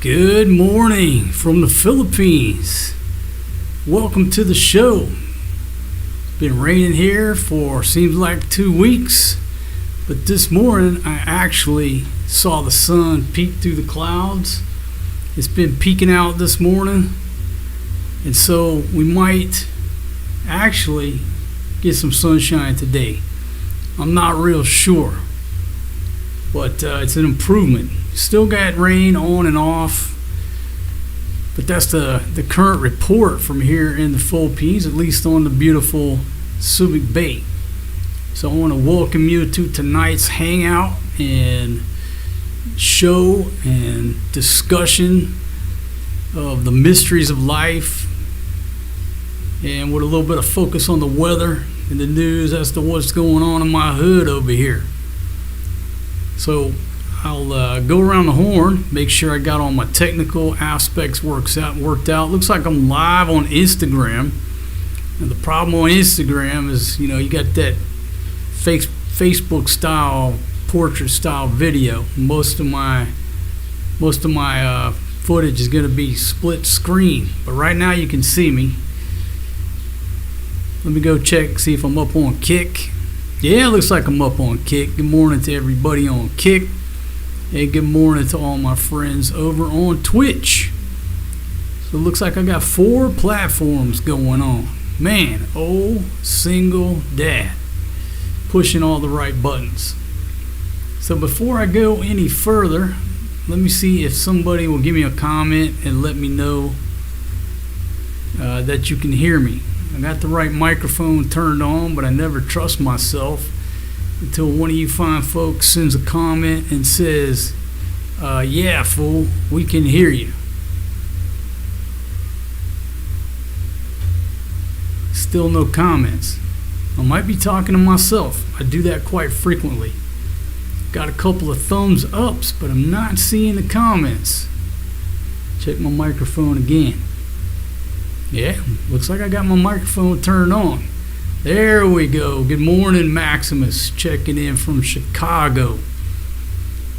Good morning from the Philippines. Welcome to the show. It's been raining here for seems like 2 weeks, but this morning I actually saw the sun peek through the clouds. It's been peeking out this morning, and so we might actually get some sunshine today. I'm not real sure, but it's an improvement. Still got rain on and off, but that's the current report from here in the Philippines, at least on the beautiful Subic Bay. So I want to welcome you to tonight's hangout and show and discussion of the mysteries of life, and with a little bit of focus on the weather and the news as to what's going on in my hood over here. So I'll go around the horn, make sure I got all my technical aspects worked out. Looks like I'm live on Instagram. And the problem on Instagram is, you got that Facebook style, portrait style video. Most of my footage is going to be split screen. But right now you can see me. Let me go check, see if I'm up on Kick. Yeah, it looks like I'm up on Kick. Good morning to everybody on Kick. Hey, good morning to all my friends over on Twitch. So it looks like I got 4 platforms going on. Man, old single dad. Pushing all the right buttons. So before I go any further, let me see if somebody will give me a comment and let me know that you can hear me. I got the right microphone turned on, but I never trust myself until one of you fine folks sends a comment and says, yeah, fool, we can hear you. Still no comments. I might be talking to myself. I do that quite frequently. Got a couple of thumbs ups, but I'm not seeing the comments. Check my microphone again. Yeah, looks like I got my microphone turned on. There we go. Good morning, Maximus, checking in from Chicago.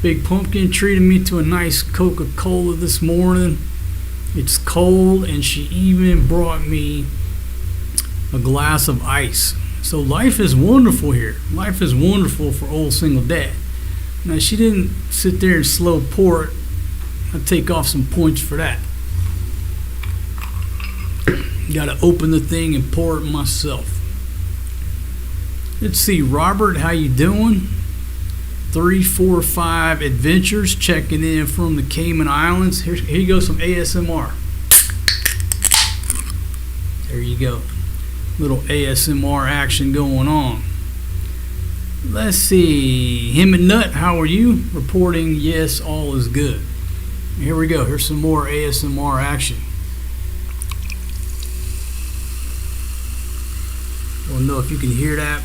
Big Pumpkin treated me to a nice Coca-Cola this morning. It's cold, and she even brought me a glass of ice. So life is wonderful here. Life is wonderful for old single dad. Now, she didn't sit there and slow pour it. I'll take off some points for that. Got to open the thing and pour it myself. Let's see, Robert, how you doing? 345 Adventures checking in from the Cayman Islands. Here you go, some ASMR. There you go. Little ASMR action going on. Let's see. Him and Nut, how are you? Reporting, yes, all is good. Here we go. Here's some more ASMR action. I don't know if you can hear that.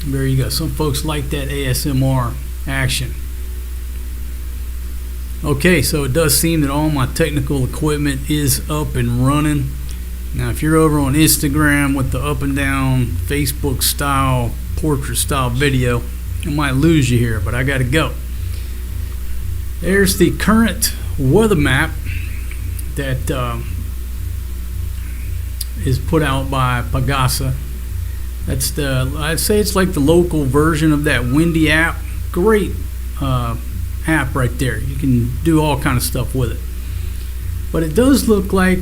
There you go. Some folks like that ASMR action. Okay, so it does seem that all my technical equipment is up and running. Now, if you're over on Instagram with the up and down Facebook style, portrait style video, I might lose you here, but I got to go. There's the current weather map that is put out by Pagasa. That's I'd say it's like the local version of that Windy app. Great app right there. You can do all kind of stuff with it. But it does look like,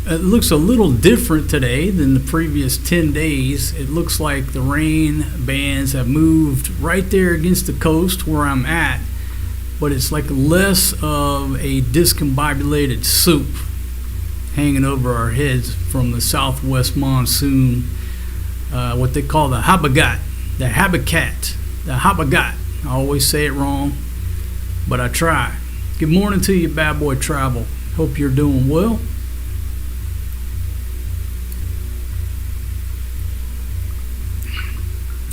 it looks a little different today than the previous 10 days. It looks like the rain bands have moved right there against the coast where I'm at. But it's like less of a discombobulated soup hanging over our heads from the southwest monsoon. What they call the habagat. I always say it wrong, but I try. Good morning to you, Bad Boy Travel. Hope you're doing well.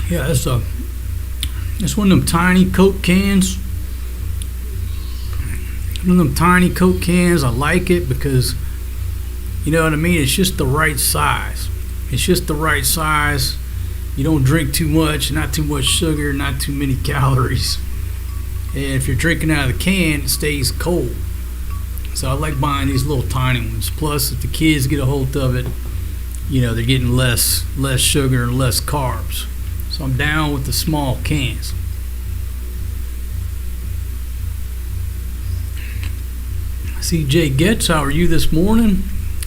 Yeah, it's one of them tiny Coke cans. One of them tiny Coke cans. I like it because, you know what I mean? It's just the right size. It's just the right size. You don't drink too much, not too much sugar, not too many calories. And if you're drinking out of the can, it stays cold. So I like buying these little tiny ones. Plus, if the kids get a hold of it, they're getting less sugar and less carbs. So I'm down with the small cans. CJ Getz, how are you this morning?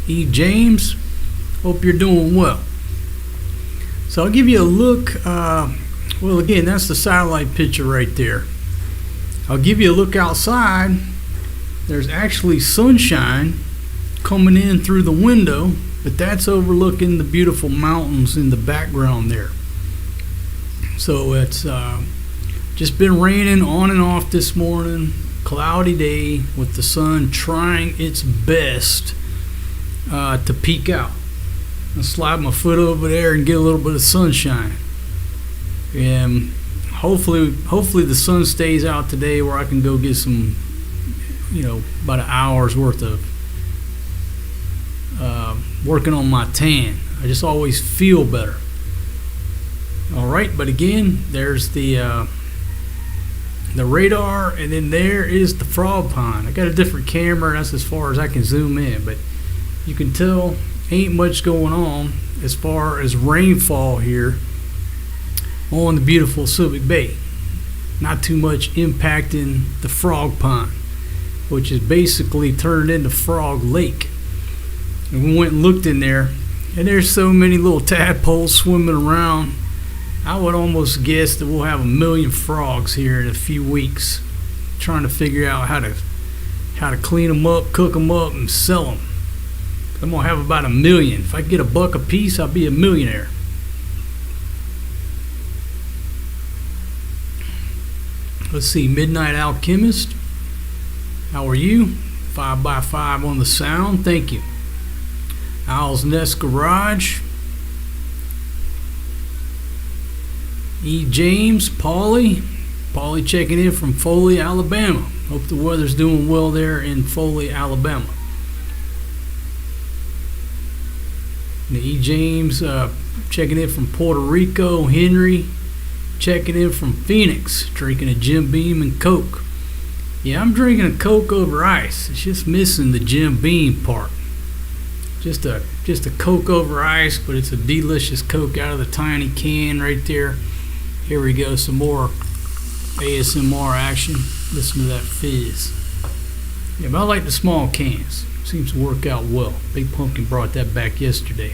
E. James, hope you're doing well. So I'll give you a look. Well, again, that's the satellite picture right there. I'll give you a look outside. There's actually sunshine coming in through the window, but that's overlooking the beautiful mountains in the background there. So it's just been raining on and off this morning. Cloudy day with the sun trying its best to peek out. I'll slide my foot over there and get a little bit of sunshine. And hopefully the sun stays out today where I can go get some, about an hour's worth of working on my tan. I just always feel better. All right, but again, there's the radar, and then there is the frog pond. I got a different camera. That's as far as I can zoom in, but you can tell ain't much going on as far as rainfall here on the beautiful Subic Bay. Not too much impacting the frog pond, which is basically turned into Frog Lake. And we went and looked in there, and there's so many little tadpoles swimming around. I would almost guess that we'll have 1 million frogs here in a few weeks. Trying to figure out how to clean them up, cook them up, and sell them. I'm gonna have about 1 million. If I get $1 a piece, I'll be a millionaire. Let's see, Midnight Alchemist. How are you? 5x5 on the sound. Thank you. Owl's Nest Garage. E. James, Paulie checking in from Foley, Alabama. Hope the weather's doing well there in Foley, Alabama. And E. James checking in from Puerto Rico. Henry checking in from Phoenix, drinking a Jim Beam and Coke. Yeah, I'm drinking a Coke over ice. It's just missing the Jim Beam part. Just a Coke over ice, but it's a delicious Coke out of the tiny can right there. Here we go, some more ASMR action. Listen to that fizz. Yeah, but I like the small cans. Seems to work out well. Big Pumpkin brought that back yesterday.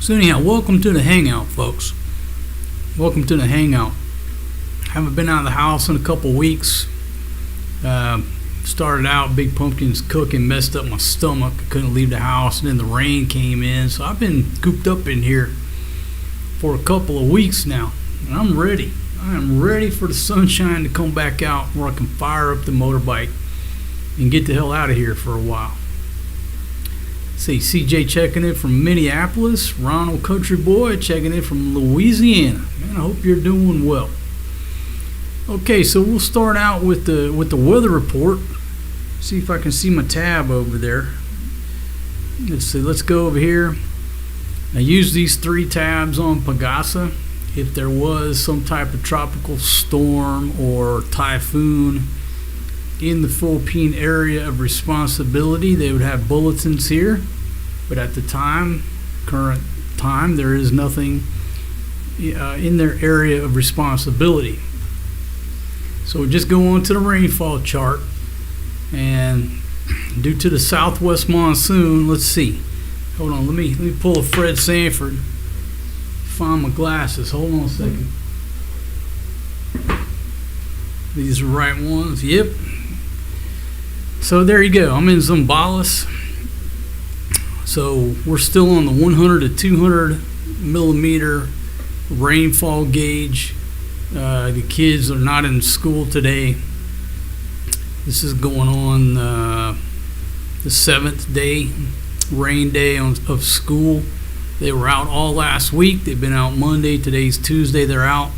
So anyhow, welcome to the hangout, folks. Welcome to the hangout. Haven't been out of the house in a couple weeks. Started out, Big Pumpkin's cooking messed up my stomach. I couldn't leave the house, and then the rain came in. So I've been cooped up in here for a couple of weeks now, and I'm ready. I am ready for the sunshine to come back out where I can fire up the motorbike and get the hell out of here for a while. See, CJ checking in from Minneapolis. Ronald Country Boy checking in from Louisiana. Man, I hope you're doing well. Okay, so we'll start out with the weather report. See if I can see my tab over there. Let's see. Let's go over here. I use these 3 tabs on Pagasa. If there was some type of tropical storm or typhoon in the Philippine area of responsibility, they would have bulletins here. But at the current time, there is nothing in their area of responsibility. So we just go on to the rainfall chart, and due to the southwest monsoon, let's see. Hold on, let me pull a Fred Sanford. Find my glasses. Hold on a second. These are the right ones. Yep. So there you go. I'm in Zambales. So we're still on the 100 to 200 millimeter rainfall gauge. The kids are not in school today. This is going on the 7th day, rain day of school. They were out all last week. They've been out Monday. Today's Tuesday. They're out.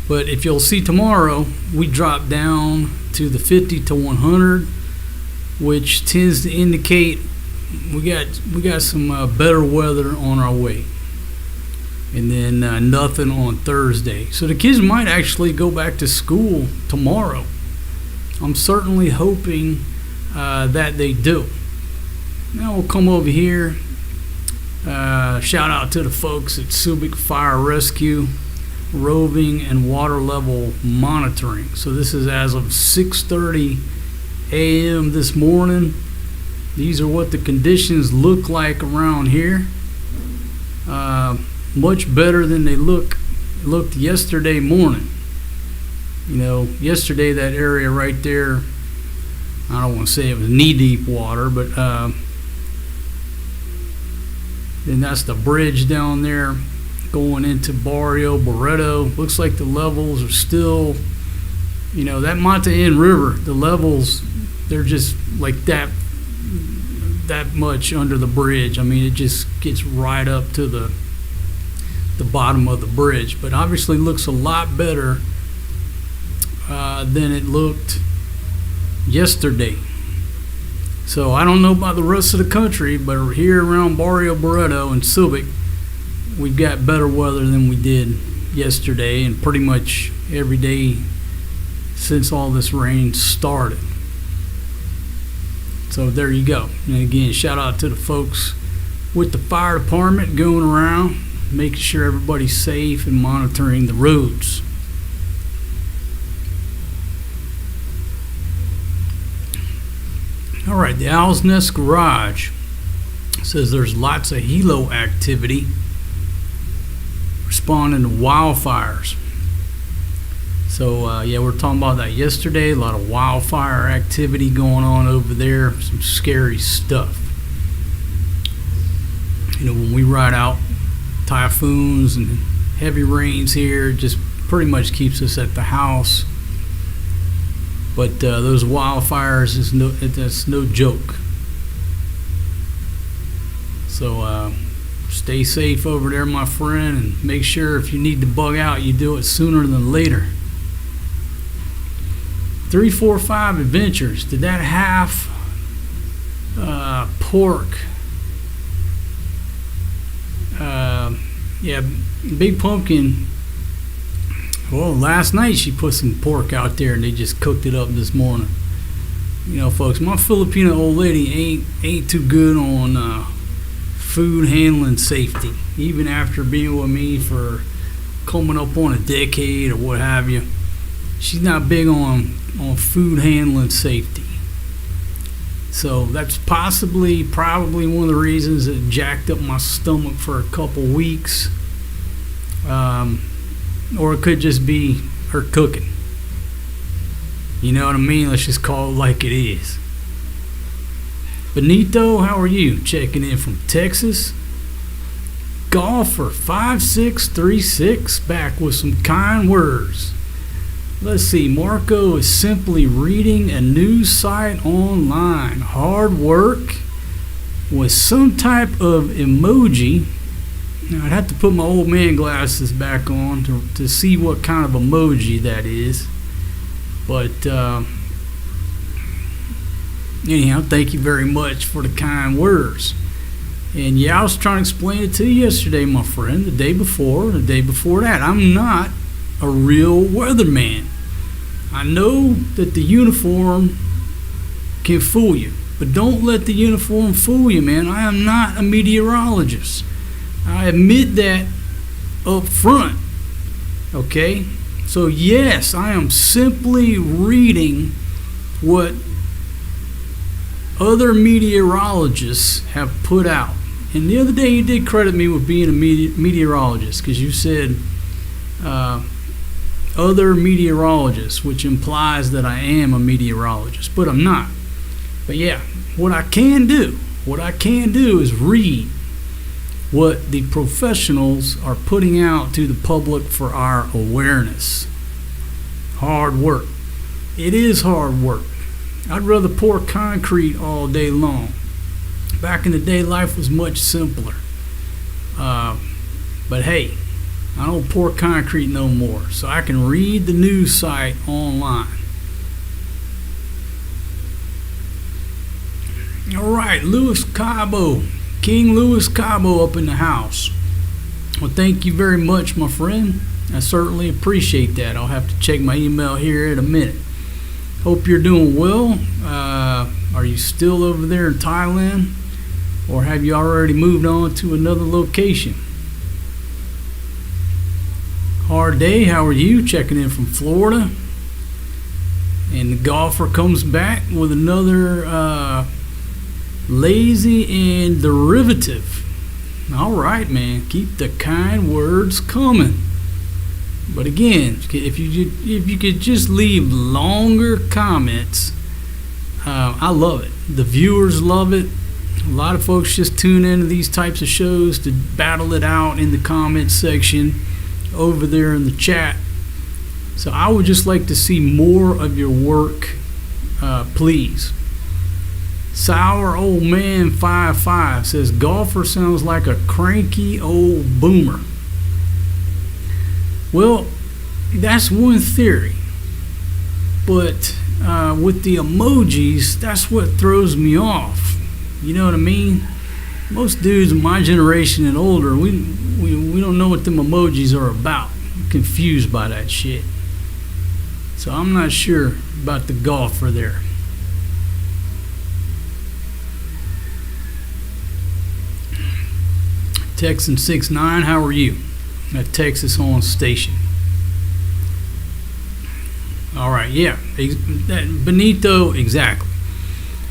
But if you'll see tomorrow, we drop down to the 50 to 100, which tends to indicate we got some better weather on our way. and then nothing on Thursday. So the kids might actually go back to school tomorrow. I'm certainly hoping that they do. Now we'll come over here. Shout out to the folks at Subic Fire Rescue, roving and water level monitoring. So this is as of 6:30 a.m. this morning. These are what the conditions look like around here. Much better than they looked yesterday morning. You know, yesterday that area right there, I don't want to say it was knee-deep water, but then that's the bridge down there going into Barrio Barreto. Looks like the levels are still, you know, that Monte River, the levels, they're just like that much under the bridge. I mean, it just gets right up to the bottom of the bridge. But obviously looks a lot better than it looked yesterday. So I don't know about the rest of the country, but here around Barrio Barreto and Subic, we've got better weather than we did yesterday and pretty much every day since all this rain started. So there you go. And again, shout out to the folks with the fire department going around, making sure everybody's safe and monitoring the roads. All right, the Owl's Nest Garage says there's lots of helo activity responding to wildfires. So yeah, we were talking about that yesterday. A lot of wildfire activity going on over there. Some scary stuff. You know, when we ride out typhoons and heavy rains here, it just pretty much keeps us at the house. But those wildfires that's no joke. So stay safe over there, my friend, and make sure if you need to bug out, you do it sooner than later. 345 Adventures. Did that half pork? Yeah, Big Pumpkin. Well, last night she put some pork out there and they just cooked it up this morning. You know, folks, my Filipino old lady ain't too good on food handling safety. Even after being with me for coming up on a decade or what have you, she's not big on food handling safety. So that's probably one of the reasons that jacked up my stomach for a couple weeks. Or it could just be her cooking. You know what I mean? Let's just call it like it is. Benito, how are you? Checking in from Texas. Golfer 5636 back with some kind words. Let's see. Marco is simply reading a news site online. Hard work with some type of emoji. Now, I'd have to put my old man glasses back on to see what kind of emoji that is. But anyhow, thank you very much for the kind words. And yeah, I was trying to explain it to you yesterday, my friend, the day before that. I'm not a real weatherman. I know that the uniform can fool you, but don't let the uniform fool you, man. I am not a meteorologist. I admit that up front, okay? So yes, I am simply reading what other meteorologists have put out. And the other day you did credit me with being a meteorologist because you said other meteorologists, which implies that I am a meteorologist, but I'm not. But yeah, what I can do is read what the professionals are putting out to the public for our awareness. Hard work. It is hard work. I'd rather pour concrete all day long. Back in the day, life was much simpler. But hey, I don't pour concrete no more, so I can read the news site online. All right, King Louis Cabo up in the house. Well, thank you very much, my friend. I certainly appreciate that. I'll have to check my email here in a minute. Hope you're doing well. Are you still over there in Thailand, or have you already moved on to another location? Hard day, how are you? Checking in from Florida. And the golfer comes back with another lazy and derivative. All right, man. Keep the kind words coming. But again, if you could just leave longer comments, I love it. The viewers love it. A lot of folks just tune into these types of shows to battle it out in the comments section over there in the chat. So I would just like to see more of your work, please. Sour Old Man 55 says, golfer sounds like a cranky old boomer. Well, that's one theory. But with the emojis, that's what throws me off. You know what I mean? Most dudes in my generation and older, we don't know what them emojis are about. I'm confused by that shit. So I'm not sure about the golfer there. Texan 69, how are you? At Texas on station. All right, yeah. Benito, exactly.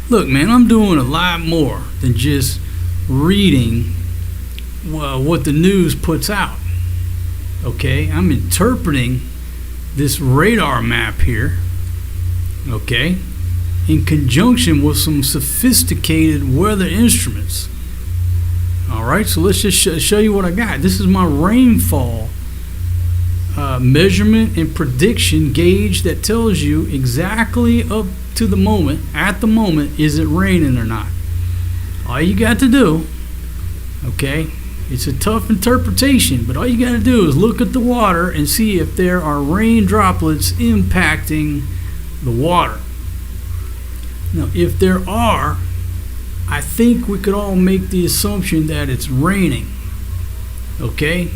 Look, man, I'm doing a lot more than just reading what the news puts out. Okay? I'm interpreting this radar map here, okay, in conjunction with some sophisticated weather instruments. All right, so let's just show you what I got. This is my rainfall measurement and prediction gauge that tells you exactly up to the moment, at the moment, is it raining or not. All you got to do, okay, it's a tough interpretation, but all you got to do is look at the water and see if there are rain droplets impacting the water. Now, if there are, I think we could all make the assumption that it's raining. Okay?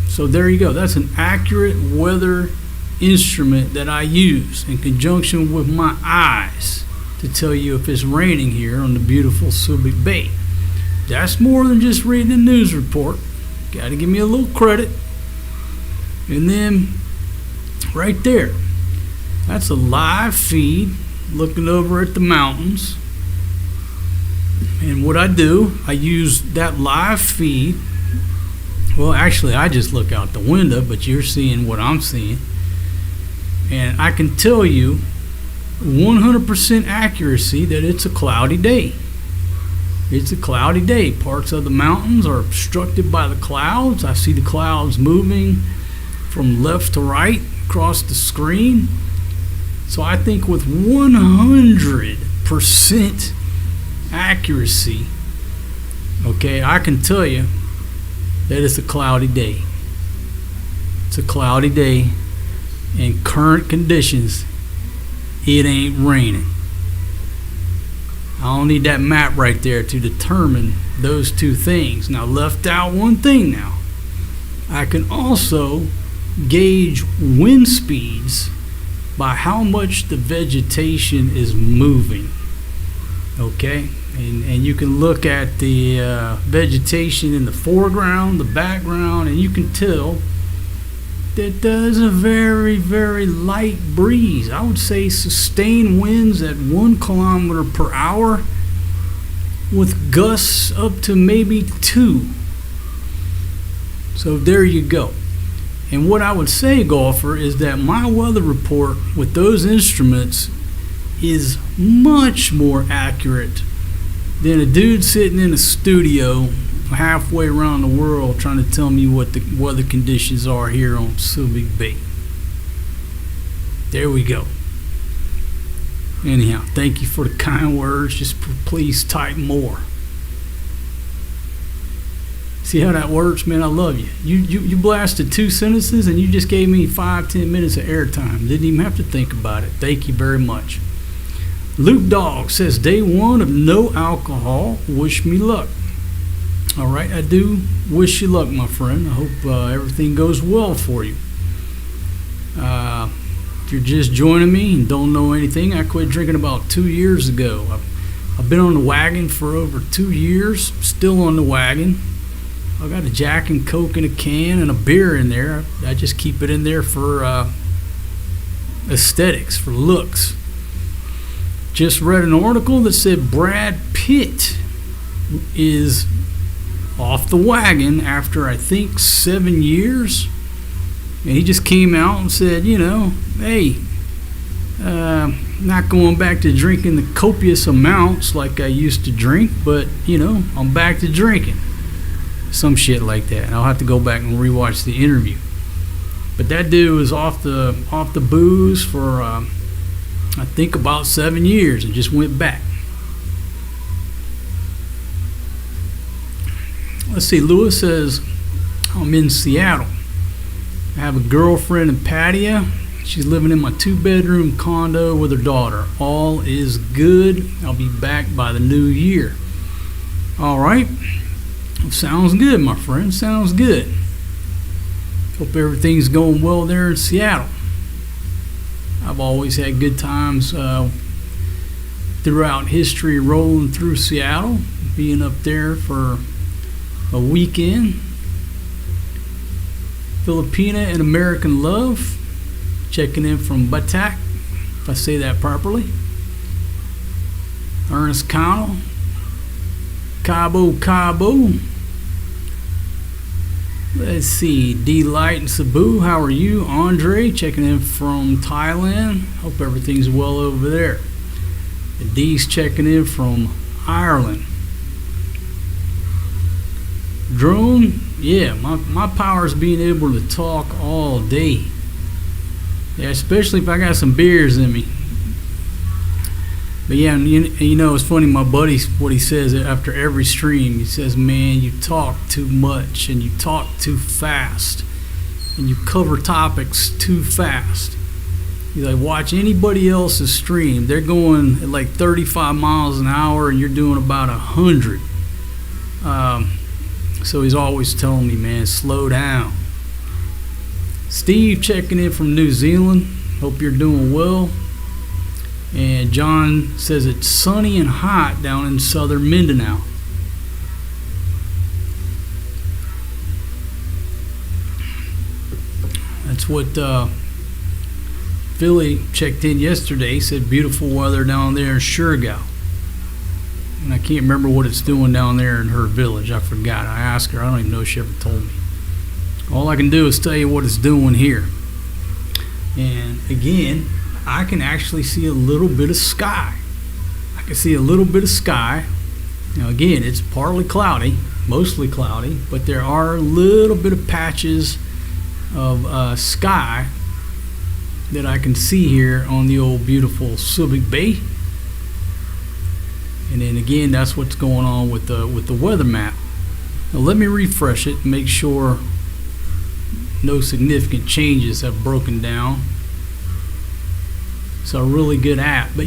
So there you go. That's an accurate weather instrument that I use in conjunction with my eyes to tell you if it's raining here on the beautiful Subic Bay. That's more than just reading a news report. Got to give me a little credit. And then right there, that's a live feed looking over at the mountains. And what I do, I use that live feed. Well, actually, I just look out the window, but you're seeing what I'm seeing. And I can tell you 100% accuracy that it's a cloudy day. It's a cloudy day. Parts of the mountains are obstructed by the clouds. I see the clouds moving from left to right across the screen. So I think with 100% accuracy, okay, I can tell you that it's a cloudy day. It's a cloudy day. In current conditions, it ain't raining. I don't need that map right there to determine those two things. Now, left out one thing now. I can also gauge wind speeds by how much the vegetation is moving. Okay? And you can look at the vegetation in the foreground, the background, and you can tell that there's a very, very light breeze. I would say sustained winds at 1 kilometer per hour with gusts up to maybe 2. So there you go. And what I would say, golfer, is that my weather report with those instruments is much more accurate than a dude sitting in a studio halfway around the world trying to tell me what the weather conditions are here on Subic Bay. There we go. Anyhow, thank you for the kind words. Just please type more. See how that works, man? I love you. You blasted 2 sentences and you just gave me 5-10 minutes of airtime. Didn't even have to think about it. Thank you very much. Luke Dog says, day 1 of no alcohol. Wish me luck. All right, I do wish you luck, my friend. I hope everything goes well for you. If you're just joining me and don't know anything, I quit drinking about 2 years ago. I've been on the wagon for over 2 years, still on the wagon. I got a Jack and Coke in a can and a beer in there. I just keep it in there for aesthetics, for looks. Just read an article that said Brad Pitt is off the wagon after I think 7 years. And he just came out and said, hey, not going back to drinking the copious amounts like I used to drink, but, I'm back to drinking. Some shit like that. And I'll have to go back and rewatch the interview. But that dude was off the booze for, I think, about 7 years and just went back. Let's see, Lewis says, I'm in Seattle. I have a girlfriend in Patia. She's living in my 2-bedroom condo with her daughter. All is good. I'll be back by the new year. All right. Sounds good, my friend. Sounds good. Hope everything's going well there in Seattle. I've always had good times throughout history rolling through Seattle, being up there for a weekend. Filipina and American Love, checking in from Batak, if I say that properly. Ernest Connell, Cabo. Let's see, D Light and Cebu, how are you? Andre, checking in from Thailand. Hope everything's well over there. D's checking in from Ireland. Drone, yeah, my power is being able to talk all day. Yeah, especially if I got some beers in me. But yeah, it's funny, my buddy, what he says after every stream, he says, man, you talk too much and you talk too fast and you cover topics too fast. He's like, watch anybody else's stream. They're going at like 35 miles an hour and you're doing about 100. So he's always telling me, man, slow down. Steve checking in from New Zealand. Hope you're doing well. And John says it's sunny and hot down in southern Mindanao. That's what Philly checked in yesterday. Said beautiful weather down there in Surigao. And I can't remember what it's doing down there in her village. I forgot. I asked her. I don't even know if she ever told me. All I can do is tell you what it's doing here. And again, I can actually see a little bit of sky. I can see a little bit of sky. Now again, it's partly cloudy, mostly cloudy, but there are a little bit of patches of sky that I can see here on the old beautiful Subic Bay. And then again, that's what's going on with the weather map. Now let me refresh it and make sure no significant changes have broken down. It's a really good app. But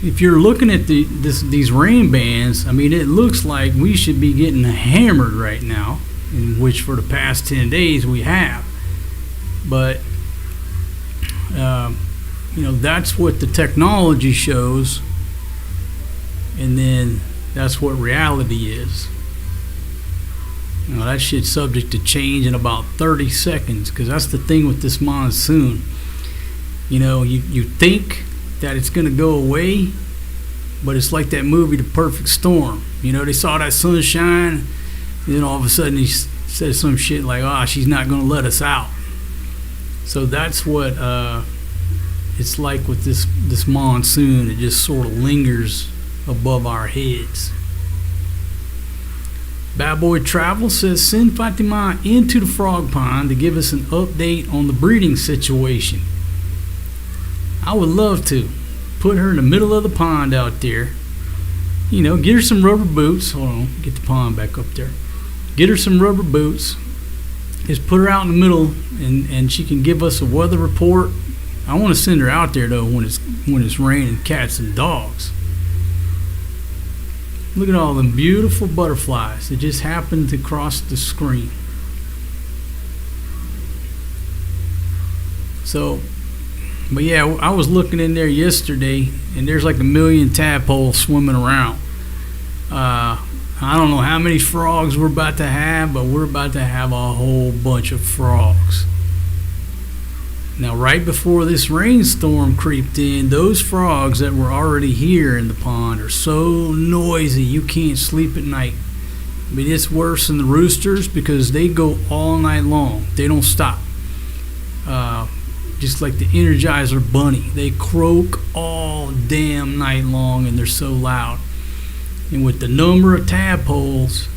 if you're looking at these rain bands, I mean, it looks like we should be getting hammered right now, in which for the past 10 days we have. But that's what the technology shows. And then that's what reality is. That shit's subject to change in about 30 seconds, because that's the thing with this monsoon. You think that it's going to go away, but it's like that movie, The Perfect Storm. They saw that sunshine, and then all of a sudden he said some shit like, she's not going to let us out. So that's what it's like with this monsoon. It just sort of lingers above our heads. Bad Boy Travel says, send Fatima into the frog pond to give us an update on the breeding situation. I would love to put her in the middle of the pond out there. Get her some rubber boots. Hold on, get the pond back up there. Get her some rubber boots. Just put her out in the middle, and she can give us a weather report. I want to send her out there though when it's raining cats and dogs. Look at all them beautiful butterflies that just happened to cross the screen. So, but yeah, I was looking in there yesterday, and there's like 1 million tadpoles swimming around. I don't know how many frogs we're about to have, but we're about to have a whole bunch of frogs. Now, right before this rainstorm creeped in, those frogs that were already here in the pond are so noisy you can't sleep at night. I mean, it's worse than the roosters because they go all night long. They don't stop. Just like the Energizer Bunny. They croak all damn night long, and they're so loud. And with the number of tadpoles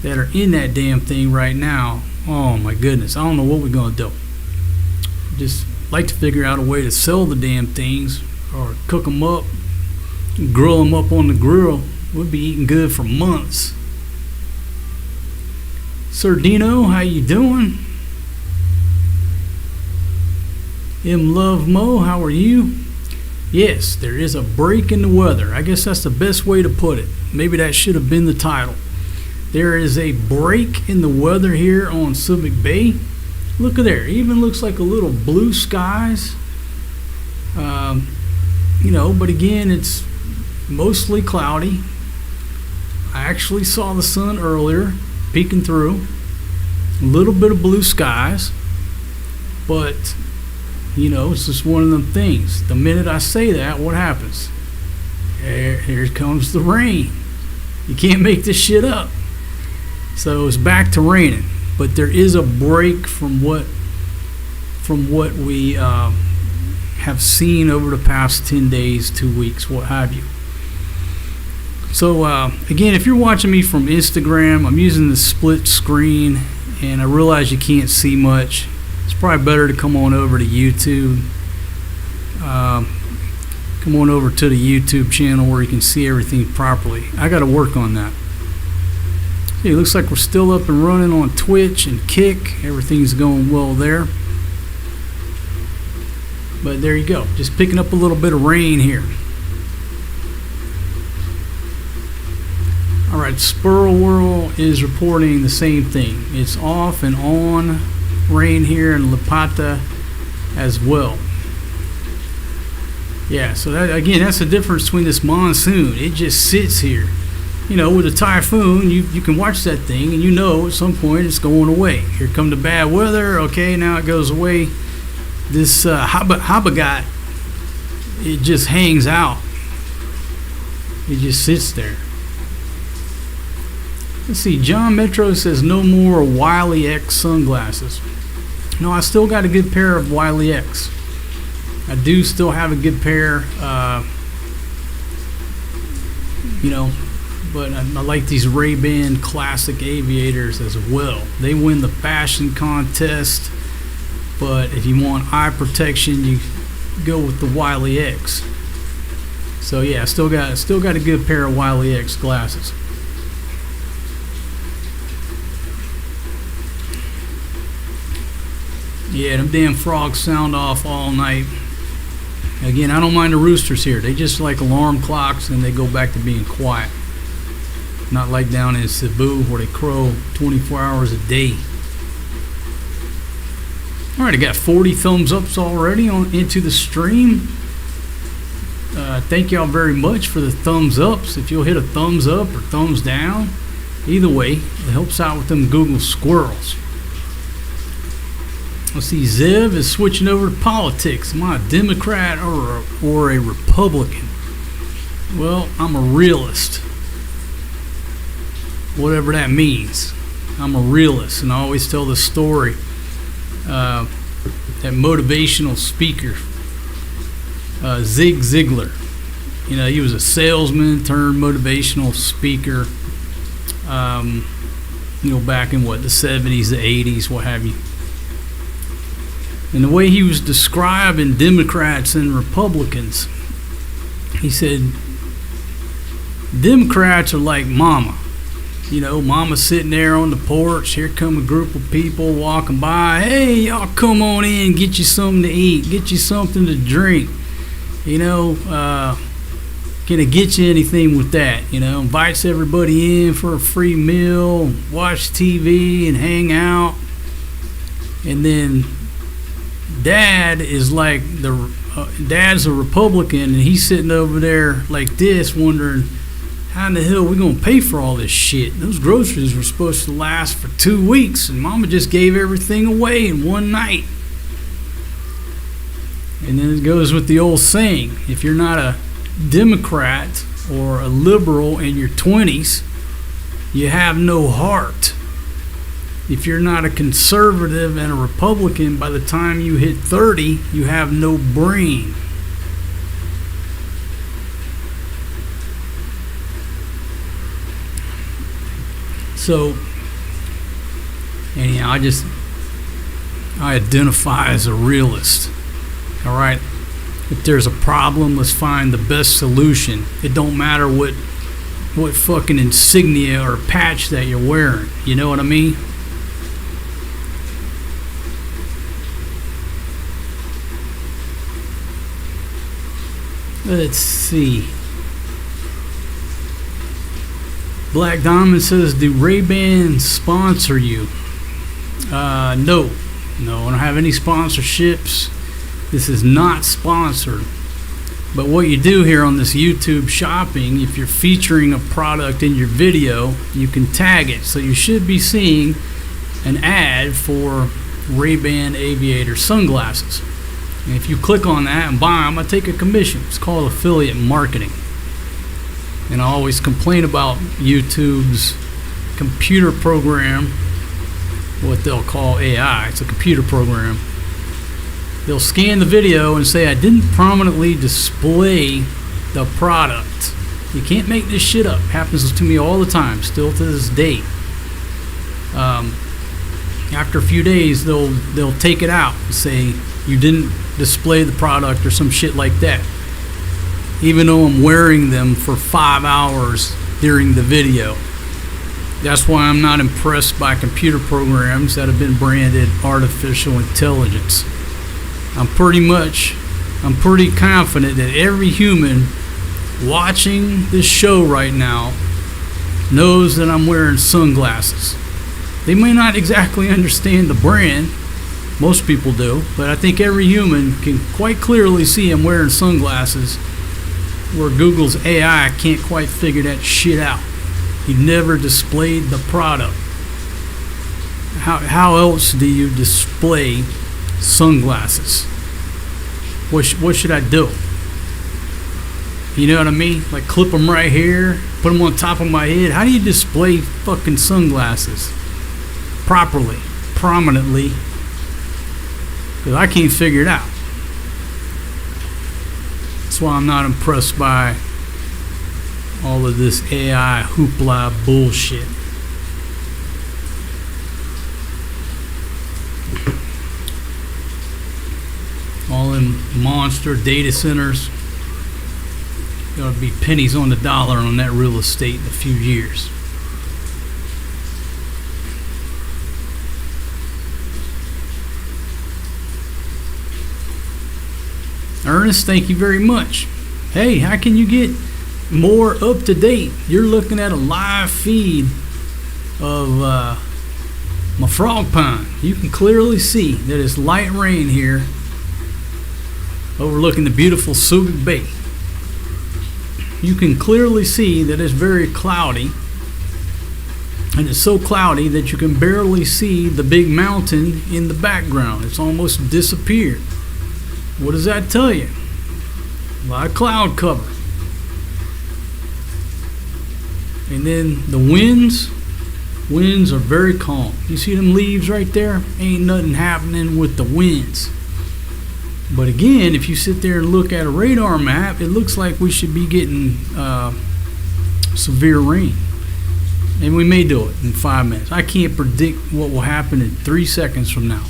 that are in that damn thing right now, oh my goodness, I don't know what we're going to do. Just like to figure out a way to sell the damn things or cook them up, grill them up on the grill. We'll be eating good for months. Sir Dino, how you doing? M Love Mo, how are you? Yes, there is a break in the weather. I guess that's the best way to put it. Maybe that should have been the title. There is a break in the weather here on Subic Bay. Look at there. It even looks like a little blue skies. But again, it's mostly cloudy. I actually saw the sun earlier peeking through. A little bit of blue skies. But it's just one of them things. The minute I say that, what happens? Here comes the rain. You can't make this shit up. So it's back to raining. But there is a break from what we have seen over the past 10 days, 2 weeks, what have you. So again, if you're watching me from Instagram, I'm using the split screen, and I realize you can't see much. It's probably better to come on over to YouTube. Come on over to the YouTube channel where you can see everything properly. I got to work on that. It looks like we're still up and running on Twitch and Kick. Everything's going well there. But there you go. Just picking up a little bit of rain here. Alright, Squirrel World is reporting the same thing. It's off and on rain here in La Pata as well. Yeah, so that, again, that's the difference between this monsoon. It just sits here. With a typhoon, you can watch that thing and at some point it's going away. Here come the bad weather. Okay, now it goes away. This Habagat, it just hangs out. It just sits there. Let's see, John Metro says no more Wiley X sunglasses. No, I still got a good pair of Wiley X. I do still have a good pair, but I like these Ray-Ban Classic Aviators as well. They win the fashion contest, but if you want eye protection, you go with the Wiley X. So yeah, I still got a good pair of Wiley X glasses. Yeah, them damn frogs sound off all night. Again, I don't mind the roosters here. They just like alarm clocks and they go back to being quiet. Not like down in Cebu where they crow 24 hours a day. Alright, I got 40 thumbs ups already into the stream. Thank y'all very much for the thumbs ups. If you'll hit a thumbs up or thumbs down, either way, it helps out with them Google squirrels. Let's see, Zev is switching over to politics. Am I a Democrat or a Republican? Well, I'm a realist. Whatever that means. I'm a realist, and I always tell the story. That motivational speaker, Zig Ziglar. He was a salesman turned motivational speaker. Back in the 70s, the 80s, what have you. And the way he was describing Democrats and Republicans, he said, Democrats are like mama. Mama sitting there on the porch. Here come a group of people walking by. Hey, y'all come on in, get you something to eat, get you something to drink. Can it get you anything with that? Invites everybody in for a free meal, watch TV and hang out. And then Dad is like Dad's a Republican, and he's sitting over there like this, wondering how in the hell are we gonna pay for all this shit? Those groceries were supposed to last for 2 weeks, and Mama just gave everything away in one night. And then it goes with the old saying: if you're not a Democrat or a liberal in your 20s, you have no heart. If you're not a conservative and a Republican, by the time you hit 30, you have no brain. So, anyhow, I identify as a realist. All right? If there's a problem, let's find the best solution. It don't matter what fucking insignia or patch that you're wearing. You know what I mean? Let's see. Black Diamond says, do Ray-Ban sponsor you? No, I don't have any sponsorships. This is not sponsored. But what you do here on this YouTube shopping, if you're featuring a product in your video, you can tag it. So you should be seeing an ad for Ray-Ban aviator sunglasses. And if you click on that and buy them, I take a commission. It's called affiliate marketing. And I always complain about YouTube's computer program, what they'll call AI. It's a computer program. They'll scan the video and say, I didn't prominently display the product. You can't make this shit up. It happens to me all the time, still to this day. After a few days, they'll take it out and say, you didn't display the product or some shit like that, even though I'm wearing them for 5 hours during the video. That's why I'm not impressed by computer programs that have been branded artificial intelligence. I'm pretty confident that every human watching this show right now knows that I'm wearing sunglasses. They may not exactly understand the brand. Most people do, but I think every human can quite clearly see I'm wearing sunglasses, where Google's AI can't quite figure that shit out. He never displayed the product. How else do you display sunglasses? What should I do? You know what I mean? Like clip them right here, put them on top of my head. How do you display fucking sunglasses properly, prominently? Because I can't figure it out. That's why I'm not impressed by all of this AI hoopla bullshit. All them monster data centers. There'll be pennies on the dollar on that real estate in a few years. Ernest, thank you very much. Hey, how can you get more up to date? You're looking at a live feed of my frog pond. You can clearly see that it's light rain here, overlooking the beautiful Subic Bay. You can clearly see that it's very cloudy, and it's so cloudy that you can barely see the big mountain in the background. It's almost disappeared. What does that tell you? A lot of cloud cover. And then the winds are very calm. You see them leaves right there? Ain't nothing happening with the winds. But again, if you sit there and look at a radar map, it looks like we should be getting severe rain. And we may do it in 5 minutes. I can't predict what will happen in 3 seconds from now.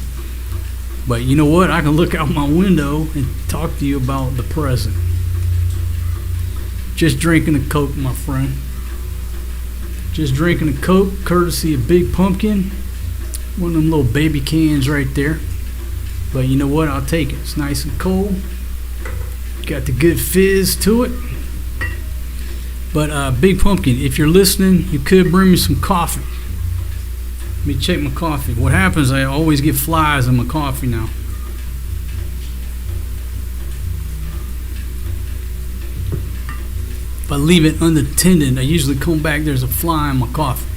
But you know what? I can look out my window and talk to you about the present. Just drinking a Coke, my friend. Just drinking a Coke, courtesy of Big Pumpkin. One of them little baby cans right there. But you know what? I'll take it. It's nice and cold. Got the good fizz to it. But Big Pumpkin, if you're listening, you could bring me some coffee. Let me check my coffee. What happens, I always get flies in my coffee now. If I leave it unattended, I usually come back, there's a fly in my coffee.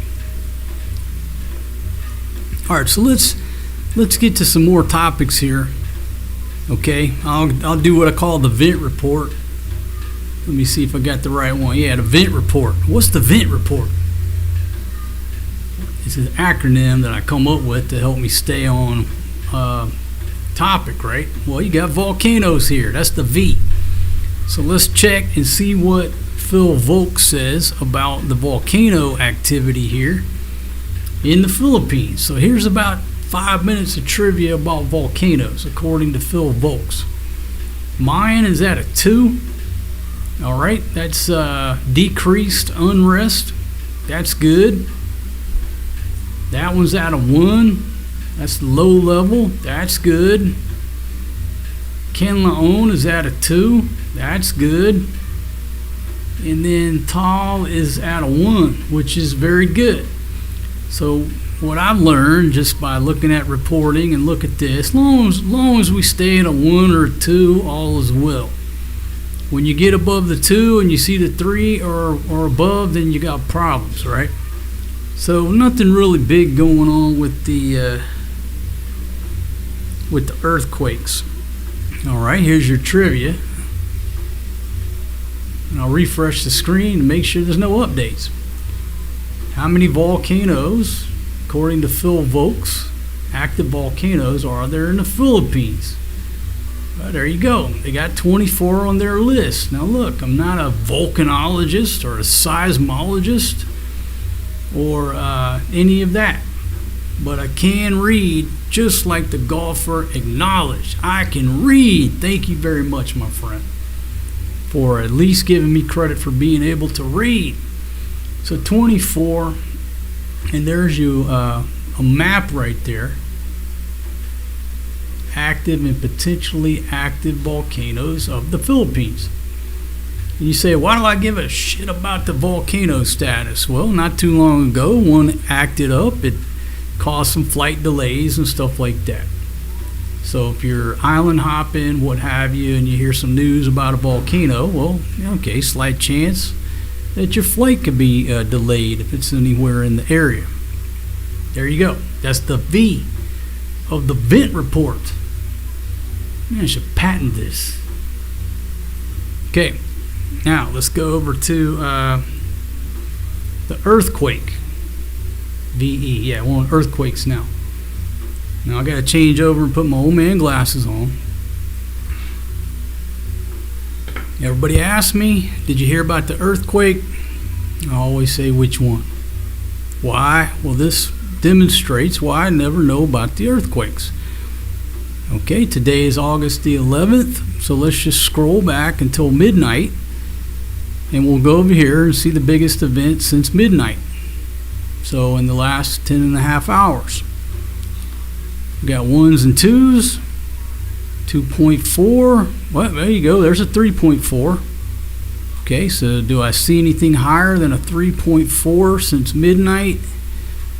All right, so let's get to some more topics here. Okay, I'll do what I call the vent report. Let me see if I got the right one. Yeah, the vent report. What's the vent report? It's an acronym that I come up with to help me stay on topic, right? Well, you got volcanoes here. That's the V. So let's check and see what Phil Volk says about the volcano activity here in the Philippines. So here's about 5 minutes of trivia about volcanoes, according to Phil Volk. Mine is at a 2. All right, that's decreased unrest. That's good. That one's at a 1. That's low level. That's good. Canlaon is at a 2. That's good. And then Tal is at a 1, which is very good. So what I've learned just by looking at reporting and look at this, long as we stay at a 1 or a 2, all is well. When you get above the 2 and you see the 3 or above, then you got problems, right? So nothing really big going on with the earthquakes. All right, here's your trivia. And I'll refresh the screen to make sure there's no updates. How many volcanoes, according to Phil Volk's, active volcanoes are there in the Philippines? Well, there you go. They got 24 on their list. Now look, I'm not a volcanologist or a seismologist or any of that. But I can read, just like the golfer acknowledged. I can read. Thank you very much, my friend, for at least giving me credit for being able to read. So 24, and there's you a map right there. Active and potentially active volcanoes of the Philippines. And you say, why do I give a shit about the volcano status? Well, not too long ago, one acted up. It caused some flight delays and stuff like that. So if you're island hopping, what have you, and you hear some news about a volcano, well, okay, slight chance that your flight could be delayed if it's anywhere in the area. There you go. That's the V of the vent report. Man, I should patent this. Okay, now let's go over to the earthquake. VE, yeah, we're on earthquakes now. Now I got to change over and put my old man glasses on. Everybody asks me, did you hear about the earthquake? I always say, which one? Why? Well, this demonstrates why I never know about the earthquakes. Okay, today is August the 11th, so let's just scroll back until midnight, and we'll go over here and see the biggest event since midnight. So in the last 10 and a half hours. We got 1s and 2s, 2.4. Well, there you go. There's a 3.4. Okay, so do I see anything higher than a 3.4 since midnight?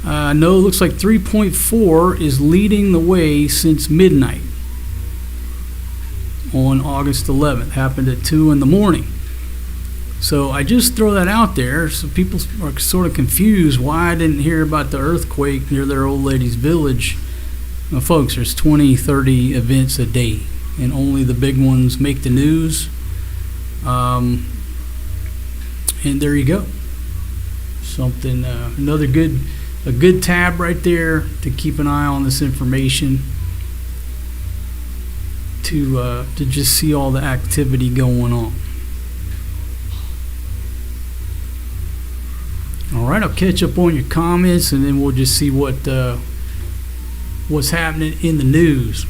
No, it looks like 3.4 is leading the way since midnight on August 11th. Happened at 2 in the morning. So I just throw that out there so people are sort of confused why I didn't hear about the earthquake near their old lady's village. Now, folks, there's 20, 30 events a day, and only the big ones make the news. And there you go. Something, another good tab right there to keep an eye on this information, to just see all the activity going on. All right, I'll catch up on your comments, and then we'll just see what's happening in the news.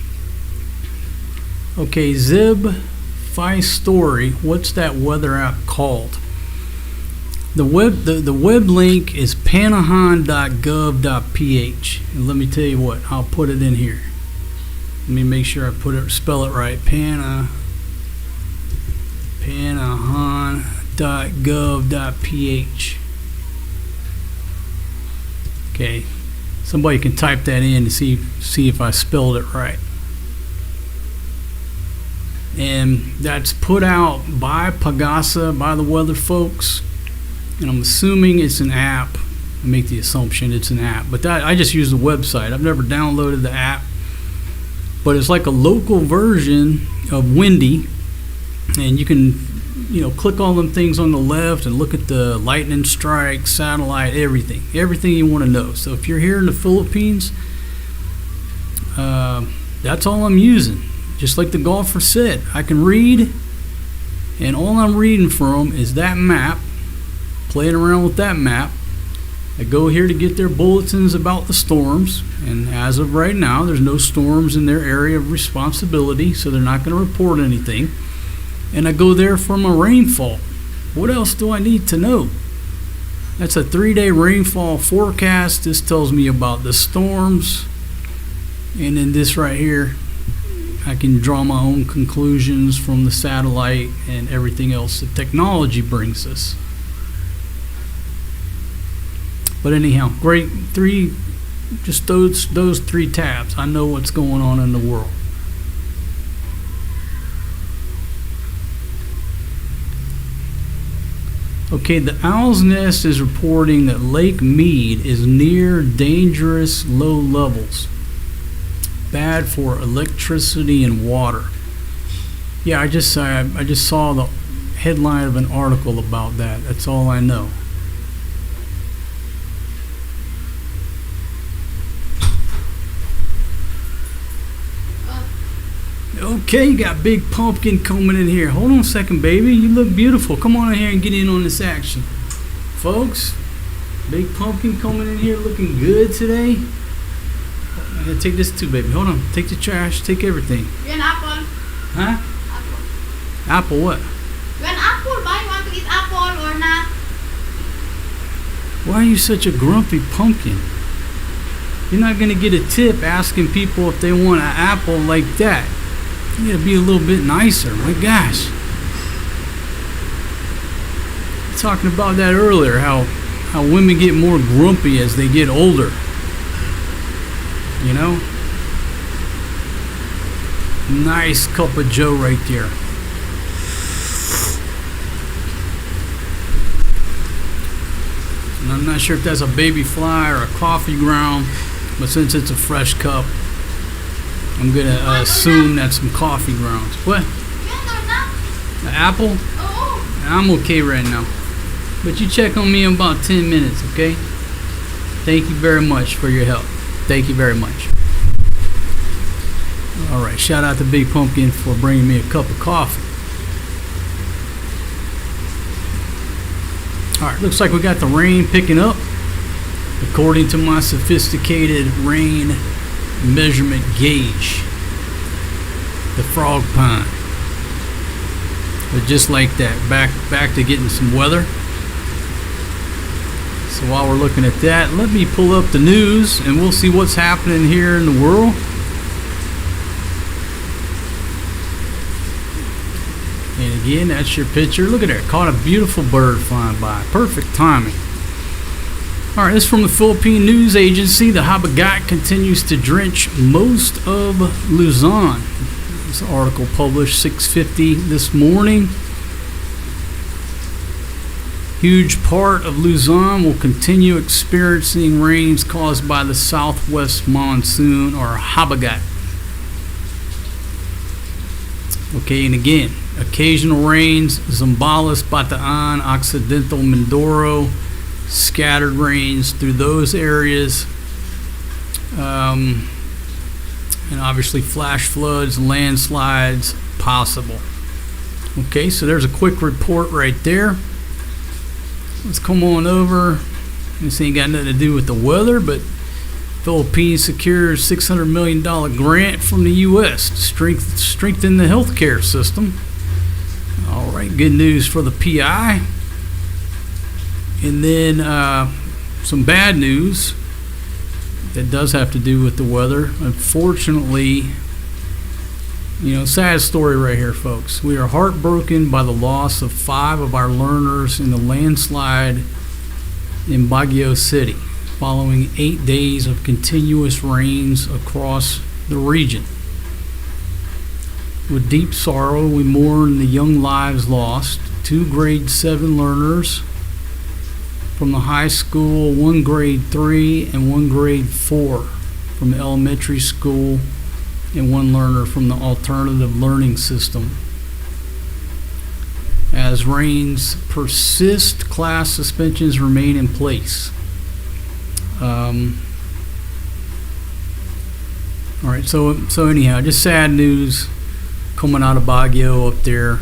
Okay, Zeb Fi Story. What's that weather app called? The web link is panahan.gov.ph, and let me tell you what, I'll put it in here. Let me make sure I spell it right. Panahan.gov.ph. .gov.ph. Okay, somebody can type that in to see if I spelled it right. And that's put out by Pagasa, by the weather folks, and I'm assuming it's an app. I make the assumption it's an app, but I just use the website. I've never downloaded the app, but it's like a local version of Windy, and you can click all them things on the left and look at the lightning strike, satellite, everything you want to know. So if you're here in the Philippines, that's all I'm using. Just like the golfer said, I can read, and all I'm reading from is that map, playing around with that map. I go here to get their bulletins about the storms, and as of right now, there's no storms in their area of responsibility, so they're not going to report anything. And I go there for my rainfall. What else do I need to know? That's a 3-day rainfall forecast. This tells me about the storms, and then this right here, I can draw my own conclusions from the satellite and everything else that technology brings us. But anyhow, great just those 3 tabs. I know what's going on in the world. Okay, the Owl's Nest is reporting that Lake Mead is near dangerous low levels. Bad for electricity and water. Yeah, I just saw the headline of an article about that. That's all I know. Okay, you got Big Pumpkin coming in here. Hold on a second, baby. You look beautiful. Come on in here and get in on this action. Folks, Big Pumpkin coming in here looking good today. I'm going to take this too, baby. Hold on. Take the trash. Take everything. An apple. Huh? Apple. Apple what? An apple. Buy you want to eat apple or not? Why are you such a grumpy pumpkin? You're not going to get a tip asking people if they want an apple like that. You got to be a little bit nicer. My gosh. Talking about that earlier, how women get more grumpy as they get older. You know? Nice cup of joe right there. And I'm not sure if that's a baby fly or a coffee ground, but since it's a fresh cup, I'm going to assume that's some coffee grounds. What? An apple? Oh. I'm okay right now. But you check on me in about 10 minutes, okay? Thank you very much for your help. Thank you very much. All right, shout out to Big Pumpkin for bringing me a cup of coffee. All right, looks like we got the rain picking up. According to my sophisticated rain measurement gauge, the frog pond. But just like that, back to getting some weather. So while we're looking at that, let me pull up the news and we'll see what's happening here in the world. And again, that's your picture. Look at that. Caught a beautiful bird flying by. Perfect timing. All right, this is from the Philippine news agency. The Habagat continues to drench most of Luzon. This article published 6:50 this morning. Huge part of Luzon will continue experiencing rains caused by the southwest monsoon, or Habagat. Okay, and again, occasional rains, Zambales, Bataan, Occidental Mindoro, scattered rains through those areas, and obviously flash floods, landslides possible. Okay, so there's a quick report right there. Let's come on over. This ain't got nothing to do with the weather, but Philippines secures $600 million grant from the U.S. to strengthen the healthcare system. All right, good news for the PI. And then some bad news that does have to do with the weather. Unfortunately, Sad story right here, folks. We are heartbroken by the loss of 5 of our learners in the landslide in Baguio City, following 8 days of continuous rains across the region. With deep sorrow, we mourn the young lives lost. 2 grade 7 learners from the high school, 1 grade 3 and 1 grade 4 from the elementary school, and 1 learner from the alternative learning system. As rains persist, class suspensions remain in place. All right, so anyhow, just sad news coming out of Baguio up there,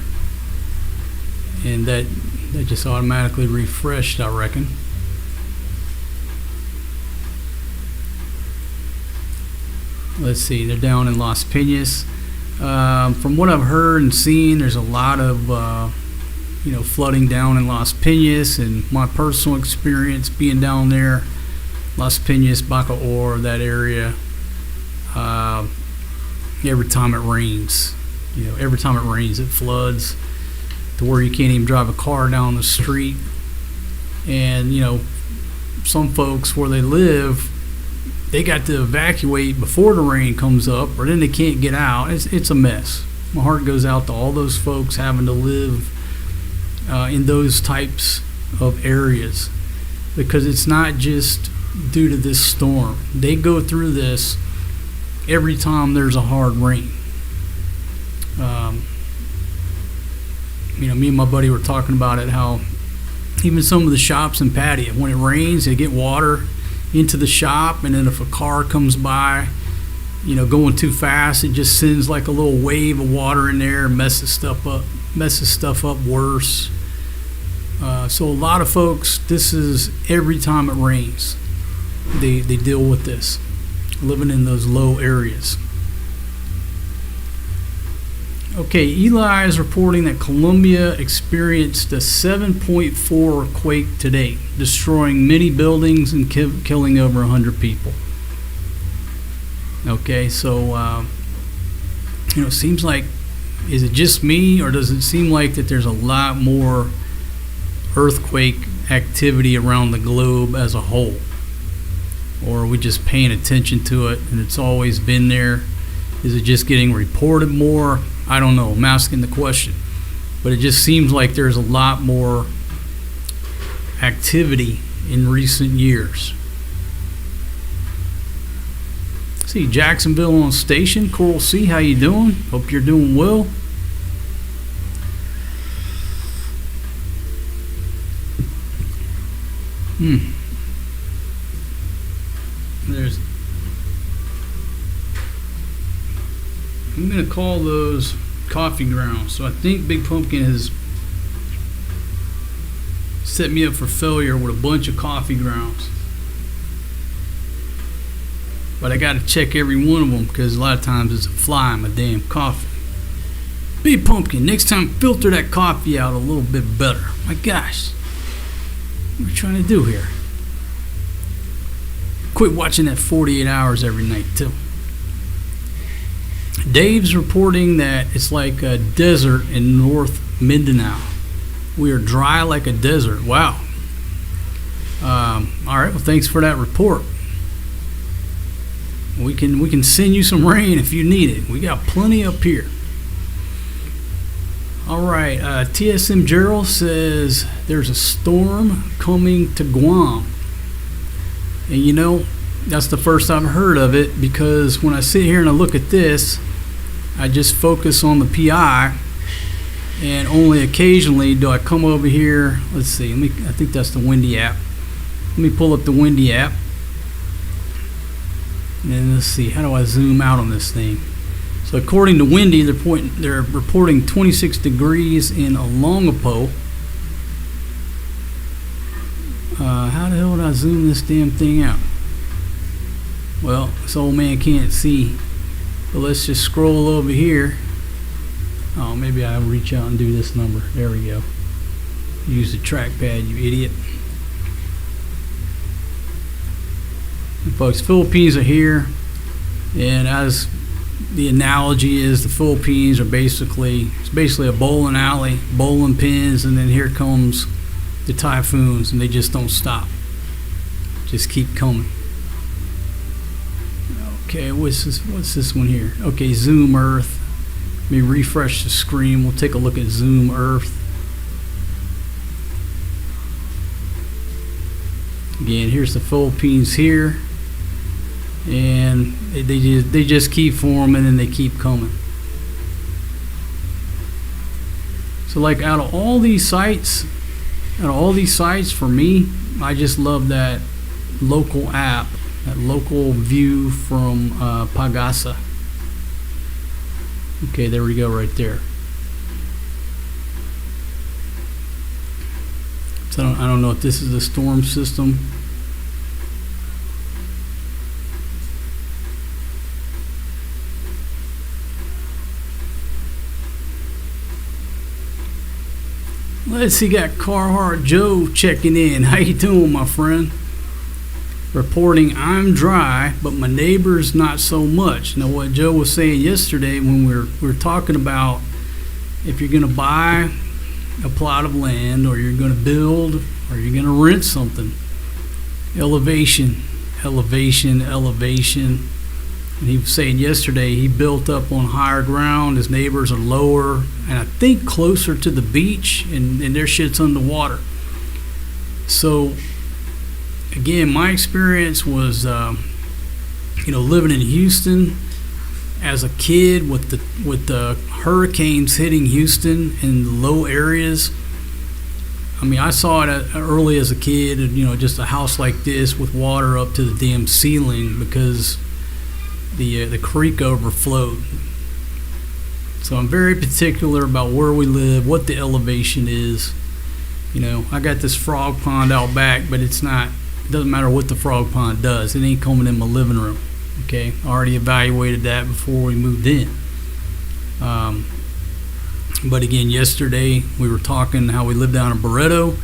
and that just automatically refreshed, I reckon. Let's see, they're down in Las Piñas. From what I've heard and seen, there's a lot of flooding down in Las Piñas, and my personal experience being down there, Las Piñas, Bacoor, that area, every time it rains, it floods to where you can't even drive a car down the street. And some folks where they live, they got to evacuate before the rain comes up, or then they can't get out. It's a mess. My heart goes out to all those folks having to live in those types of areas, because it's not just due to this storm. They go through this every time there's a hard rain. Me and my buddy were talking about it, how even some of the shops in Patio, when it rains, they get water into the shop, and then if a car comes by, going too fast, it just sends like a little wave of water in there and messes stuff up worse. So a lot of folks, this is every time it rains, they deal with this, living in those low areas. Okay, Eli is reporting that Colombia experienced a 7.4 quake today, destroying many buildings and killing over 100 people. Okay, so it seems like, is it just me, or does it seem like that there's a lot more earthquake activity around the globe as a whole? Or are we just paying attention to it and it's always been there? Is it just getting reported more? I don't know. I'm asking the question. But it just seems like there's a lot more activity in recent years. See, Jacksonville on station. Coral C, how you doing? Hope you're doing well. I'm going to call those coffee grounds. So I think Big Pumpkin has set me up for failure with a bunch of coffee grounds. But I got to check every one of them, because a lot of times it's a fly in my damn coffee. Big Pumpkin, next time filter that coffee out a little bit better. My gosh. What are you trying to do here? Quit watching that 48 hours every night, too. Dave's reporting that it's like a desert in North Mindanao. We are dry like a desert. Wow. All right. Well, thanks for that report. We can send you some rain if you need it. We got plenty up here. All right. TSM Gerald says there's a storm coming to Guam. And that's the first I've heard of it, because when I sit here and I look at this, I just focus on the PI, and only occasionally do I come over here. Let's see. I think that's the Windy app. Let me pull up the Windy app. And let's see. How do I zoom out on this thing? So according to Windy, they're reporting 26 degrees in Olongapo. How the hell did I zoom this damn thing out? Well, this old man can't see. But let's just scroll over here. Oh, maybe I'll reach out and do this number. There we go. Use the trackpad, you idiot. And folks, Philippines are here. And as the analogy is the Philippines are basically a bowling alley, bowling pins, and then here comes the typhoons, and they just don't stop. Just keep coming. Okay, what's this one here? Okay, Zoom Earth. Let me refresh the screen. We'll take a look at Zoom Earth. Again, here's the Philippines here, and they just keep forming and they keep coming. So like out of all these sites, for me, I just love that local app, that local view from Pagasa. Okay, there we go, right there. So I don't know if this is the storm system. Let's see, got Carhartt Joe checking in. How you doing, my friend? Reporting, I'm dry, but my neighbors not so much. Now, what Joe was saying yesterday when we were talking about if you're going to buy a plot of land, or you're going to build, or you're going to rent something, elevation. And he was saying yesterday he built up on higher ground, his neighbors are lower, and I think closer to the beach, and their shit's underwater. So again, my experience was living in Houston as a kid with the hurricanes hitting Houston in the low areas. I mean, I saw it early as a kid, just a house like this with water up to the damn ceiling because the creek overflowed. So I'm very particular about where we live, what the elevation is. I got this frog pond out back, but it doesn't matter what the frog pond does. It ain't coming in my living room. Okay, I already evaluated that before we moved in. But again, yesterday we were talking how we lived down in Barreto.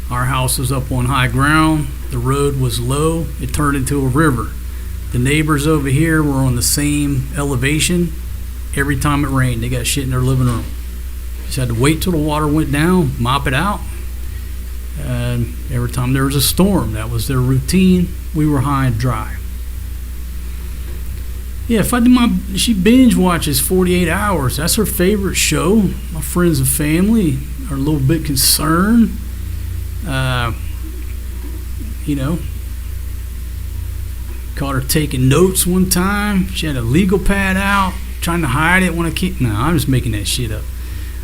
Our house was up on high ground. The road was low. It turned into a river. The neighbors over here were on the same elevation. Every time it rained, they got shit in their living room. Just had to wait till the water went down, mop it out. And every time there was a storm, that was their routine. We were high and dry. Yeah, she binge watches 48 Hours. That's her favorite show. My friends and family are a little bit concerned. Caught her taking notes one time. She had a legal pad out, trying to hide it when I keep. No, I'm just making that shit up.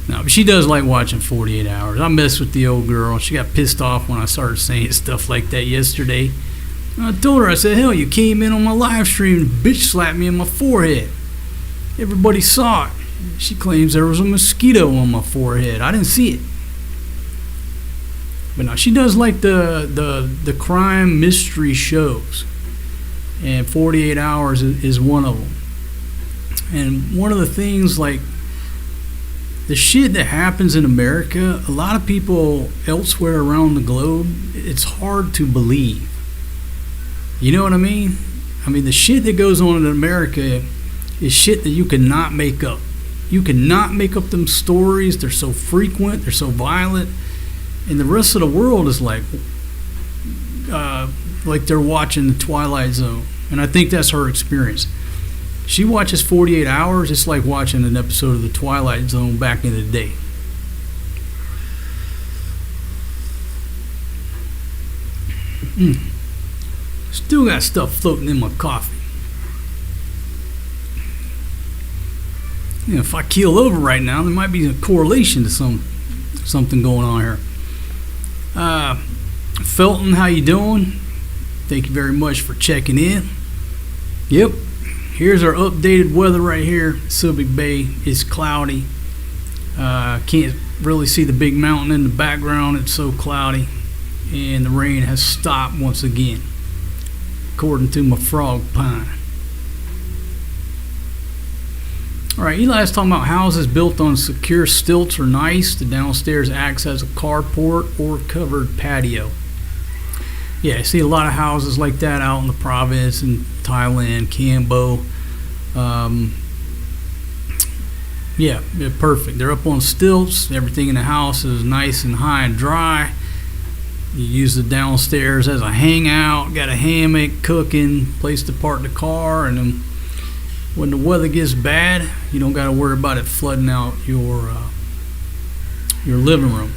No, but she does like watching 48 Hours. I messed with the old girl. She got pissed off when I started saying stuff like that yesterday. I told her, I said, hell, you came in on my live stream and bitch slapped me in my forehead. Everybody saw it. She claims there was a mosquito on my forehead. I didn't see it. But no, she does like the crime mystery shows. And 48 Hours is one of them. And one of the things, like, the shit that happens in America, a lot of people elsewhere around the globe, it's hard to believe. You know what I mean? I mean, the shit that goes on in America is shit that you cannot make up. You cannot make up them stories. They're so frequent. They're so violent. And the rest of the world is like they're watching the Twilight Zone. And I think that's her experience. She watches 48 Hours. It's like watching an episode of the Twilight Zone back in the day. Still got stuff floating in my coffee. If I keel over right now, there might be a correlation to something going on here. Felton, how you doing? Thank you very much for checking in. Yep, here's our updated weather right here. Subic Bay is cloudy. Can't really see the big mountain in the background. It's so cloudy. And the rain has stopped once again, according to my frog pine. Alright, Eli's talking about houses built on secure stilts are nice. The downstairs acts as a carport or covered patio. Yeah, I see a lot of houses like that out in the province in Thailand, Cambo. Yeah, they're perfect. They're up on stilts. Everything in the house is nice and high and dry. You use the downstairs as a hangout. Got a hammock, cooking, place to park the car, and then when the weather gets bad, you don't got to worry about it flooding out your living room.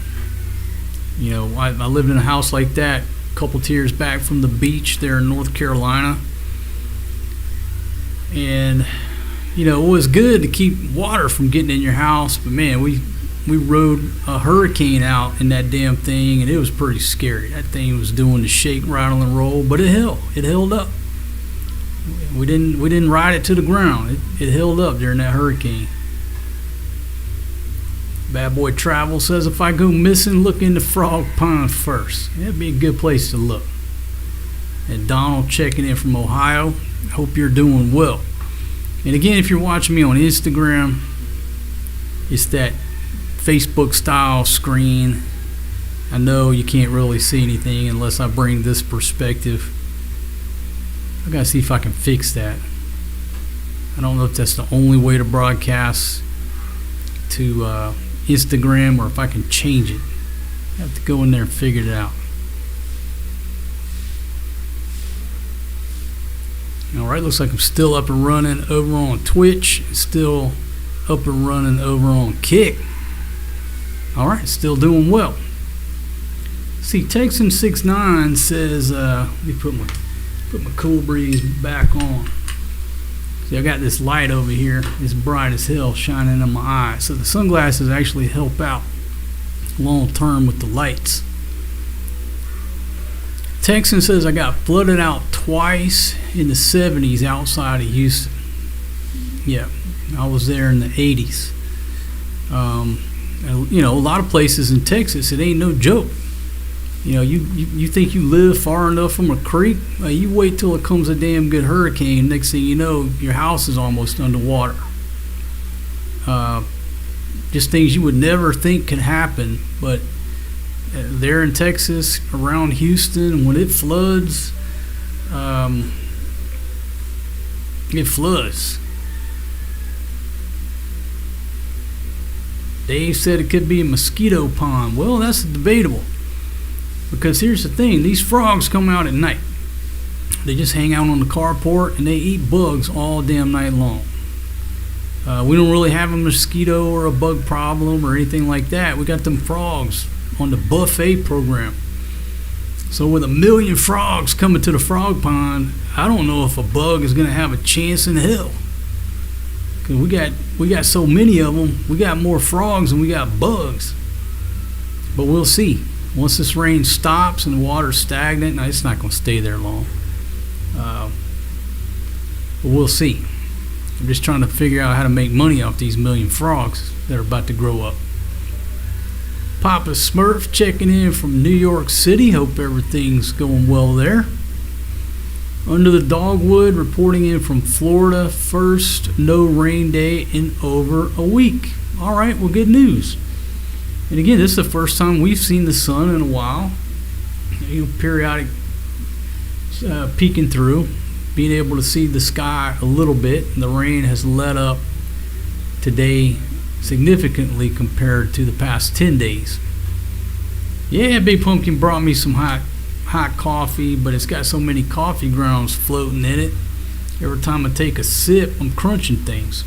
You know, I lived in a house like that a couple tiers back from the beach there in North Carolina, and you know, it was good to keep water from getting in your house, but man, we rode a hurricane out in that damn thing, and it was pretty scary. That thing was doing the shake, rattle, and roll, but it held up. We didn't ride it to the ground. It held up during that hurricane. Bad Boy Travel says, if I go missing, look into Frog Pond first. That'd be a good place to look. And Donald checking in from Ohio. Hope you're doing well. And again, if you're watching me on Instagram, it's that Facebook style screen. I know you can't really see anything unless I bring this perspective. I gotta see if I can fix that. I don't know if that's the only way to broadcast to Instagram or if I can change it. I have to go in there and figure it out. Alright, looks like I'm still up and running over on Twitch. Still up and running over on Kick. Alright, still doing well. See, Texan69 says, let me put my Cool Breeze back on. See, I got this light over here. It's bright as hell shining in my eye. So the sunglasses actually help out long term with the lights. Texan says I got flooded out twice in the 70s outside of Houston. Yeah, I was there in the 80s. You know, a lot of places in Texas, it ain't no joke. You know, you think you live far enough from a creek, you wait till it comes a damn good hurricane. Next thing you know, your house is almost underwater. Just things you would never think could happen, but there in Texas, around Houston, when it floods, it floods. Dave said it could be a mosquito pond. Well, that's debatable. Because here's the thing, these frogs come out at night. They just hang out on the carport and they eat bugs all damn night long. We don't really have a mosquito or a bug problem or anything like that. We got them frogs on the buffet program. So with 1 million frogs coming to the frog pond, I don't know if a bug is going to have a chance in hell. Because we got so many of them. We got more frogs than we got bugs. But we'll see. Once this rain stops and the water's stagnant, now it's not going to stay there long. But we'll see. I'm just trying to figure out how to make money off these 1 million frogs that are about to grow up. Papa Smurf checking in from New York City. Hope everything's going well there. Under the Dogwood reporting in from Florida. First no rain day in over a week. All right, well, good news. And again, this is the first time we've seen the sun in a while. You know, periodic peeking through, being able to see the sky a little bit. And the rain has let up today significantly compared to the past 10 days. Yeah, Big Pumpkin brought me some hot coffee, but it's got so many coffee grounds floating in it. Every time I take a sip, I'm crunching things.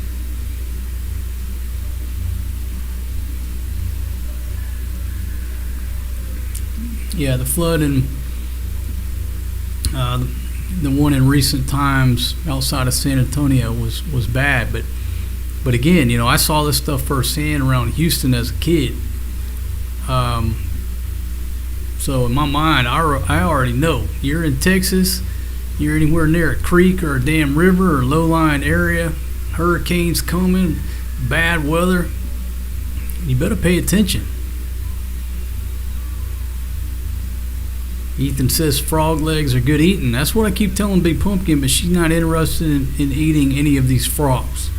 Yeah, the flood and the one in recent times outside of San Antonio was bad, but again, you know, I saw this stuff firsthand around Houston as a kid. So in my mind, I already know. You're in Texas, you're anywhere near a creek or a damn river or low-lying area, hurricanes coming, bad weather, you better pay attention. Ethan says frog legs are good eating. That's what I keep telling Big Pumpkin, but she's not interested in eating any of these frogs.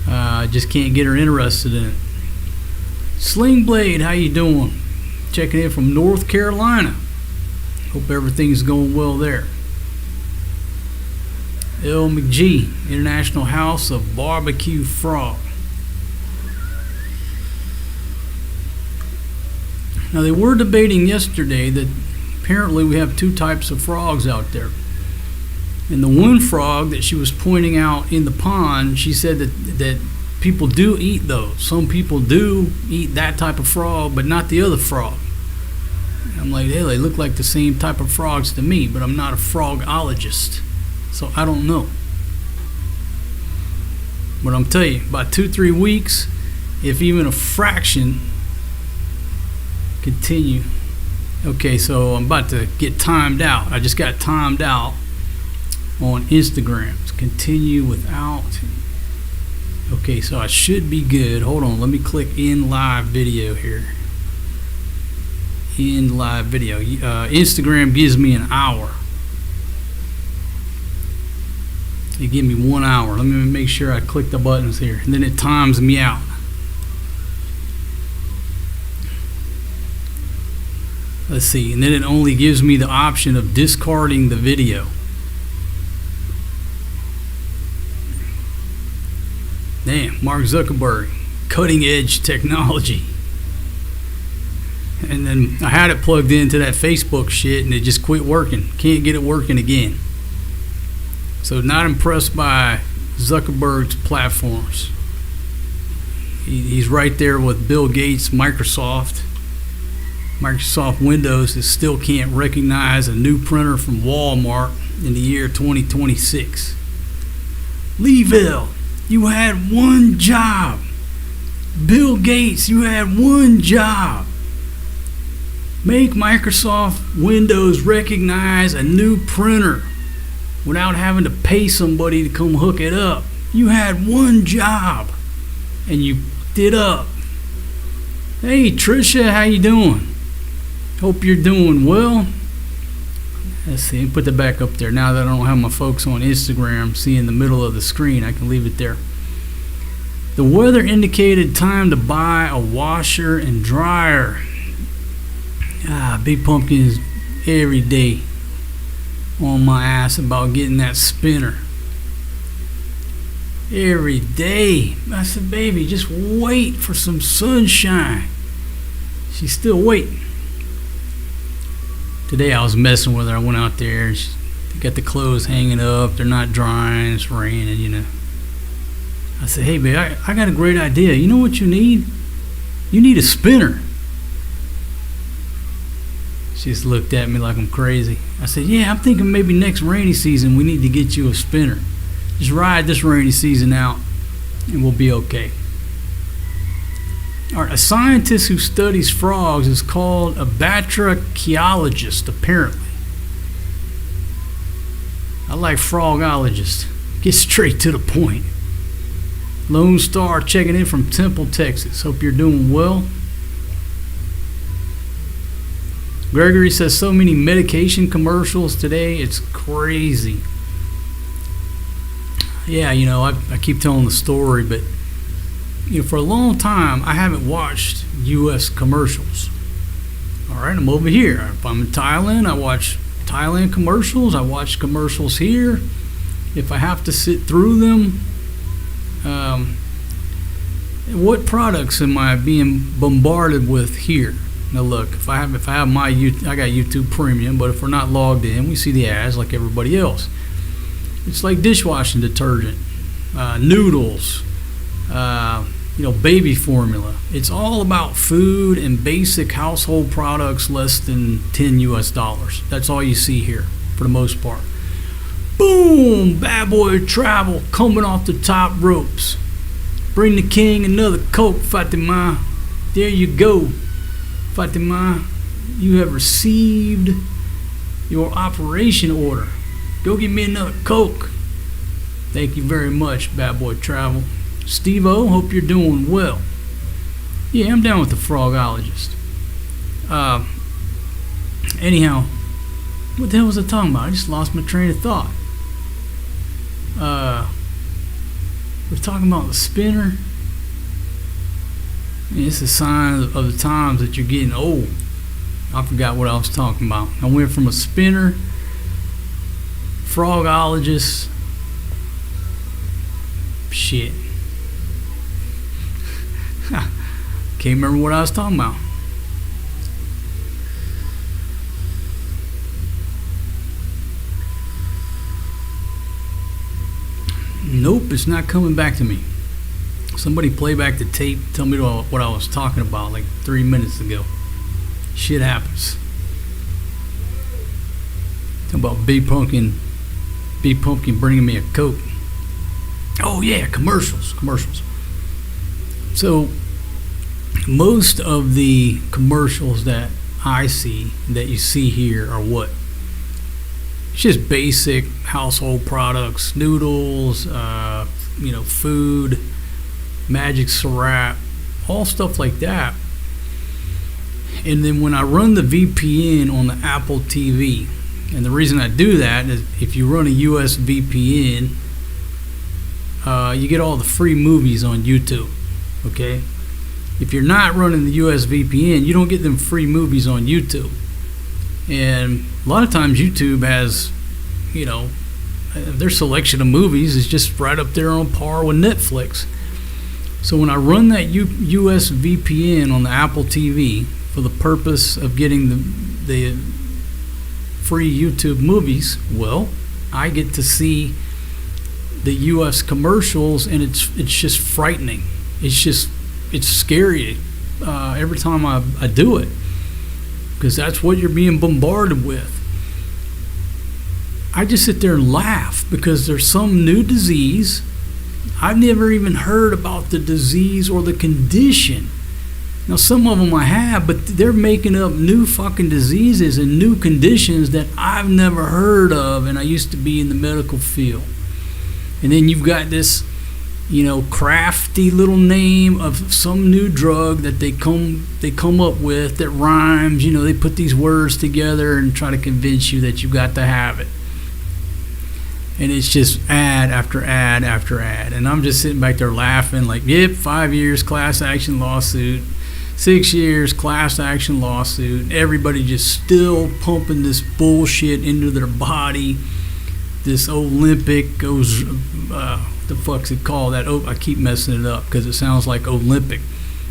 I just can't get her interested in it. Sling Blade, how you doing? Checking in from North Carolina. Hope everything's going well there. L. McGee, International House of Barbecue Frog. Now, they were debating yesterday that apparently we have two types of frogs out there. And the one frog that she was pointing out in the pond, she said that people do eat those. Some people do eat that type of frog, but not the other frog. And I'm like, hey, they look like the same type of frogs to me, but I'm not a frogologist, so I don't know. But I'm telling you, about 2-3 weeks, if even a fraction, continue. Okay, so I'm about to get timed out. I just got timed out on Instagram. Continue without. Okay, so I should be good. Hold on, let me click in live video here. In live video. Instagram gives me an hour. They give me 1 hour. Let me make sure I click the buttons here, and then it times me out. Let's see, and then it only gives me the option of discarding the video. Damn, Mark Zuckerberg, cutting edge technology. And then I had it plugged into that Facebook shit and it just quit working. Can't get it working again. So not impressed by Zuckerberg's platforms. He's right there with Bill Gates, Microsoft. Microsoft Windows that still can't recognize a new printer from Walmart in the year 2026. Leeville, you had one job. Bill Gates, you had one job. Make Microsoft Windows recognize a new printer without having to pay somebody to come hook it up. You had one job and you did up. Hey Trisha, how you doing? Hope you're doing well. Let's see, put that back up there. Now that I don't have my folks on Instagram seeing the middle of the screen, I can leave it there. The weather indicated time to buy a washer and dryer. Big Pumpkins every day on my ass about getting that spinner. Every day. I said, baby, just wait for some sunshine. She's still waiting. Today I was messing with her. I went out there. She got the clothes hanging up. They're not drying. It's raining, you know. I said, hey, babe, I got a great idea. You know what you need? You need a spinner. She just looked at me like I'm crazy. I said, yeah, I'm thinking maybe next rainy season we need to get you a spinner. Just ride this rainy season out and we'll be okay. All right, a scientist who studies frogs is called a batrachiologist, apparently. I like frogologist. Get straight to the point. Lone Star checking in from Temple, Texas. Hope you're doing well. Gregory says so many medication commercials today, it's crazy. Yeah, you know, I keep telling the story, but you know, for a long time I haven't watched U.S. commercials. All right, I'm over here. If I'm in Thailand, I watch Thailand commercials. I watch commercials here. If I have to sit through them, what products am I being bombarded with here? Now look, if I have my I got YouTube Premium, but if we're not logged in, we see the ads like everybody else. It's like dishwashing detergent, noodles, baby formula. It's all about food and basic household products less than $10 US. That's all you see here for the most part. Boom! Bad boy travel coming off the top ropes. Bring the king another Coke, Fatima. There you go. Fatima, you have received your operation order. Go get me another Coke. Thank you very much, Bad Boy Travel. Steve-O, hope you're doing well. Yeah, I'm down with the frogologist. Anyhow, what the hell was I talking about? I just lost my train of thought. We're talking about the spinner. It's a sign of the times that you're getting old. I forgot what I was talking about. I went from a spinner, frogologist, shit. Can't remember what I was talking about. Nope, it's not coming back to me. Somebody play back the tape. Tell me what I was talking about like 3 minutes ago. Shit happens. Talking about Big Pumpkin bringing me a Coke. Oh yeah, commercials. So most of the commercials that I see, that you see here, are what? It's just basic household products, noodles, food, magic syrup, all stuff like that. And then when I run the VPN on the Apple TV, and the reason I do that is if you run a US VPN, you get all the free movies on YouTube, okay? If you're not running the US VPN, you don't get them free movies on YouTube. And a lot of times YouTube has, their selection of movies is just right up there on par with Netflix. So when I run that US VPN on the Apple TV for the purpose of getting the free YouTube movies, well, I get to see the US commercials, and it's just frightening. It's scary every time I do it, because that's what you're being bombarded with. I just sit there and laugh because there's some new disease. I've never even heard about the disease or the condition. Now, some of them I have, but they're making up new fucking diseases and new conditions that I've never heard of, and I used to be in the medical field. And then you've got this, crafty little name of some new drug that they come up with that rhymes. They put these words together and try to convince you that you got to have it. And it's just ad after ad after ad. And I'm just sitting back there laughing like, yep, 5 years class action lawsuit, 6 years class action lawsuit. Everybody just still pumping this bullshit into their body. This Olympic goes, the fuck's it called? That I keep messing it up because it sounds like Olympic.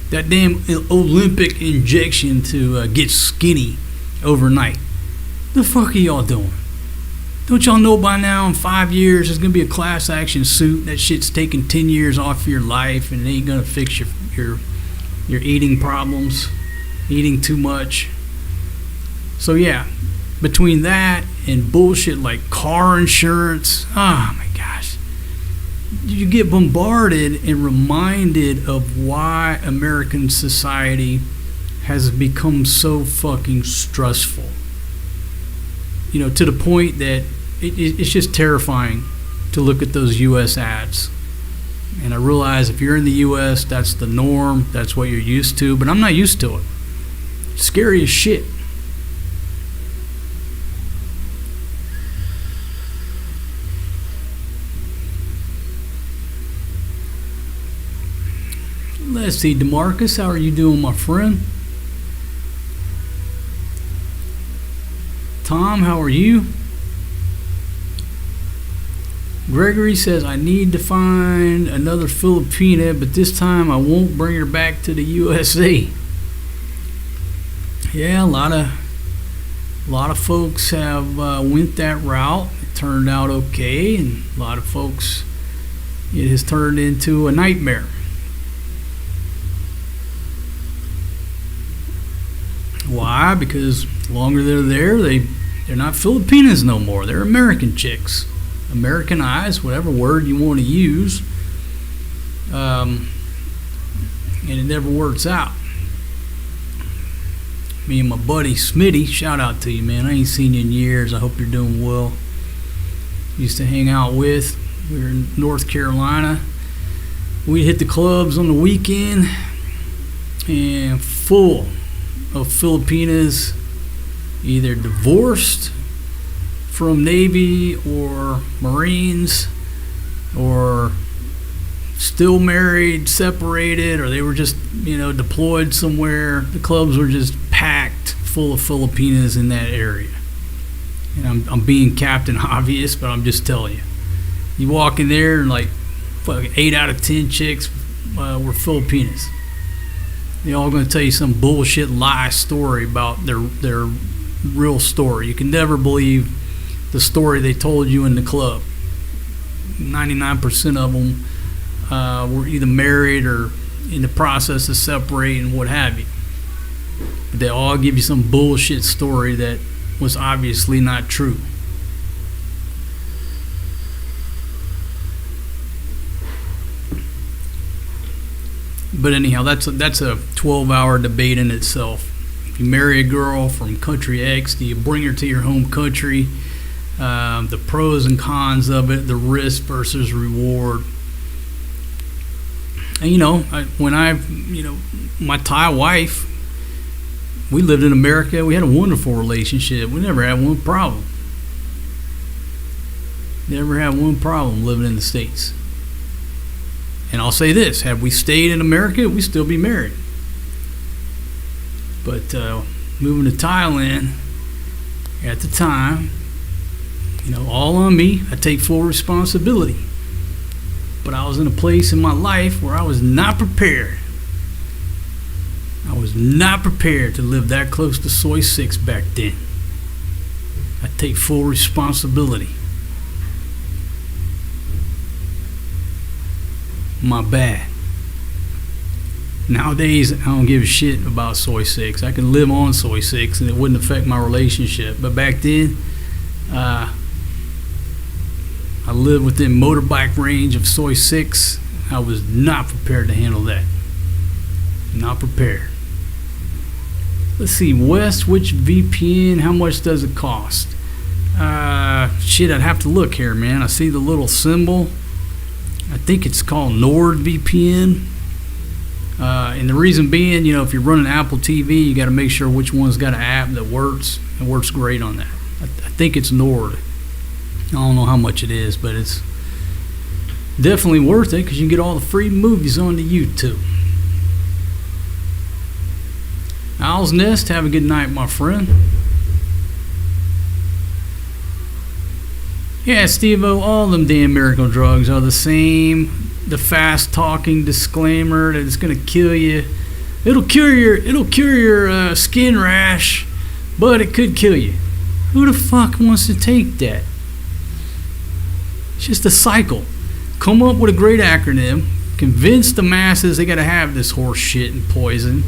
That damn Olympic injection to get skinny overnight. The fuck are y'all doing? Don't y'all know by now in 5 years there's going to be a class action suit? That shit's taking 10 years off your life, and it ain't going to fix your eating problems, eating too much. So yeah, between that and bullshit like car insurance, oh my gosh, you get bombarded and reminded of why American society has become so fucking stressful. To the point that it's just terrifying to look at those U.S. ads. And I realize if you're in the U.S., that's the norm, that's what you're used to, but I'm not used to it. It's scary as shit. Let's see, DeMarcus, how are you doing, my friend? Tom, how are you? Gregory says, I need to find another Filipina, but this time I won't bring her back to the USA. Yeah, a lot of folks have went that route. It turned out okay, and a lot of folks, it has turned into a nightmare. Why? Because the longer they're there, they're not Filipinas no more. They're American chicks. Americanized, whatever word you want to use. And it never works out. Me and my buddy Smitty, shout out to you, man. I ain't seen you in years. I hope you're doing well. Used to hang out with. We were in North Carolina. We'd hit the clubs on the weekend and full of Filipinas, either divorced from Navy or Marines, or still married, separated, or they were just, deployed somewhere. The clubs were just packed full of Filipinas in that area. And I'm being Captain Obvious, but I'm just telling you. You walk in there and like 8 out of 10 chicks were Filipinas. They're all going to tell you some bullshit lie story about their real story. You can never believe the story they told you in the club. 99% of them were either married or in the process of separating, what have you. But they all give you some bullshit story that was obviously not true. But anyhow, that's a 12-hour debate in itself. If you marry a girl from country X, do you bring her to your home country? The pros and cons of it, the risk versus reward. And my Thai wife, we lived in America. We had a wonderful relationship. We never had one problem. Never had one problem living in the States. And I'll say this, had we stayed in America, we'd still be married. But moving to Thailand at the time, all on me. I take full responsibility. But I was in a place in my life where I was not prepared. I was not prepared to live that close to soy 6 back then. I take full responsibility. My bad. Nowadays, I don't give a shit about soy 6. I can live on soy 6 and it wouldn't affect my relationship. But back then, I lived within motorbike range of soy 6. I was not prepared to handle that. Not prepared. Let's see, Westwich VPN, how much does it cost? Shit, I'd have to look here, man. I see the little symbol. I think it's called NordVPN. And the reason being, if you're running Apple TV, you got to make sure which one's got an app that works. It works great on that. I think it's Nord. I don't know how much it is, but it's definitely worth it because you can get all the free movies on the YouTube. Owl's Nest, have a good night, my friend. Yeah, Steve-O, all them damn miracle drugs are the same. The fast-talking disclaimer that it's gonna kill you. It'll cure your skin rash, but it could kill you. Who the fuck wants to take that? It's just a cycle. Come up with a great acronym. Convince the masses they gotta have this horse shit and poison.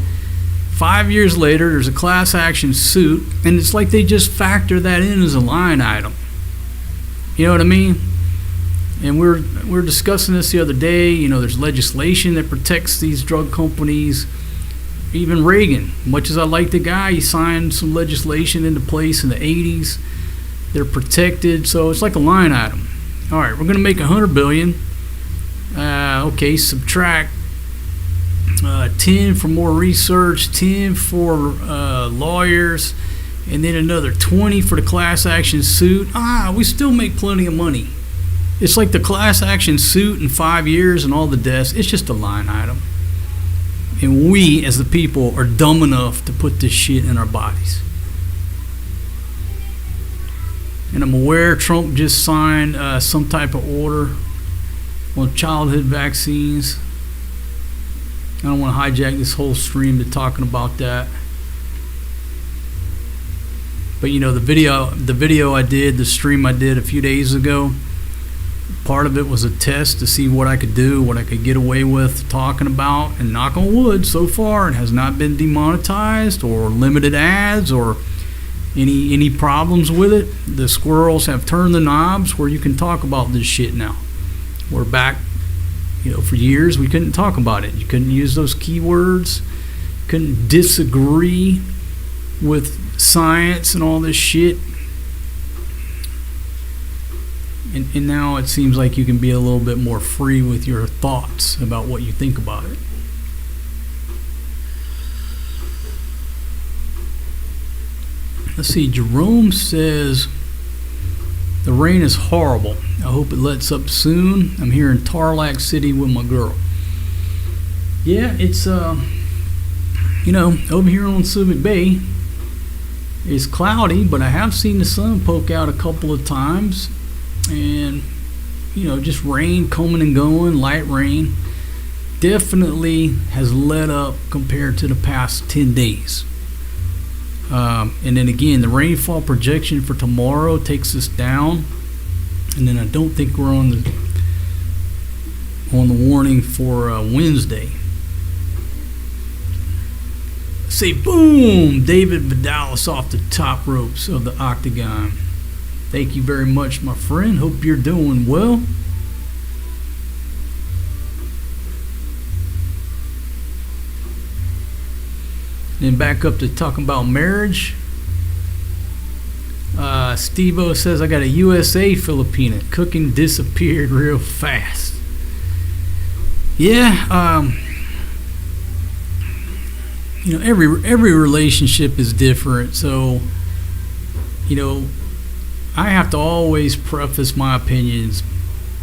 5 years later, there's a class action suit, and it's like they just factor that in as a line item. You know what I mean? And we're discussing this the other day. There's legislation that protects these drug companies. Even Reagan, much as I like the guy, he signed some legislation into place in the 80s. They're protected, so it's like a line item. All right, we're going to make $100 billion. Okay, subtract 10 for more research, 10 for lawyers, and then another 20 for the class action suit. We still make plenty of money. It's like the class action suit in 5 years and all the deaths. It's just a line item. And we, as the people, are dumb enough to put this shit in our bodies. And I'm aware Trump just signed some type of order on childhood vaccines. I don't want to hijack this whole stream to talking about that. But the video I did, the stream I did a few days ago, part of it was a test to see what I could do, what I could get away with talking about. And knock on wood, so far it has not been demonetized or limited ads or any problems with it. The squirrels have turned the knobs where you can talk about this shit now. We're back, for years we couldn't talk about it. You couldn't use those keywords, couldn't disagree with science and all this shit. And now it seems like you can be a little bit more free with your thoughts about what you think about it. Let's see, Jerome says, the rain is horrible. I hope it lets up soon. I'm here in Tarlac City with my girl. Yeah, it's, over here on Subic Bay, it's cloudy, but I have seen the sun poke out a couple of times. And, just rain coming and going, light rain. Definitely has let up compared to the past 10 days. And then again, the rainfall projection for tomorrow takes us down. And then I don't think we're on the on the warning for Wednesday. Say boom, David Vidalis off the top ropes of the octagon. Thank you very much, my friend. Hope you're doing well. Then back up to talking about marriage. Steve-O says, I got a USA Filipina. Cooking disappeared real fast. Yeah, every relationship is different. So, I have to always preface my opinions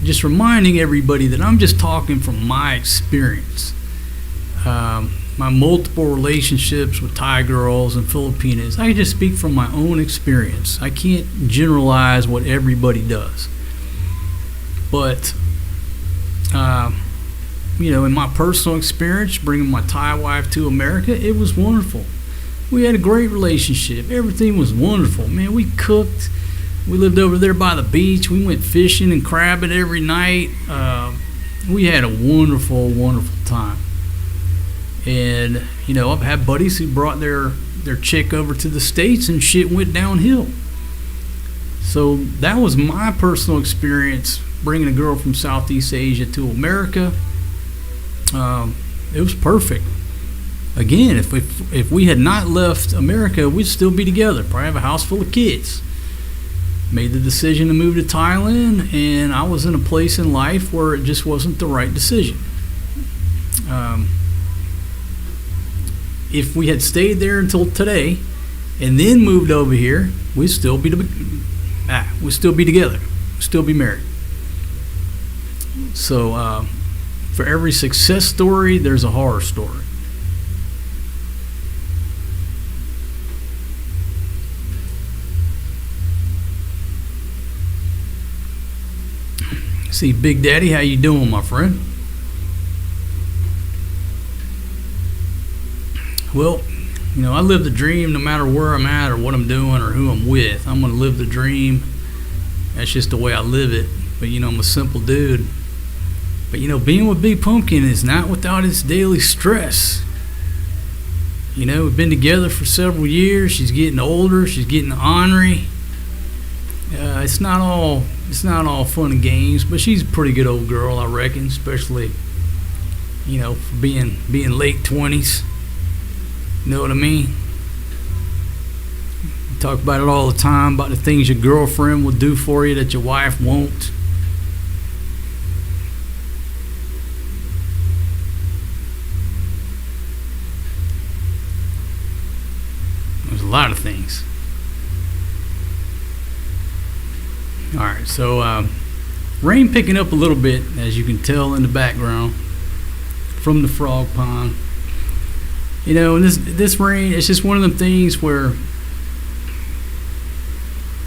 just reminding everybody that I'm just talking from my experience. My multiple relationships with Thai girls and Filipinas, I just speak from my own experience. I can't generalize what everybody does. But, in my personal experience, bringing my Thai wife to America, it was wonderful. We had a great relationship. Everything was wonderful. Man, we cooked. We lived over there by the beach. We went fishing and crabbing every night. We had a wonderful, wonderful time. And, I've had buddies who brought their chick over to the States and shit went downhill. So that was my personal experience bringing a girl from Southeast Asia to America. It was perfect. Again, if we had not left America, we'd still be together. Probably have a house full of kids. Made the decision to move to Thailand, and I was in a place in life where it just wasn't the right decision. If we had stayed there until today and then moved over here, we'd still be together. We'd still be married. So for every success story, there's a horror story. See, Big Daddy, how you doing, my friend? Well, I live the dream no matter where I'm at or what I'm doing or who I'm with. I'm going to live the dream. That's just the way I live it. But, I'm a simple dude. But, being with Big Pumpkin is not without its daily stress. We've been together for several years. She's getting older. She's getting ornery. It's not all fun and games, but she's a pretty good old girl, I reckon, especially, for being late 20s. You know what I mean? We talk about it all the time, about the things your girlfriend will do for you that your wife won't. There's a lot of things. Alright, so rain picking up a little bit, as you can tell in the background from the frog pond. And this rain, it's just one of them things where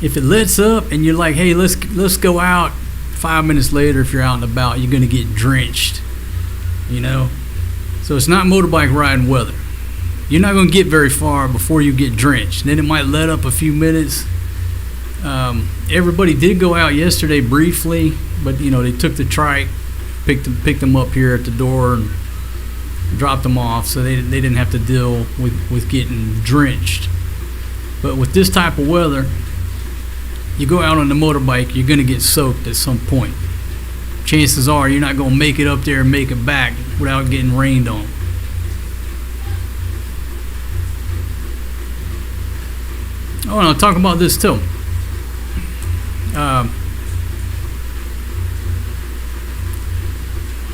if it lets up and you're like, hey, let's go out, 5 minutes later, if you're out and about, you're going to get drenched. So it's not motorbike riding weather. You're not going to get very far before you get drenched. Then it might let up a few minutes. Everybody did go out yesterday briefly, but they took the trike, picked them up here at the door and dropped them off, so they didn't have to deal with getting drenched. But with this type of weather, you go out on the motorbike, you're going to get soaked at some point. Chances are you're not going to make it up there and make it back without getting rained on. Oh, and I'll talk about this too.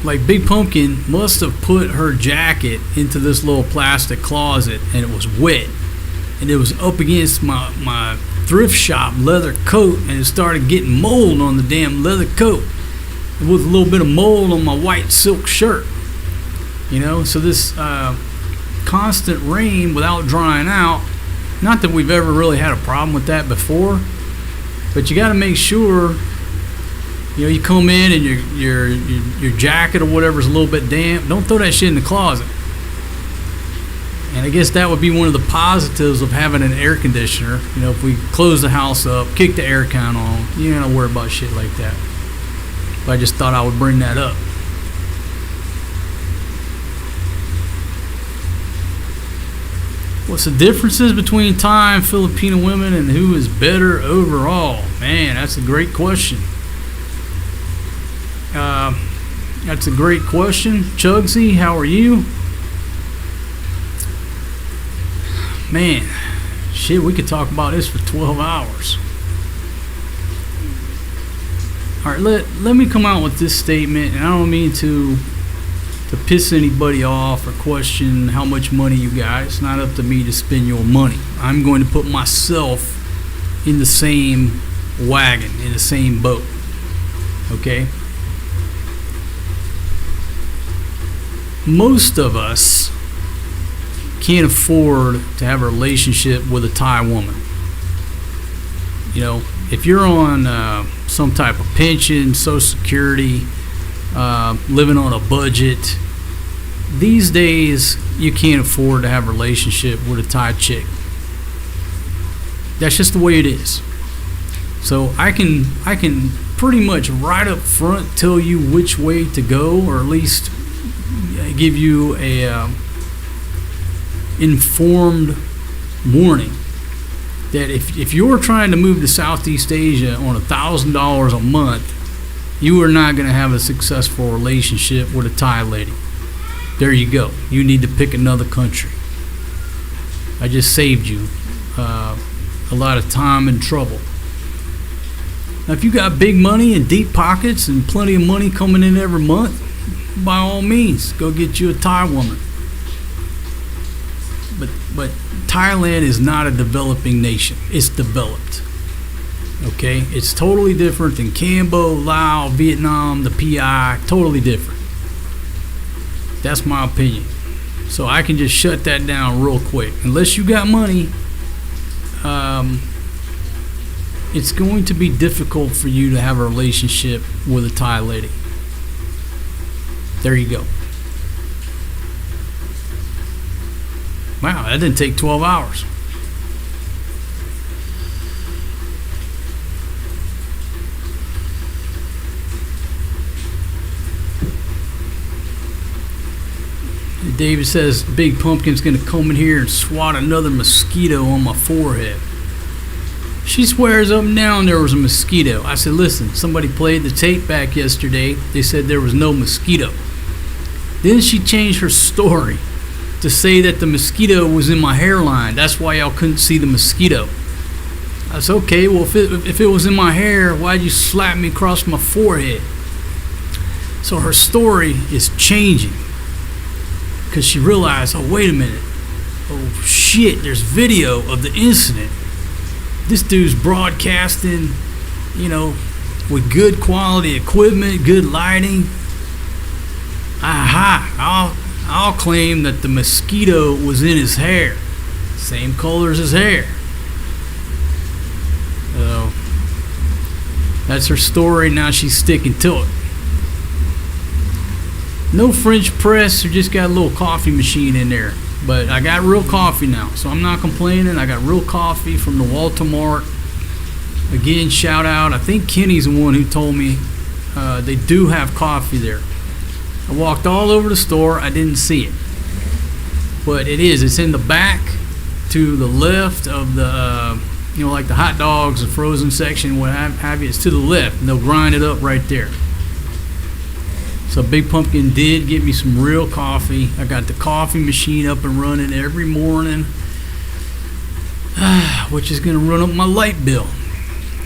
Like Big Pumpkin must have put her jacket into this little plastic closet, and it was wet, and it was up against my thrift shop leather coat, and it started getting mold on the damn leather coat. There was a little bit of mold on my white silk shirt, so this constant rain without drying out, not that we've ever really had a problem with that before, but you got to make sure you come in and your jacket or whatever is a little bit damp. Don't throw that shit in the closet. And I guess that would be one of the positives of having an air conditioner. If we close the house up, kick the air con on, you ain't gonna worry about shit like that. But I just thought I would bring that up. What's the differences between Thai and Filipino women, and who is better overall? Man, that's a great question. That's a great question. Chugsy, how are you? Man, shit, we could talk about this for 12 hours. All right, let me come out with this statement, and I don't mean to piss anybody off or question how much money you got. It's not up to me to spend your money. I'm going to put myself in the same wagon, in the same boat. Okay? Most of us can't afford to have a relationship with a Thai woman. You know, if you're on some type of pension, Social Security, living on a budget, these days you can't afford to have a relationship with a Thai chick. That's just the way it is. So I can pretty much right up front tell you which way to go, or at least give you a informed warning that if you're trying to move to Southeast Asia on $1,000 a month, you are not going to have a successful relationship with a Thai lady. There you go. You need to pick another country. I just saved you a lot of time and trouble. Now, if you got big money and deep pockets and plenty of money coming in every month, by all means, go get you a Thai woman. But Thailand is not a developing nation. It's developed. Okay? It's totally different than Cambodia, Laos, Vietnam, the PI. Totally different. That's my opinion. So I can just shut that down real quick. Unless you got money, it's going to be difficult for you to have a relationship with a Thai lady. There you go. Wow, that didn't take 12 hours. David says Big Pumpkin's going to come in here and swat another mosquito on my forehead. She swears up and down there was a mosquito. I said, listen, somebody played the tape back yesterday. They said there was no mosquito. Then she changed her story to say that the mosquito was in my hairline. That's why y'all couldn't see the mosquito. I said, okay, well, if it was in my hair, why'd you slap me across my forehead? So her story is changing because she realized, oh, wait a minute. Oh, shit, there's video of the incident. This dude's broadcasting, you know, with good quality equipment, good lighting. Aha, I'll claim that the mosquito was in his hair. Same color as his hair. So, that's her story. Now she's sticking to it. No French press, or just got a little coffee machine in there. But I got real coffee now, so I'm not complaining. I got real coffee from the Walter Mart. Again, shout out. I think Kenny's the one who told me they do have coffee there. I walked all over the store. I didn't see it. But it is. It's in the back to the left of the, like the hot dogs, the frozen section, what have you. It's to the left, and they'll grind it up right there. So Big Pumpkin did get me some real coffee. I got the coffee machine up and running every morning, which is going to run up my light bill,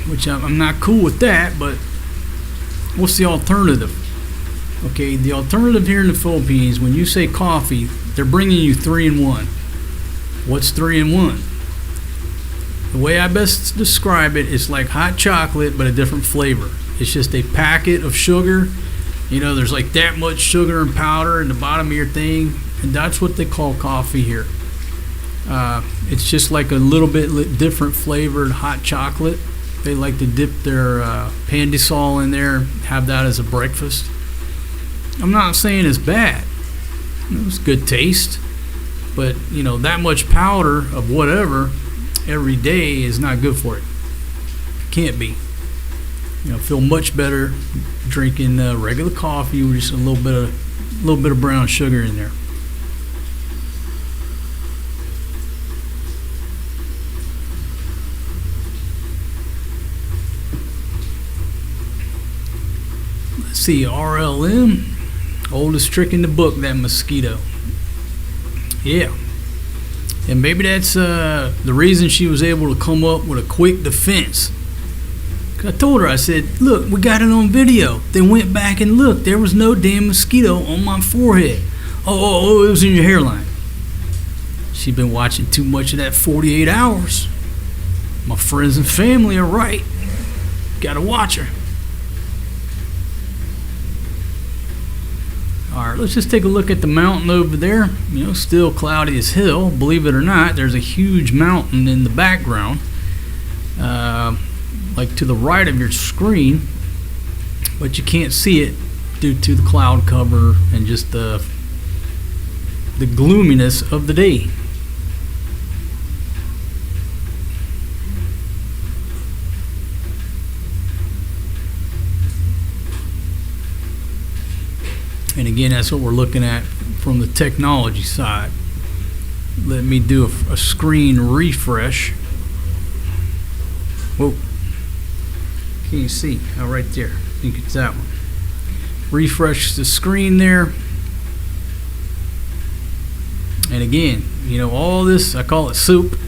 which I'm not cool with that, but what's the alternative? Okay, the alternative here in the Philippines, when you say coffee, they're bringing you 3-in-1. What's 3-in-1? The way I best describe it, it's like hot chocolate, but a different flavor. It's just a packet of sugar. There's like that much sugar and powder in the bottom of your thing, and that's what they call coffee here. It's just like a little bit different flavored hot chocolate. They like to dip their pandesal in there, have that as a breakfast. I'm not saying it's bad. It's good taste, but that much powder of whatever every day is not good for it. Can't be. Feel much better drinking regular coffee with just a little bit of brown sugar in there. see, RLM, oldest trick in the book, that mosquito. Yeah. And maybe that's the reason she was able to come up with a quick defense. I told her, I said, look, we got it on video. They went back and looked. There was no damn mosquito on my forehead. Oh, it was in your hairline. She'd been watching too much of that 48 hours. My friends and family are right. Gotta watch her. Alright, let's just take a look at the mountain over there. You know, still cloudy as hell. Believe it or not, there's a huge mountain in the background. Like to the right of your screen. But you can't see it due to the cloud cover and just the gloominess of the day. And again, that's what we're looking at from the technology side. Let me do a screen refresh. Whoa. Can you see? Oh, right there. I think it's that one. Refresh the screen there. And again, you know, all this, I call it soup.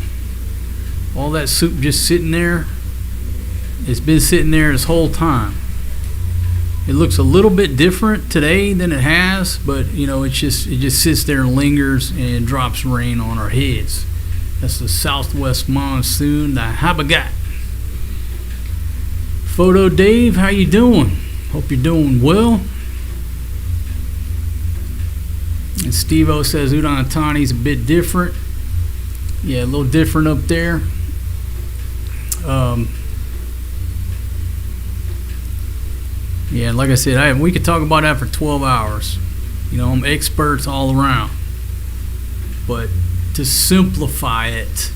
All that soup just sitting there. It's been sitting there this whole time. It looks a little bit different today than it has, but you know, it just sits there and lingers and drops rain on our heads. That's the southwest monsoon, the Habagat. Photo Dave, how you doing? Hope you're doing well. And Steve-O says Udon Tani's a bit different. Yeah, a little different up there. Yeah, like I said, we could talk about that for 12 hours. You know, I'm experts all around. But to simplify it,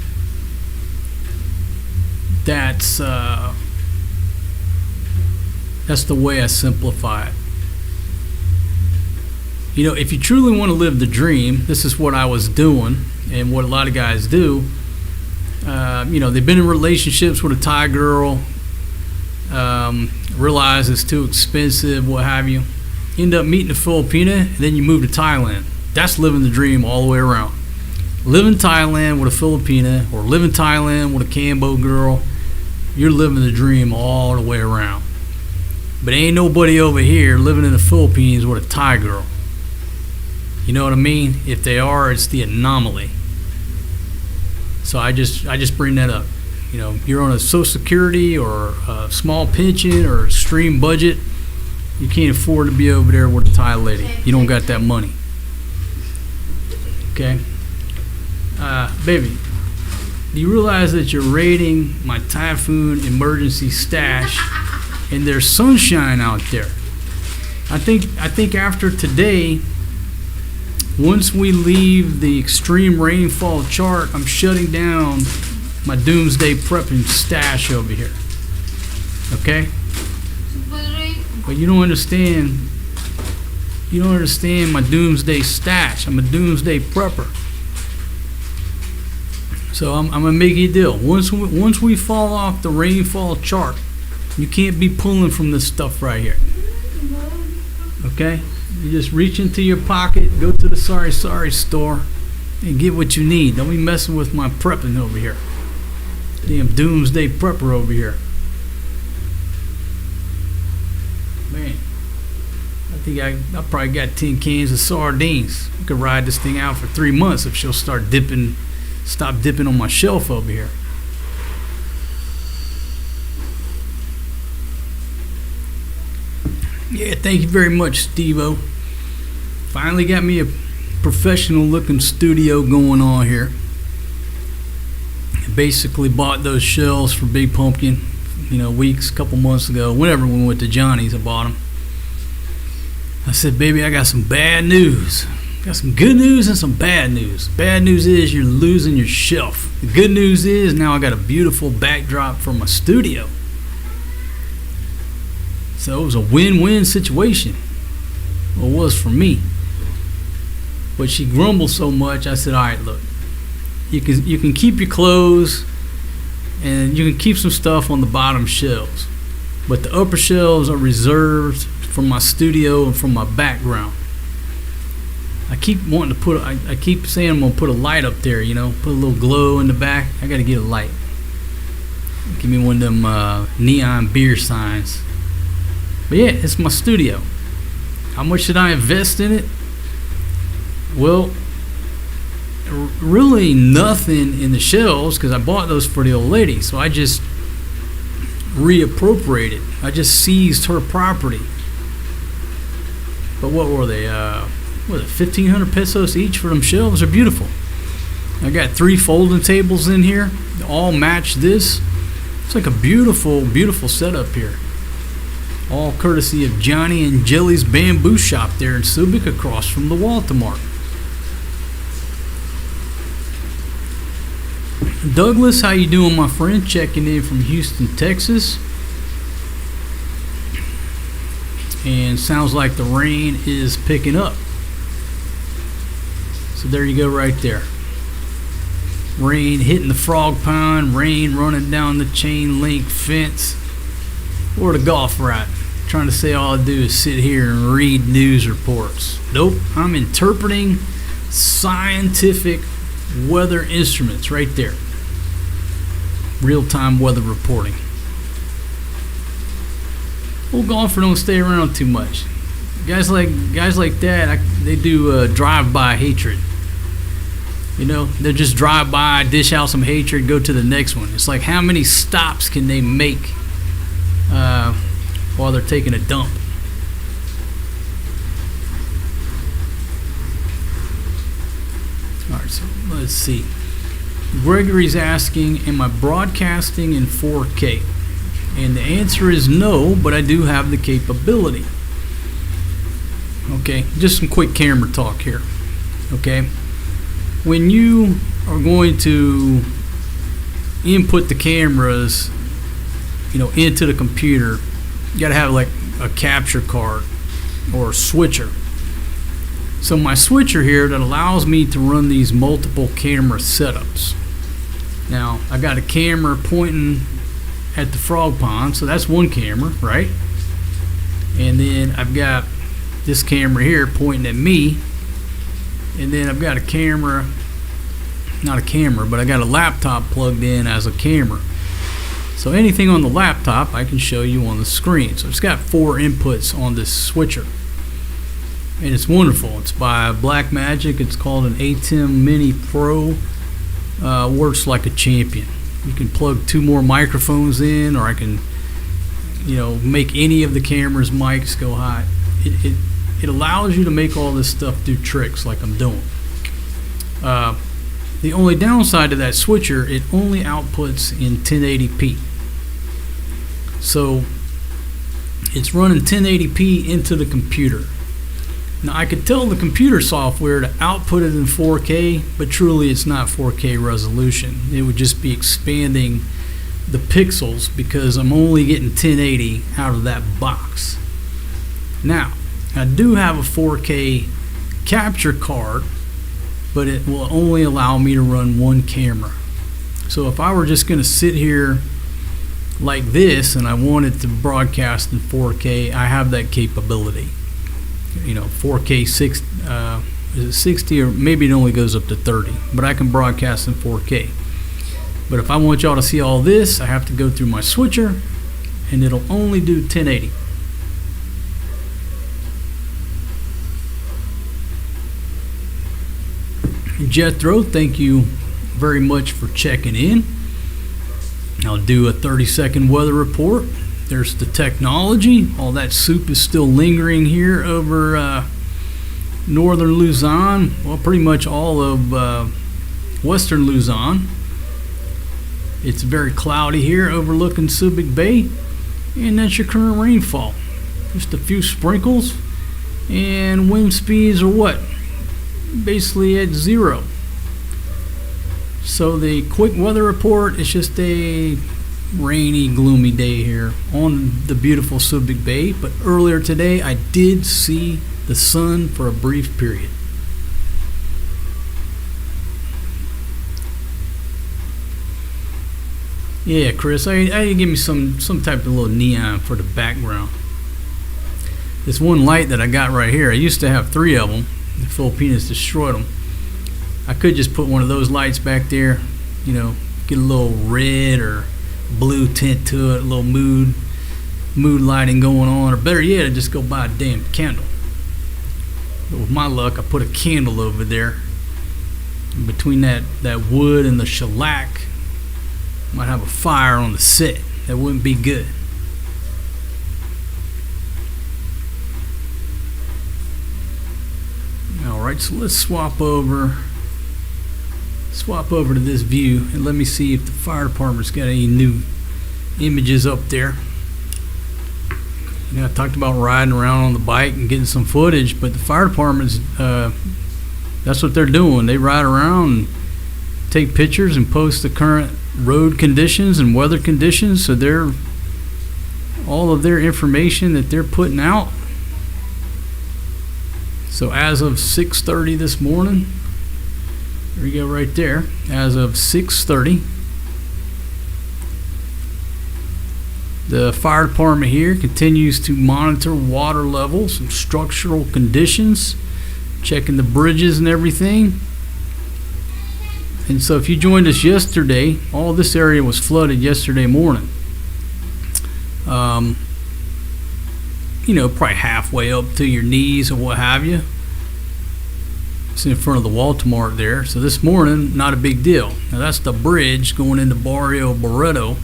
that's the way I simplify it. You know, if you truly want to live the dream, this is what I was doing and what a lot of guys do. You know, they've been in relationships with a Thai girl, realize it's too expensive, what have you. End up meeting a Filipina, and then you move to Thailand. That's living the dream all the way around. Live in Thailand with a Filipina, or live in Thailand with a Cambo girl. You're living the dream all the way around. But ain't nobody over here living in the Philippines with a Thai girl. You know what I mean? If they are, it's the anomaly. So I just bring that up. You know, you're on a Social Security or a small pension or a stream budget, you can't afford to be over there with a Thai lady. You don't got that money. Okay? Baby, do you realize that you're raiding my typhoon emergency stash and there's sunshine out there? I think after today, once we leave the extreme rainfall chart, I'm shutting down my doomsday prepping stash over here. Okay? But you don't understand. You don't understand my doomsday stash. I'm a doomsday prepper. So I'm gonna make you a deal. Once we fall off the rainfall chart, you can't be pulling from this stuff right here. Okay? You just reach into your pocket, go to the sorry store, and get what you need. Don't be messing with my prepping over here. Damn doomsday prepper over here. Man, I think I probably got 10 cans of sardines. I could ride this thing out for 3 months if she'll stop dipping on my shelf over here. Yeah, thank you very much, Steve-O. Finally got me a professional looking studio going on here. Basically bought those shelves for Big Pumpkin, you know, couple months ago. Whenever we went to Johnny's, I bought them. I said, baby, I got some bad news. Got some good news and some bad news. Bad news is you're losing your shelf. The good news is now I got a beautiful backdrop for my studio. So it was a win-win situation. Well, it was for me. But she grumbled so much, I said, all right, look. You can keep your clothes and you can keep some stuff on the bottom shelves, but the upper shelves are reserved from my studio and from my background. I keep wanting to put, I keep saying I'm going to put a light up there, you know, put a little glow in the back. I got to get a light. Give me one of them neon beer signs. But yeah, it's my studio. How much should I invest in it? Well, really nothing in the shelves, because I bought those for the old lady. So I just reappropriated. I just seized her property. But what were they? What, 1,500 pesos each for them shelves? They're beautiful. I got 3 folding tables in here. They all match this. It's like a beautiful, beautiful setup here. All courtesy of Johnny and Jelly's Bamboo Shop there in Subic, across from the Walmart. Douglas, how you doing, my friend? Checking in from Houston, Texas. And sounds like the rain is picking up. So there you go right there. Rain hitting the frog pond, rain running down the chain link fence, or the golf right. Trying to say all I do is sit here and read news reports. Nope, I'm interpreting scientific weather instruments right there. Real-time weather reporting. Old golfer don't stay around too much. Guys like that, they do drive-by hatred. You know, they just drive by, dish out some hatred, go to the next one. It's like, how many stops can they make while they're taking a dump? All right, so let's see. Gregory's asking, am I broadcasting in 4K? And the answer is no, but I do have the capability. Okay, just some quick camera talk here. Okay, when you are going to input the cameras, you know, into the computer, you got to have like a capture card or a switcher. So my switcher here that allows me to run these multiple camera setups. Now I got a camera pointing at the frog pond, so that's one camera, right? And then I've got this camera here pointing at me, and then I've got a camera, not a camera, but I got a laptop plugged in as a camera. So anything on the laptop I can show you on the screen. So it's got 4 inputs on this switcher, and it's wonderful. It's by Blackmagic. It's called an ATEM Mini Pro. Works like a champion. You can plug 2 more microphones in, or I can, you know, make any of the camera's mics go high. It allows you to make all this stuff do tricks like I'm doing. The only downside to that switcher, it only outputs in 1080p. So it's running 1080p into the computer. Now I could tell the computer software to output it in 4K, but truly it's not 4K resolution. It would just be expanding the pixels because I'm only getting 1080 out of that box. Now, I do have a 4K capture card, but it will only allow me to run 1 camera. So if I were just going to sit here like this and I wanted to broadcast in 4K, I have that capability. You know, 4K is it 60, or maybe it only goes up to 30, but I can broadcast in 4K. But if I want y'all to see all this, I have to go through my switcher, and it'll only do 1080. Jethro, thank you very much for checking in. I'll do a 30-second weather report. There's the technology. All that soup is still lingering here over northern Luzon. Well, pretty much all of western Luzon. It's very cloudy here overlooking Subic Bay. And that's your current rainfall. Just a few sprinkles. And wind speeds are what? Basically at 0. So the quick weather report is just a rainy, gloomy day here on the beautiful Subic Bay. But earlier today I did see the sun for a brief period. Yeah, Chris, I give me some type of little neon for the background. this one light that I got right here, I used to have 3 of them. The Filipinos destroyed them. I could just put one of those lights back there, get a little red or blue tint to it, a little mood lighting going on, or better yet, I just go buy a damn candle. But with my luck, I put a candle over there. And between that wood and the shellac, might have a fire on the set. That wouldn't be good. Alright, so let's swap over to this view and let me see if the fire department's got any new images up there. I talked about riding around on the bike and getting some footage, but the fire department's that's what they're doing. They ride around and take pictures and post the current road conditions and weather conditions, so all of their information that they're putting out. So as of 6:30 this morning, there you go right there, as of 6:30, the fire department here continues to monitor water levels and structural conditions, checking the bridges and everything. And so if you joined us yesterday, all this area was flooded yesterday morning. Probably halfway up to your knees or what have you. It's in front of the Walmart there. So this morning, not a big deal. Now that's the bridge going into Barrio Barreto.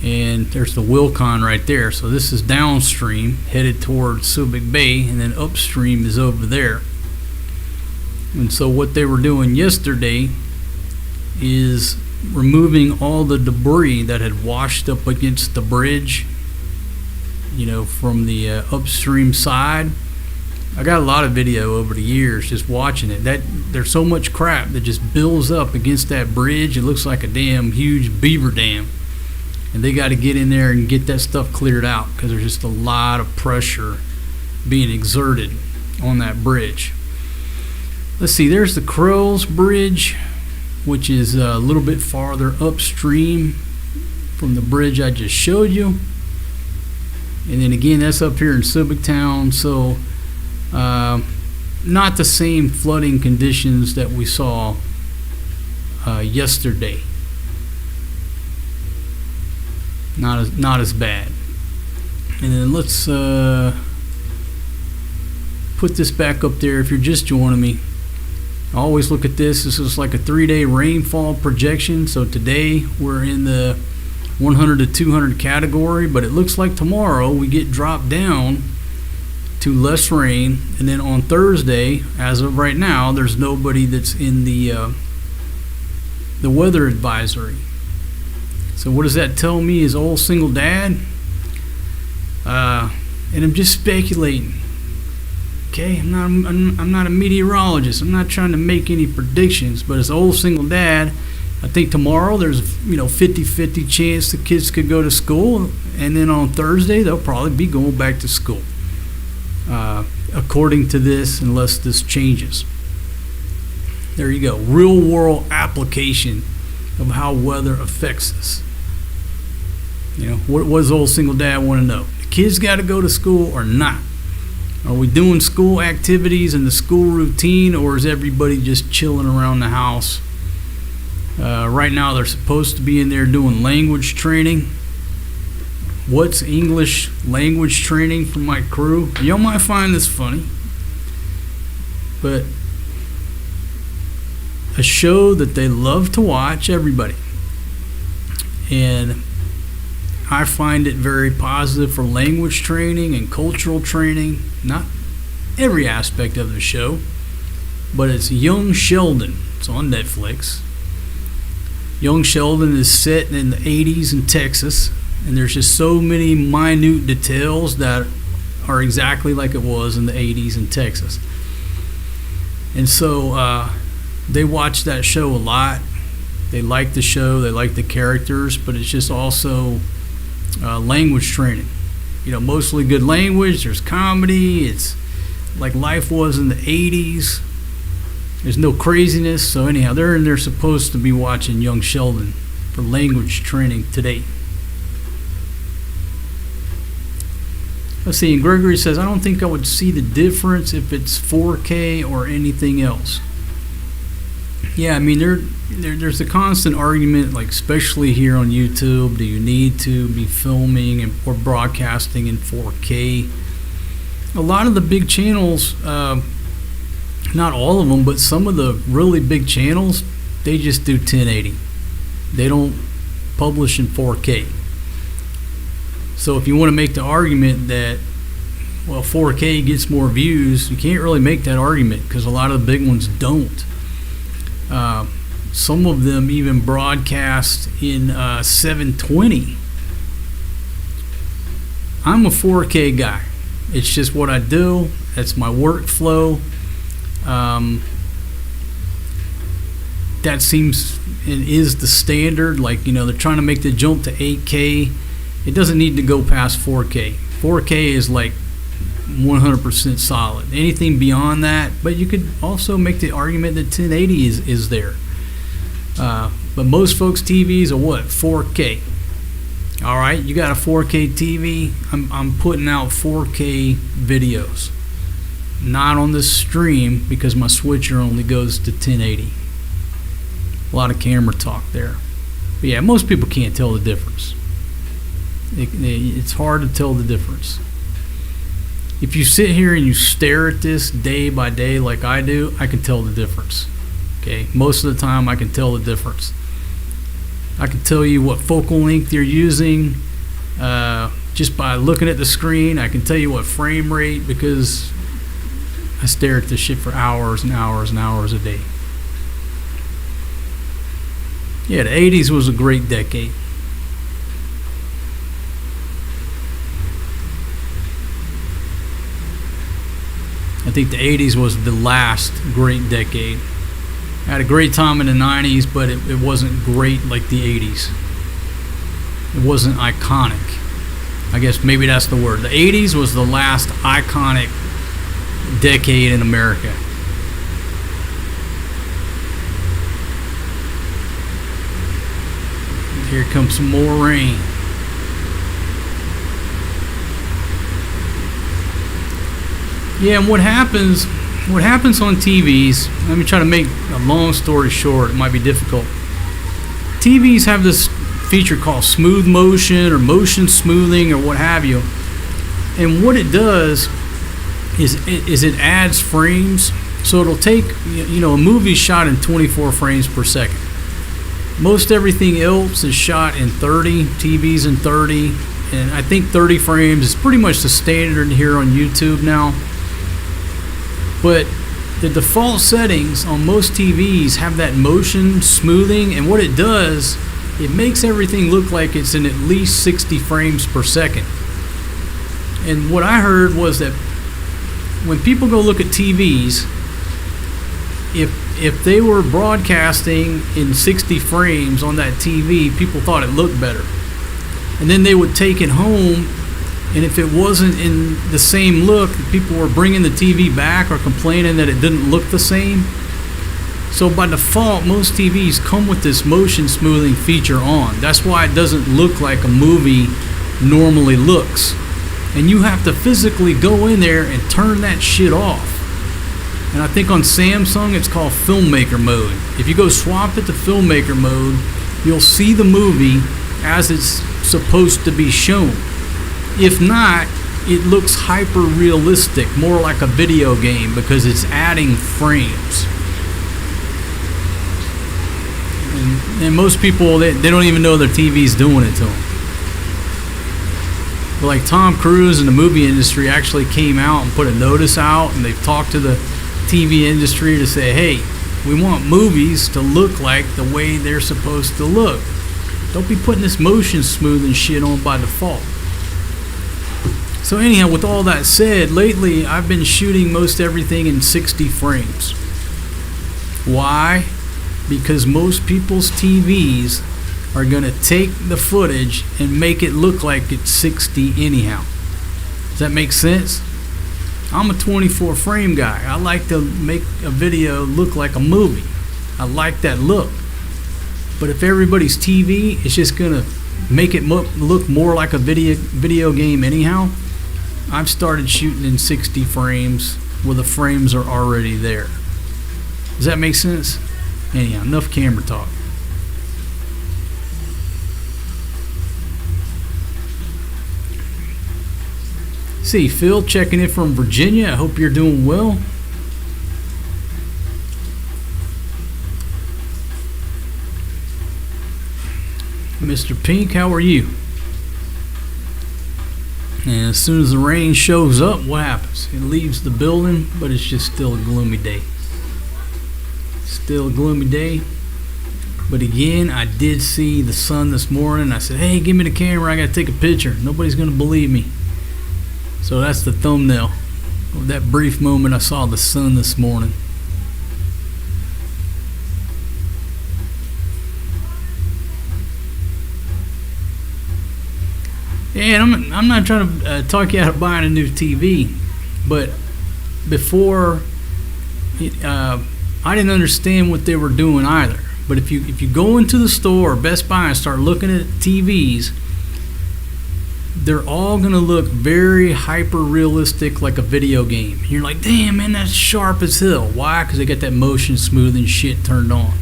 And there's the Wilcon right there. So this is downstream, headed towards Subic Bay, and then upstream is over there. And so what they were doing yesterday is removing all the debris that had washed up against the bridge, from the upstream side. I got a lot of video over the years just watching it. There's so much crap that just builds up against that bridge. It looks like a damn huge beaver dam. And they got to get in there and get that stuff cleared out because there's just a lot of pressure being exerted on that bridge. Let's see, there's the Crowell's Bridge, which is a little bit farther upstream from the bridge I just showed you. And then again, that's up here in Subic Town, so not the same flooding conditions that we saw yesterday. Not as bad. And then let's put this back up there if you're just joining me. I always look at this. This is like a 3-day rainfall projection. So today we're in the 100 to 200 category, but it looks like tomorrow we get dropped down to less rain. And then on Thursday, as of right now, there's nobody that's in the weather advisory. So what does that tell me as old single dad? And I'm just speculating. Okay, I'm not a meteorologist. I'm not trying to make any predictions, but as old single dad, I think tomorrow there's 50-50 chance the kids could go to school, and then on Thursday they'll probably be going back to school. According to this, unless this changes. There you go. Real world application of how weather affects us. What does old single dad want to know? The kids got to go to school or not? Are we doing school activities in the school routine, or is everybody just chilling around the house? Right now they're supposed to be in there doing language training. What's English language training for my crew? Y'all might find this funny, but a show that they love to watch, everybody. And I find it very positive for language training and cultural training. Not every aspect of the show, but it's Young Sheldon. It's on Netflix. Young Sheldon is set in the 80s in Texas, and there's just so many minute details that are exactly like it was in the 80s in Texas. And so they watch that show a lot. They like the show, they like the characters, but it's just also language training. Mostly good language. There's comedy. It's like life was in the 80s. There's no craziness. So anyhow, they're supposed to be watching Young Sheldon for language training today. Let's see, and Gregory says, I don't think I would see the difference if it's 4K or anything else. Yeah, I mean, there's a constant argument, like especially here on YouTube, do you need to be filming or broadcasting in 4K? A lot of the big channels, not all of them, but some of the really big channels, they just do 1080. They don't publish in 4K. So if you want to make the argument that, well, 4K gets more views, you can't really make that argument because a lot of the big ones don't. Some of them even broadcast in 720. I'm a 4K guy. It's just what I do. That's my workflow. That seems and is the standard. Like, you know, they're trying to make the jump to 8K. It doesn't need to go past 4K. 4K is like 100% solid. Anything beyond that, but you could also make the argument that 1080 is there. But most folks' TVs are what? 4K. All right, you got a 4K TV. I'm putting out 4K videos. Not on this stream because my switcher only goes to 1080. A lot of camera talk there. But yeah, most people can't tell the difference. It's hard to tell the difference. If you sit here and you stare at this day by day like I do, I can tell the difference. Okay, most of the time I can tell the difference. I can tell you what focal length you're using just by looking at the screen. I can tell you what frame rate because I stare at this shit for hours and hours and hours a day. Yeah, the 80s was a great decade. I think the 80s was the last great decade. I had a great time in the 90s, but it wasn't great like the 80s. It wasn't iconic. I guess maybe that's the word. The 80s was the last iconic decade in America. Here comes some more rain. Yeah, and what happens on TVs, let me try to make a long story short, it might be difficult. TVs have this feature called smooth motion or motion smoothing or what have you. And what it does is it adds frames. So it'll take, you know, a movie shot in 24 frames per second. Most everything else is shot in 30, TVs in 30, and I think 30 frames is pretty much the standard here on YouTube now. But the default settings on most TVs have that motion smoothing, and what it does, it makes everything look like it's in at least 60 frames per second. And what I heard was that when people go look at TVs, if they were broadcasting in 60 frames on that TV, people thought it looked better. And then they would take it home, and if it wasn't in the same look, people were bringing the TV back or complaining that it didn't look the same. So by default, most TVs come with this motion smoothing feature on. That's why it doesn't look like a movie normally looks. And you have to physically go in there and turn that shit off. And I think on Samsung it's called filmmaker mode. If you go swap it to filmmaker mode, you'll see the movie as it's supposed to be shown. If not, it looks hyper realistic, more like a video game because it's adding frames. And most people, they don't even know their TV's doing it to them. But like Tom Cruise in the movie industry actually came out and put a notice out, and they've talked to the TV industry to say, hey, we want movies to look like the way they're supposed to look. Don't be putting this motion smoothing shit on by default. So anyhow, with all that said, lately I've been shooting most everything in 60 frames. Why? Because most people's TVs are going to take the footage and make it look like it's 60 anyhow. Does that make sense? I'm a 24 frame guy. I like to make a video look like a movie. I like that look. But if everybody's TV is just going to make it look more like a video game anyhow, I've started shooting in 60 frames where the frames are already there. Does that make sense? Anyhow, enough camera talk. See, Phil checking in from Virginia. I hope you're doing well. Mr. Pink, how are you? And as soon as the rain shows up, what happens? It leaves the building, but it's just still a gloomy day. Still a gloomy day. But again, I did see the sun this morning. I said, hey, give me the camera. I got to take a picture. Nobody's going to believe me. So that's the thumbnail of that brief moment I saw the sun this morning. And I'm not trying to talk you out of buying a new TV, but before, I didn't understand what they were doing either. But if you go into the store or Best Buy and start looking at TVs, they're all going to look very hyper-realistic, like a video game. You're like, damn, man, that's sharp as hell. Why? Because they got that motion smoothing shit turned on.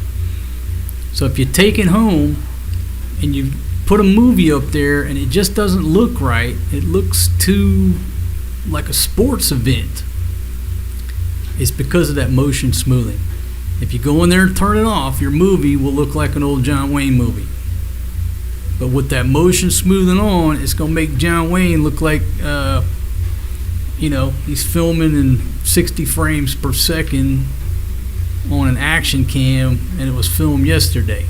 So if you take it home and you put a movie up there and it just doesn't look right, it looks too like a sports event, it's because of that motion smoothing. If you go in there and turn it off, your movie will look like an old John Wayne movie. But with that motion smoothing on, it's going to make John Wayne look like, he's filming in 60 frames per second on an action cam, and it was filmed yesterday.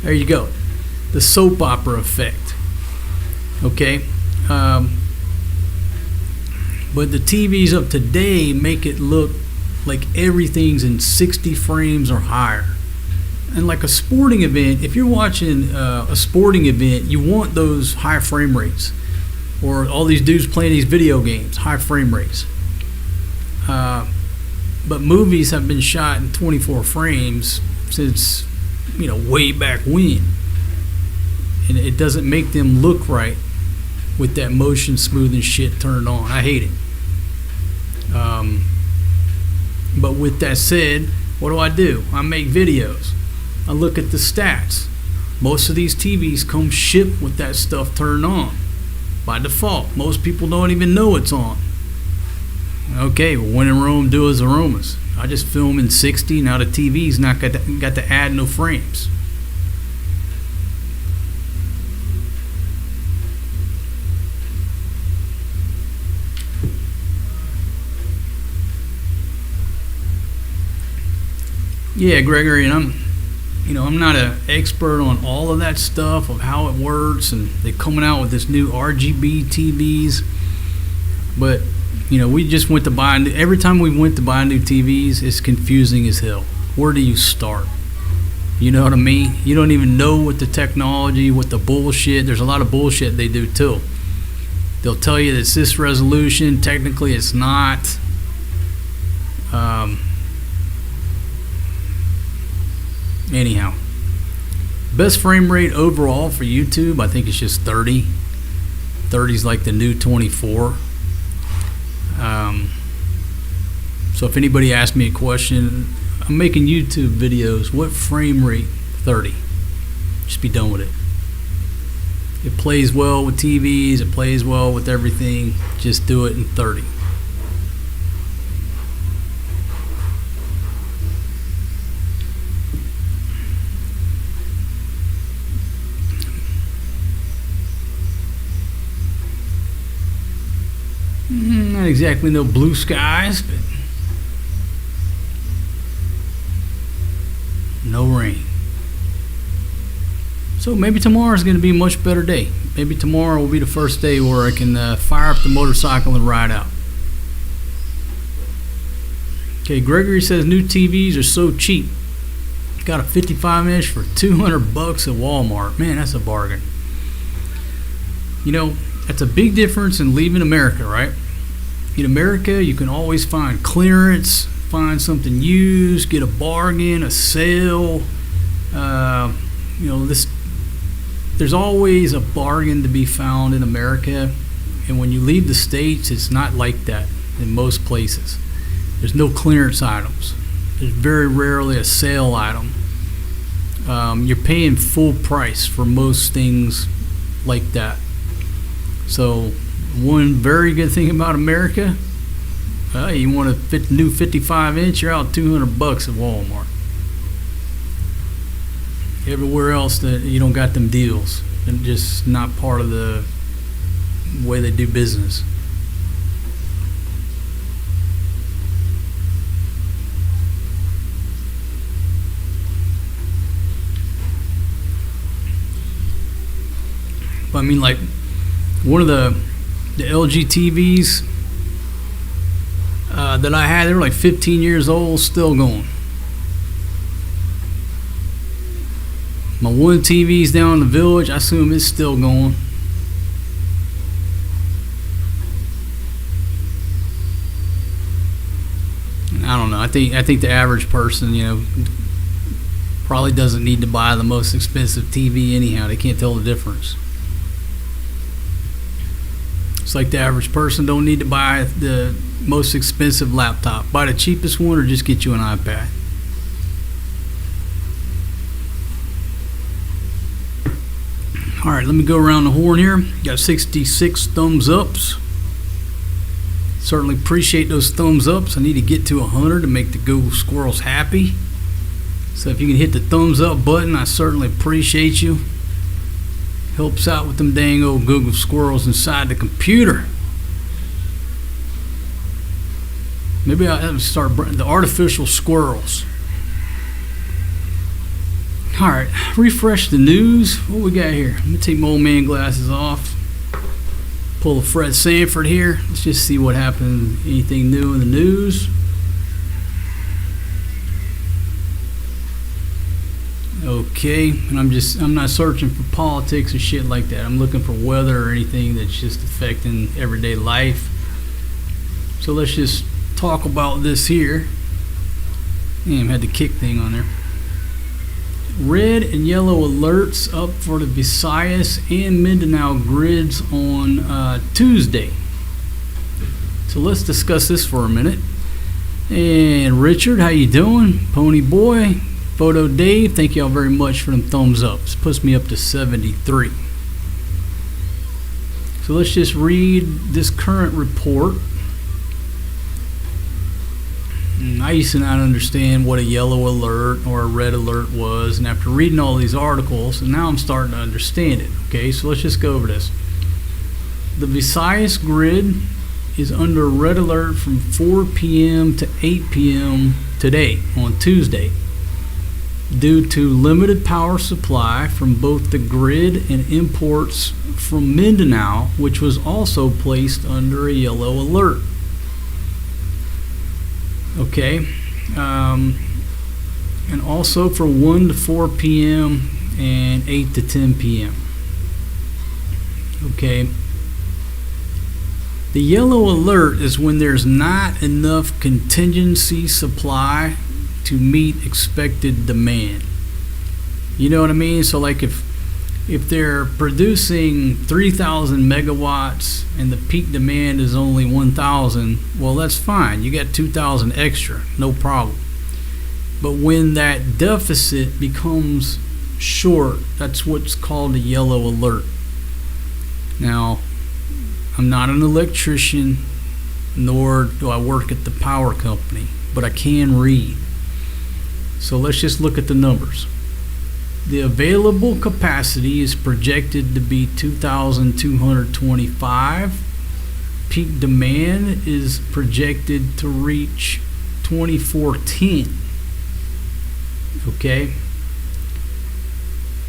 There you go. The soap opera effect. Okay? But the TVs of today make it look like everything's in 60 frames or higher. And like a sporting event, if you're watching a sporting event, you want those high frame rates. Or all these dudes playing these video games, high frame rates. But movies have been shot in 24 frames since, way back when. And it doesn't make them look right with that motion smoothing shit turned on. I hate it. But with that said, what do? I make videos. I look at the stats. Most of these TVs come shipped with that stuff turned on by default. Most people don't even know it's on. Okay, well, when in Rome, do as aromas. I just film in 60. Now the TV's not got to add no frames. Yeah, Gregory, and I'm not an expert on all of that stuff of how it works, and they're coming out with this new RGB TVs. But we just went to buy. Every time we went to buy new TVs, it's confusing as hell. Where do you start? You know what I mean? You don't even know what the technology, what the bullshit. There's a lot of bullshit they do too. They'll tell you that it's this resolution. Technically, it's not. Anyhow, best frame rate overall for YouTube, I think it's just 30. 30 is like the new 24. So if anybody asks me a question, I'm making YouTube videos. What frame rate? 30. Just be done with it. It plays well with TVs. It plays well with everything. Just do it in 30. Not exactly no blue skies, but no rain. So maybe tomorrow's going to be a much better day. Maybe tomorrow will be the first day where I can fire up the motorcycle and ride out. Okay, Gregory says new TVs are so cheap. Got a 55-inch for $200 at Walmart. Man, that's a bargain. That's a big difference in leaving America, right? In America, you can always find clearance, find something used, get a bargain, a sale. This there's always a bargain to be found in America, and when you leave the States, it's not like that in most places. There's no clearance items. There's very rarely a sale item. You're paying full price for most things like that. So one very good thing about America, you want a new 55-inch, you're out $200 at Walmart. Everywhere else that you don't got them deals, and just not part of the way they do business. But I mean, like one of the LG TVs that I had, they were like 15 years old, still going. My one TV's down in the village, I assume it's still going. I don't know. I think the average person, probably doesn't need to buy the most expensive TV anyhow. They can't tell the difference. It's like the average person don't need to buy the most expensive laptop. Buy the cheapest one or just get you an iPad. All right, let me go around the horn here. Got 66 thumbs ups. Certainly appreciate those thumbs ups. I need to get to 100 to make the Google Squirrels happy. So if you can hit the thumbs up button, I certainly appreciate you. Helps out with them dang old Google Squirrels inside the computer. Maybe I'll have to start the artificial squirrels. All right, refresh the news. What we got here? Let me take my old man glasses off. Pull a Fred Sanford here. Let's just see what happened. Anything new in the news? Okay, and I'm not searching for politics or shit like that. I'm looking for weather or anything that's just affecting everyday life. So let's just talk about this here. Damn, had the kick thing on there. Red and yellow alerts up for the Visayas and Mindanao grids on Tuesday. So let's discuss this for a minute. And Richard, how you doing? Pony Boy, Photo Dave, thank y'all very much for them thumbs ups. Puts me up to 73. So let's just read this current report. I used to not understand what a yellow alert or a red alert was, and after reading all these articles, and now I'm starting to understand it. Okay, so let's just go over this. The Visayas grid is under red alert from 4 p.m. to 8 p.m. today, on Tuesday, due to limited power supply from both the grid and imports from Mindanao, which was also placed under a yellow alert. Okay, and also for 1 to 4 p.m. and 8 to 10 p.m. Okay, the yellow alert is when there's not enough contingency supply to meet expected demand. You know what I mean? So like if they're producing 3,000 megawatts and the peak demand is only 1,000, well, that's fine. You got 2,000 extra, no problem. But when that deficit becomes short, that's what's called a yellow alert. Now, I'm not an electrician, nor do I work at the power company, but I can read. So let's just look at the numbers. The available capacity is projected to be 2,225. Peak demand is projected to reach 2,410. Okay?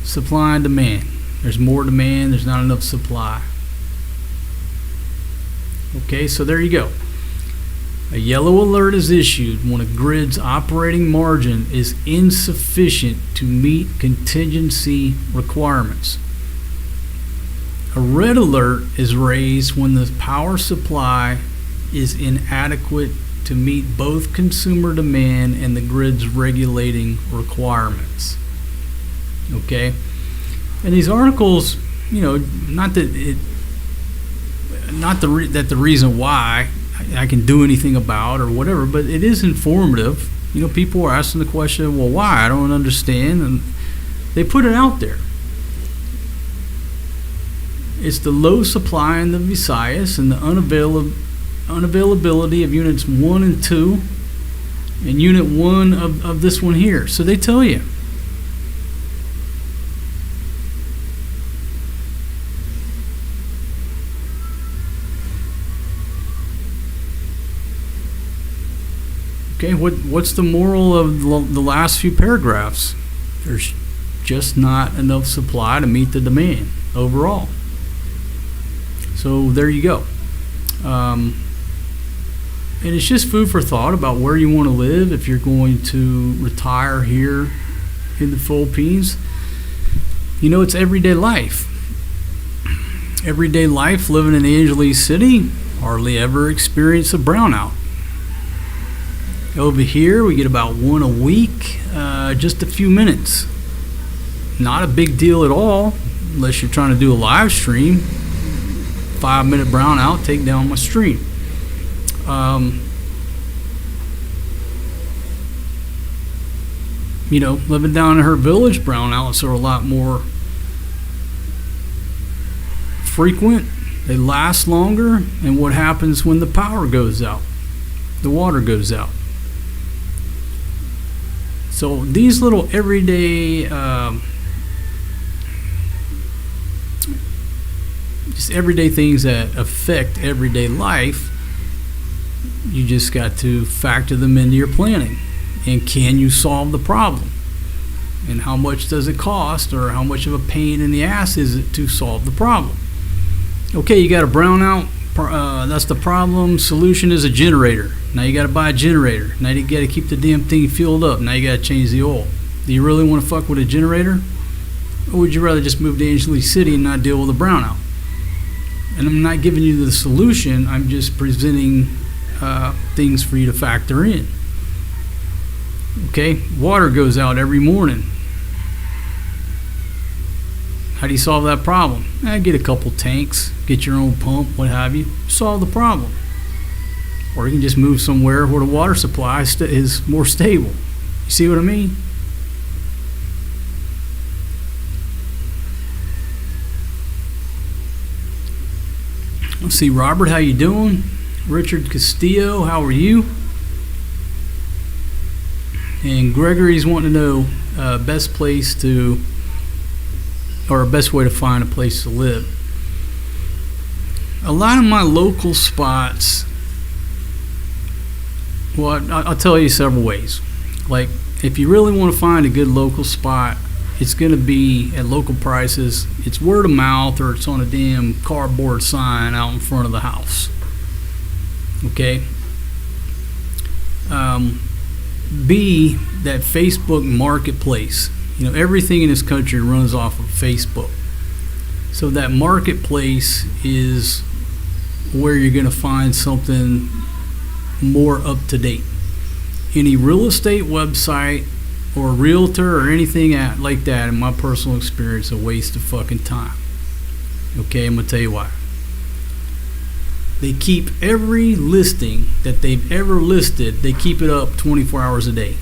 Supply and demand. There's more demand, there's not enough supply. Okay, so there you go. A yellow alert is issued when a grid's operating margin is insufficient to meet contingency requirements. A red alert is raised when the power supply is inadequate to meet both consumer demand and the grid's regulating requirements. Okay? And these articles, not that the reason why I can do anything about or whatever, but it is informative. People are asking the question, well, why? I don't understand, and they put it out there. It's the low supply in the Visayas and the unavailability of units 1 and 2 and unit 1 of this one here. So they tell you. Okay, what's the moral of the last few paragraphs? There's just not enough supply to meet the demand overall. So there you go. And it's just food for thought about where you want to live if you're going to retire here in the Philippines. It's everyday life. Everyday life living in Angeles City, hardly ever experience a brownout. Over here, we get about one a week, just a few minutes. Not a big deal at all, unless you're trying to do a live stream. 5-minute brownout, take down my stream. Living down in her village, brownouts are a lot more frequent. They last longer. And what happens when the power goes out? The water goes out. So these little everyday, just everyday things that affect everyday life, you just got to factor them into your planning. And can you solve the problem? And how much does it cost, or how much of a pain in the ass is it to solve the problem? Okay, you got a brownout. That's the problem. Solution is a generator. Now you got to buy a generator. Now you got to keep the damn thing fueled up. Now you got to change the oil. Do you really want to fuck with a generator? Or would you rather just move to Angeles City and not deal with a brownout? And I'm not giving you the solution. I'm just presenting things for you to factor in. Okay, water goes out every morning. How do you solve that problem? Get a couple tanks, get your own pump, what have you. Solve the problem. Or you can just move somewhere where the water supply is more stable. You see what I mean? Let's see, Robert, how you doing? Richard Castillo, how are you? And Gregory's wanting to know best place to, or best way to find a place to live. A lot of my local spots, well, I'll tell you several ways. Like, if you really want to find a good local spot, it's going to be at local prices. It's word of mouth, or it's on a damn cardboard sign out in front of the house. Okay? B, that Facebook marketplace. Everything in this country runs off of Facebook. So that marketplace is where you're going to find something more up to date. Any real estate website or a realtor or anything like that, in my personal experience, a waste of fucking time. Okay, I'm going to tell you why. They keep every listing that they've ever listed, they keep it up 24 hours a day.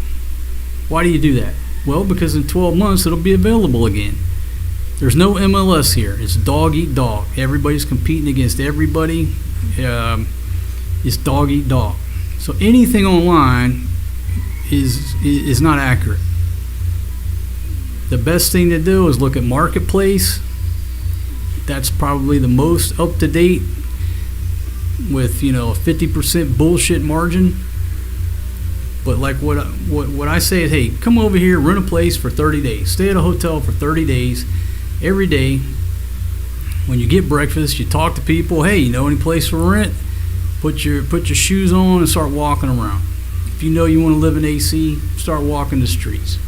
Why do you do that? Well, because in 12 months it'll be available again. There's no MLS here. It's dog eat dog. Everybody's competing against everybody. It's dog eat dog. So anything online is not accurate. The best thing to do is look at Marketplace. That's probably the most up to date, with a 50% bullshit margin. But like what I say is, hey, come over here, rent a place for 30 days. Stay at a hotel for 30 days. Every day, when you get breakfast, you talk to people. Hey, you know any place for rent? Put your shoes on and start walking around. If you know you want to live in AC, start walking the streets.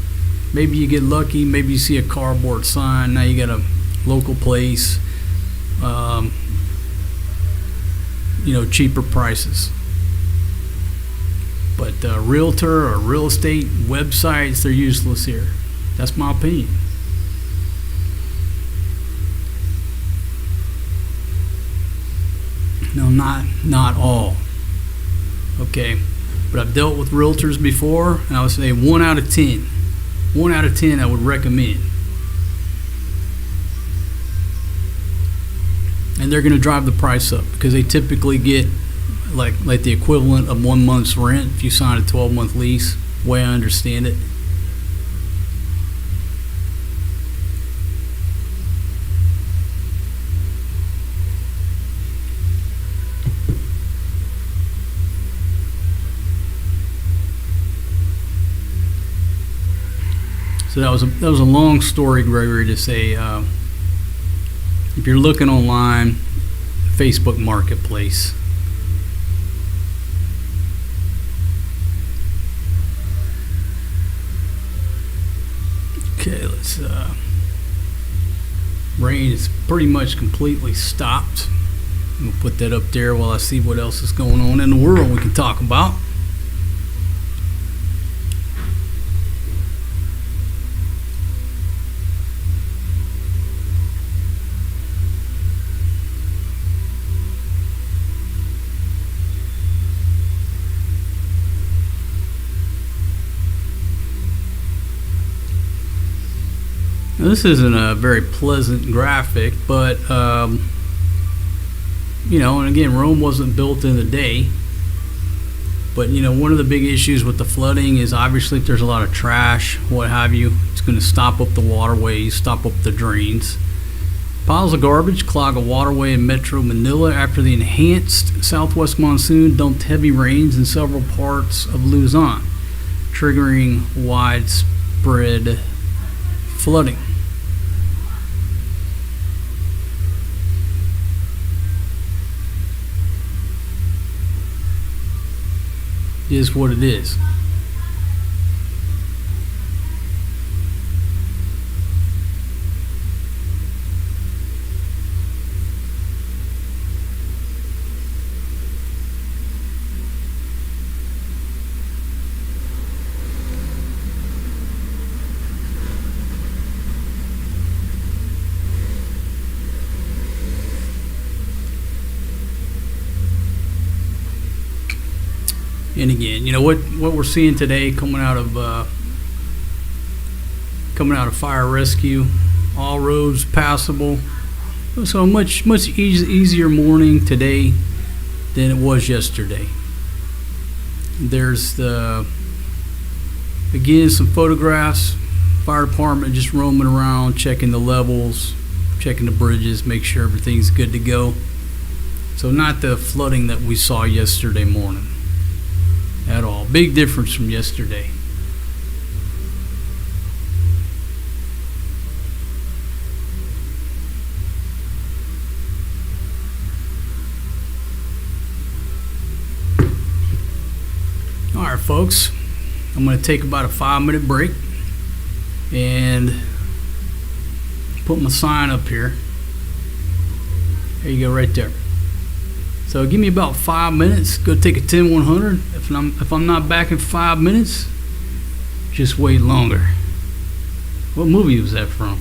Maybe you get lucky. Maybe you see a cardboard sign. Now you got a local place. Cheaper prices. But realtor or real estate websites, they're useless here. That's my opinion. No, not all. Okay, but I've dealt with realtors before, and I would say 1 out of 10. 1 out of 10 I would recommend. And they're going to drive the price up because they typically get like the equivalent of 1 month's rent if you sign a 12-month lease, way I understand it. So that was a long story, Gregory, to say if you're looking online, Facebook Marketplace. Okay, let's. Rain is pretty much completely stopped. We'll put that up there while I see what else is going on in the world we can talk about. Now, this isn't a very pleasant graphic, but and again, Rome wasn't built in a day. But one of the big issues with the flooding is obviously if there's a lot of trash, what have you, it's going to stop up the waterways, stop up the drains. Piles of garbage clog a waterway in Metro Manila after the enhanced southwest monsoon dumped heavy rains in several parts of Luzon, triggering widespread flooding. Is what it is. And again, what we're seeing today coming out of fire rescue, all roads passable. So a much easier morning today than it was yesterday. There's again some photographs. Fire department just roaming around, checking the levels, checking the bridges, make sure everything's good to go. So not the flooding that we saw yesterday morning at all. Big difference from yesterday. All right, folks, I'm going to take about a 5-minute break and put my sign up here. There you go, right there. So give me about 5 minutes. Go take a 10-100. If I'm not back in 5 minutes, just wait longer. What movie was that from?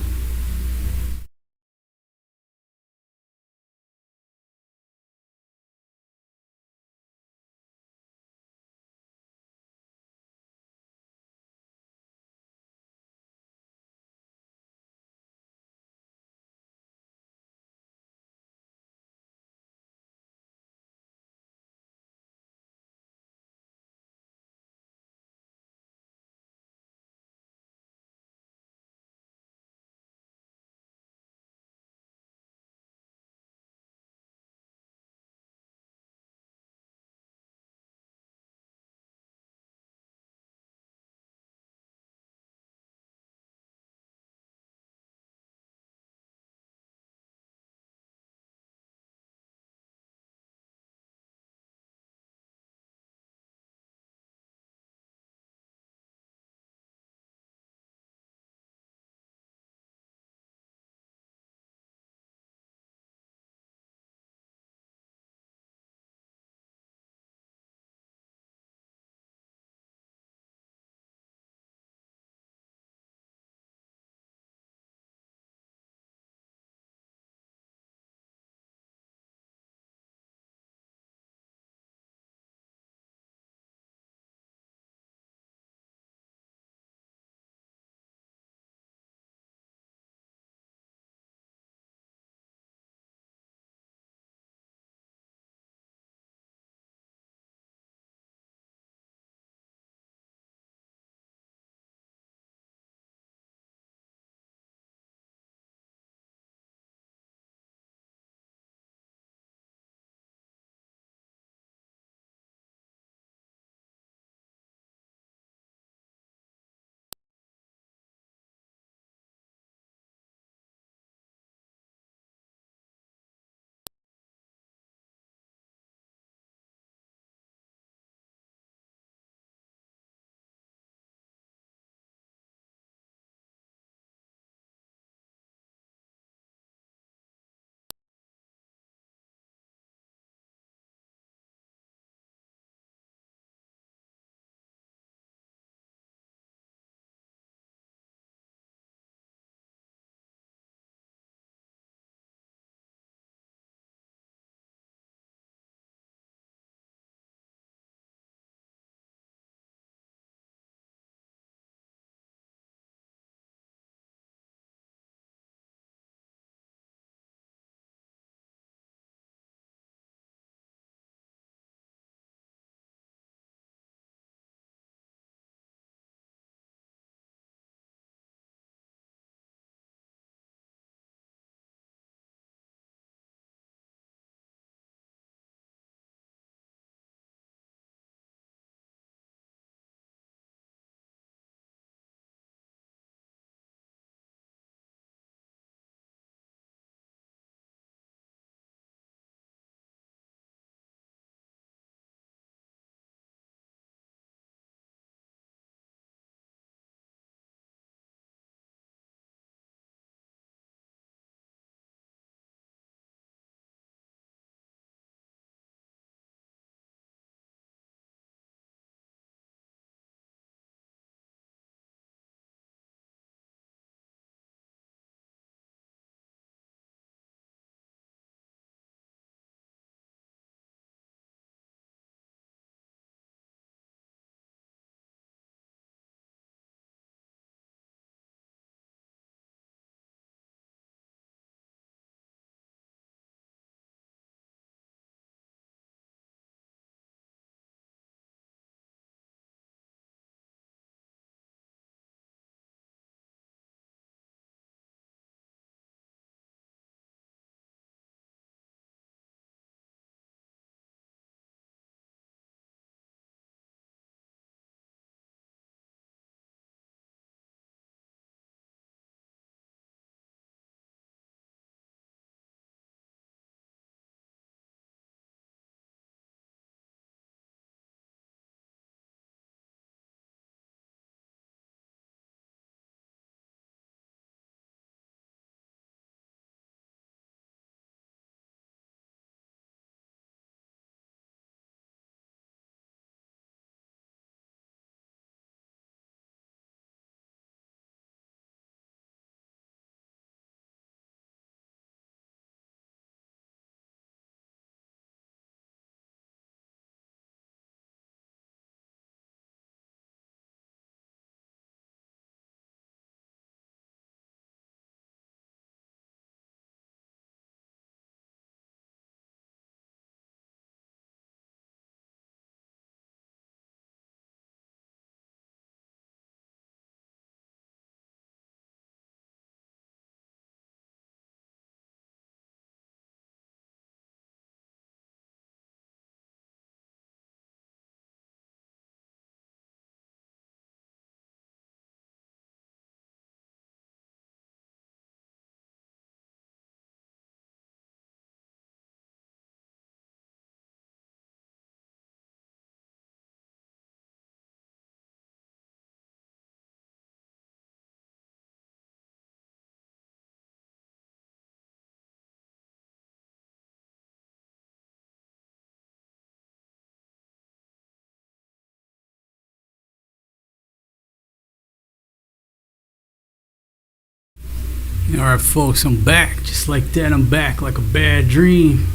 Alright folks, I'm back. Just like that, I'm back like a bad dream.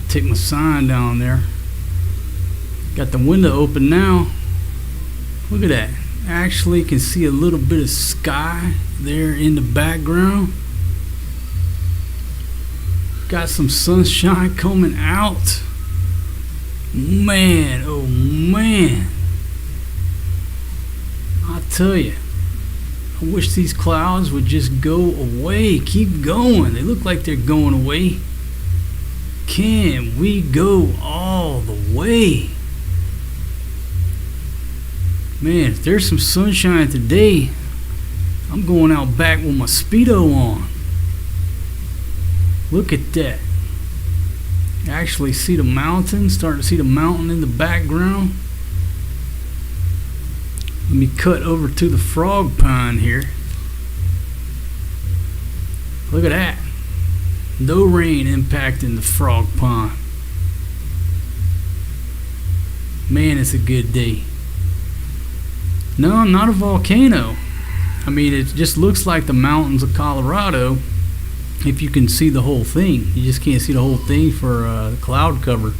Take my sign down there. Got the window open now. Look at that. Actually can see a little bit of sky there in the background. Got some sunshine coming out. Man, oh man. I tell you, I wish these clouds would just go away. Keep going. They look like they're going away. Can we go all the way? Man, if there's some sunshine today, I'm going out back with my Speedo on. Look at that. Actually see the mountain, starting to see the mountain in the background. Let me cut over to the frog pond here. Look at that. No rain impacting the frog pond. Man, it's a good day. No, not a volcano. I mean, it just looks like the mountains of Colorado if you can see the whole thing. You just can't see the whole thing for the cloud cover.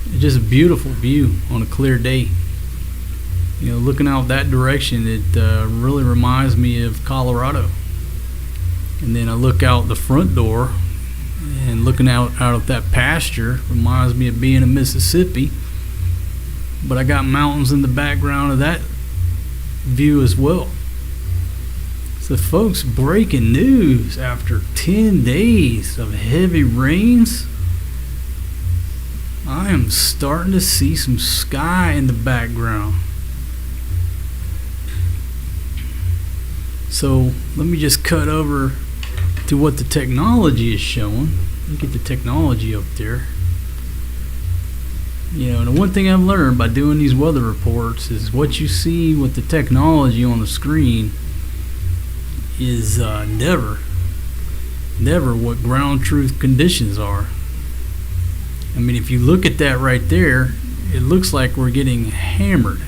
It's just a beautiful view on a clear day. You know, looking out that direction, it really reminds me of Colorado. And then I look out the front door, and looking out of that pasture reminds me of being in Mississippi. But I got mountains in the background of that view as well. So folks, breaking news after 10 days of heavy rains. I am starting to see some sky in the background. So let me just cut over to what the technology is showing. Let me get the technology up there. You know, the one thing I've learned by doing these weather reports is what you see with the technology on the screen is never what ground truth conditions are. I mean, if you look at that right there, it looks like we're getting hammered.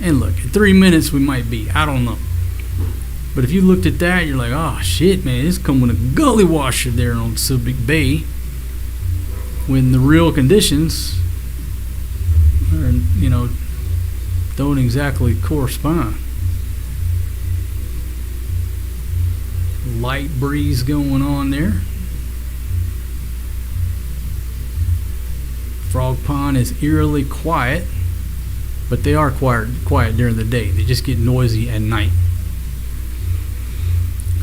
And look, in 3 minutes we might be. I don't know. But if you looked at that, you're like, oh shit, man, it's coming with a gully washer there on Subic Bay. When the real conditions are, you know, don't exactly correspond. Light breeze going on there. Frog pond is eerily quiet, but they are quiet during the day. They just get noisy at night.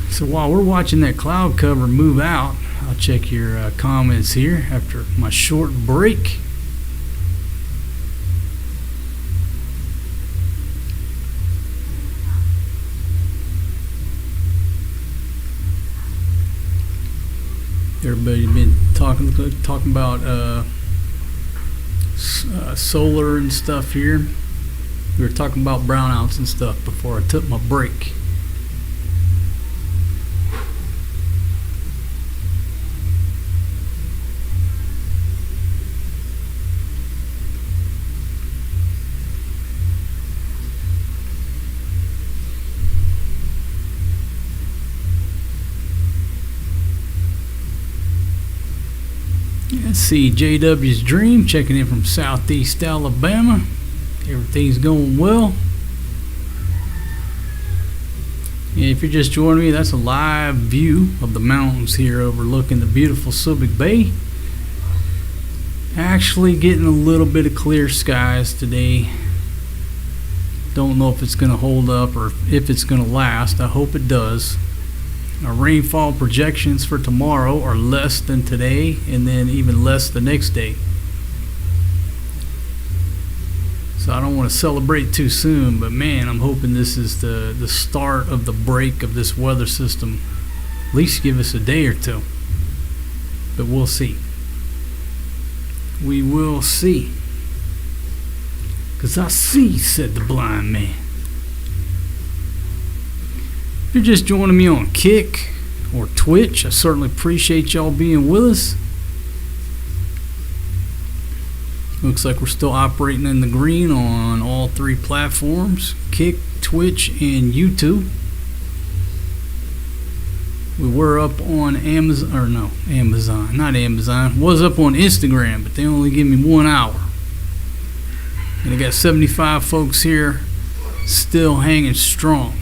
So while we're watching that cloud cover move out, I'll check your comments here after my short break. Everybody's been talking about solar and stuff here. We were talking about brownouts and stuff before I took my break. Let's see, JW's Dream checking in from Southeast Alabama. Everything's going well. And if you're just joining me, that's a live view of the mountains here overlooking the beautiful Subic Bay. Actually getting a little bit of clear skies today. Don't know if it's going to hold up or if it's going to last. I hope it does. Our rainfall projections for tomorrow are less than today, and then even less the next day. So I don't want to celebrate too soon, but man, I'm hoping this is the start of the break of this weather system. At least give us a day or two. But we'll see. We will see. 'Cause I see, said the blind man. If you're just joining me on Kick or Twitch, I certainly appreciate y'all being with us. Looks like we're still operating in the green on all three platforms, Kick, Twitch, and YouTube. We were up on Amazon, or no, Amazon, not Amazon. Was up on Instagram, but they only give me 1 hour. And I got 75 folks here still hanging strong.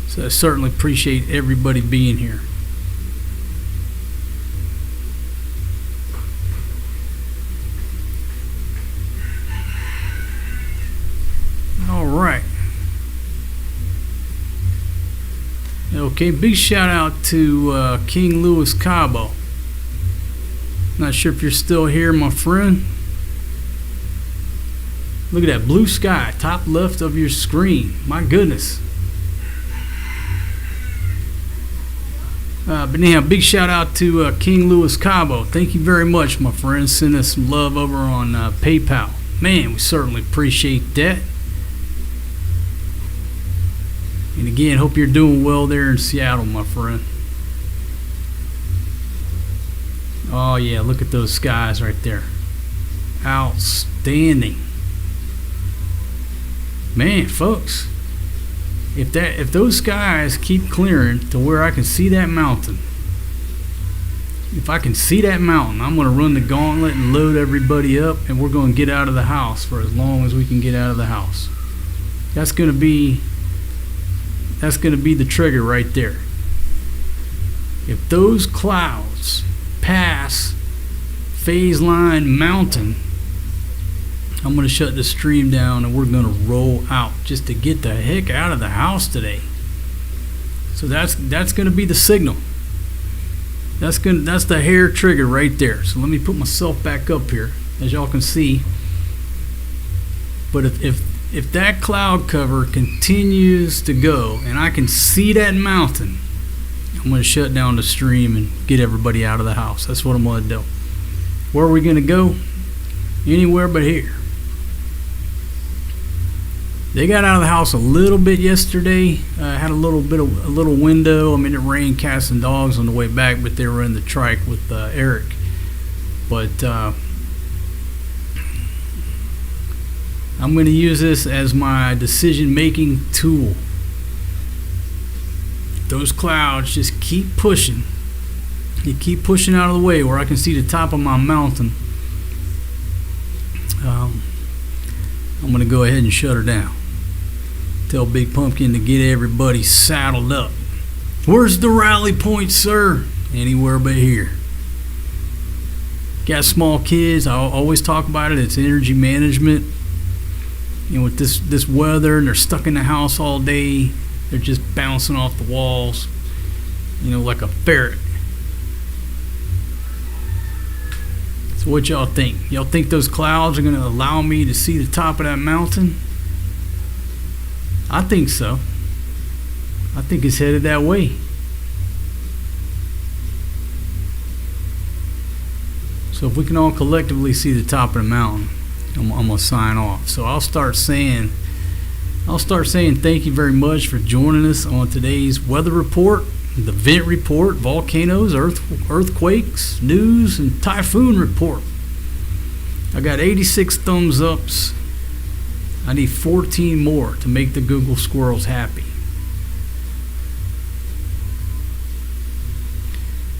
So I certainly appreciate everybody being here. All right. Okay, big shout out to King Louis Cabo. Not sure if you're still here, my friend. Look at that blue sky, top left of your screen. My goodness. But anyhow, big shout out to King Louis Cabo. Thank you very much, my friend. Send us some love over on PayPal. Man, we certainly appreciate that. And again, hope you're doing well there in Seattle, my friend. Oh yeah, look at those skies right there. Outstanding. Man, folks, if those skies keep clearing to where I can see that mountain, if I can see that mountain, I'm going to run the gauntlet and load everybody up, and we're going to get out of the house for as long as we can get out of the house. That's going to be the trigger right there. If those clouds pass phase line mountain, I'm going to shut the stream down and we're going to roll out just to get the heck out of the house today. So that's going to be the signal. That's the hair trigger right there. So let me put myself back up here, as y'all can see. But if that cloud cover continues to go and I can see that mountain, I'm going to shut down the stream and get everybody out of the house. That's what I'm going to do. Where are we going to go? Anywhere but here. They got out of the house a little bit yesterday. Had a little window. I mean, it rained cats and dogs on the way back, but they were in the trike with Eric. But I'm going to use this as my decision-making tool. Those clouds just keep pushing. They keep pushing out of the way where I can see the top of my mountain. I'm going to go ahead and shut her down. Tell Big Pumpkin to get everybody saddled up. Where's the rally point, sir? Anywhere but here. Got small kids. I always talk about it. It's energy management. You know, with this weather, and they're stuck in the house all day. They're just bouncing off the walls, you know, like a ferret. So what y'all think? Y'all think those clouds are going to allow me to see the top of that mountain? I think so. I think it's headed that way. So if we can all collectively see the top of the mountain, I'm going to sign off. So I'll start saying thank you very much for joining us on today's weather report, the vent report, volcanoes, earthquakes, news, and typhoon report. I got 86 thumbs ups. I need 14 more to make the Google squirrels happy.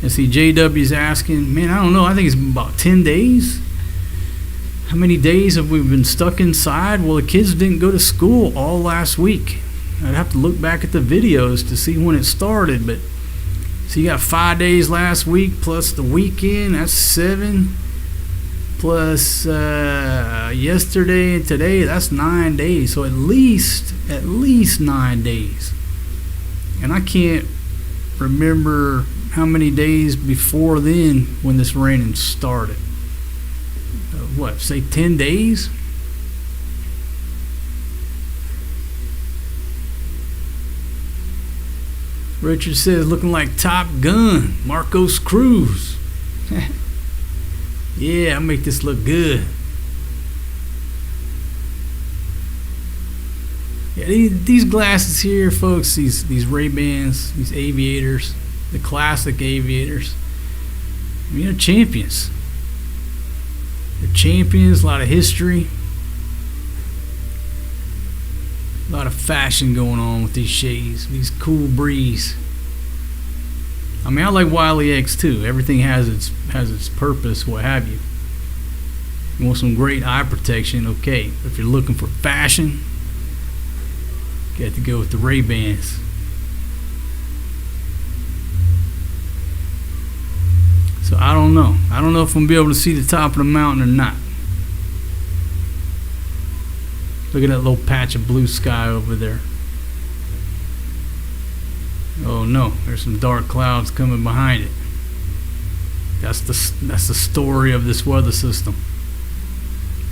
And see, JW's asking, man, I don't know, I think it's about 10 days. How many days have we been stuck inside? Well, the kids didn't go to school all last week. I'd have to look back at the videos to see when it started, but so you got 5 days last week plus the weekend, that's 7. Plus yesterday and today, that's 9 days. So at least 9 days. And I can't remember how many days before then when this raining started. Say 10 days? Richard says, looking like Top Gun, Marcos Cruz. Yeah, I'll make this look good. Yeah, these glasses here, folks, these Ray-Bans, these aviators, the classic aviators, I mean, they're champions. They're champions, a lot of history. A lot of fashion going on with these shades, these cool breeze. I mean, I like Wiley X too. Everything has its purpose, what have you. You want some great eye protection, okay. If you're looking for fashion, you got to go with the Ray-Bans. So I don't know. I don't know if I'm going to be able to see the top of the mountain or not. Look at that little patch of blue sky over there. Oh no, there's some dark clouds coming behind it. That's the story of this weather system.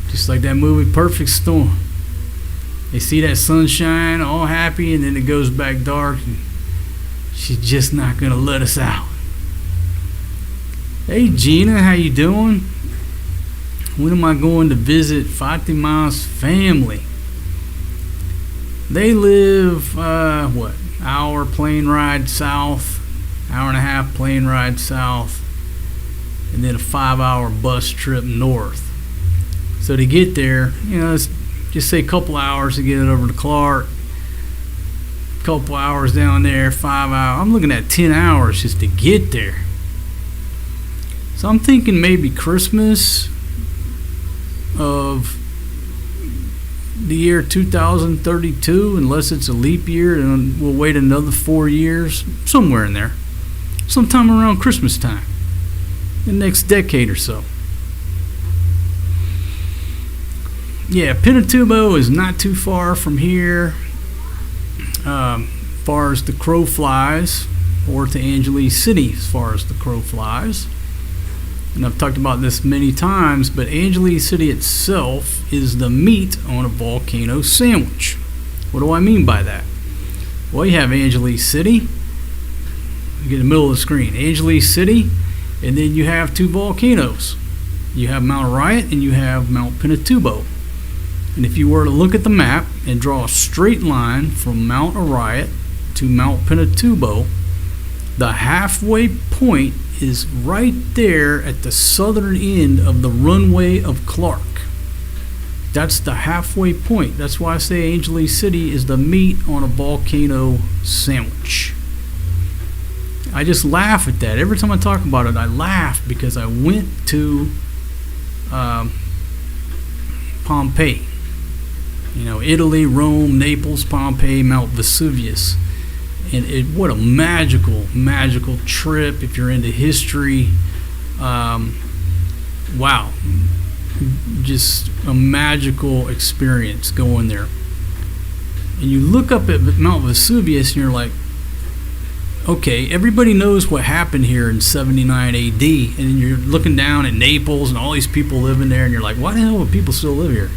Just like that movie Perfect Storm. They see that sunshine, all happy, and then it goes back dark. And she's just not gonna let us out. Hey Gina, how you doing? When am I going to visit Fatima's family? They live, hour plane ride south, hour and a half plane ride south, and then a 5-hour bus trip north. So to get there, let's just say a couple hours to get it over to Clark, a couple hours down there, 5 hours. I'm looking at 10 hours just to get there. So I'm thinking maybe Christmas of the year 2032, unless it's a leap year, and we'll wait another 4 years, somewhere in there, sometime around Christmas time, the next decade or so. Yeah, Pinatubo is not too far from here, far as the crow flies, or to Angeles City as far as the crow flies. And I've talked about this many times, but Angeles City itself is the meat on a volcano sandwich. What do I mean by that? Well, you have Angeles City. You get in the middle of the screen. Angeles City, and then you have two volcanoes. You have Mount Arayat and you have Mount Pinatubo. And if you were to look at the map and draw a straight line from Mount Arayat to Mount Pinatubo, the halfway point is right there at the southern end of the runway of Clark. That's the halfway point. That's why I say Angeles City is the meat on a volcano sandwich. I just laugh at that. Every time I talk about it, I laugh because I went to Pompeii. Italy, Rome, Naples, Pompeii, Mount Vesuvius. And what a magical trip if you're into history. Wow. Just a magical experience going there. And you look up at Mount Vesuvius and you're like, okay, everybody knows what happened here in 79 AD. And you're looking down at Naples and all these people living there and you're like, why the hell would people still live here?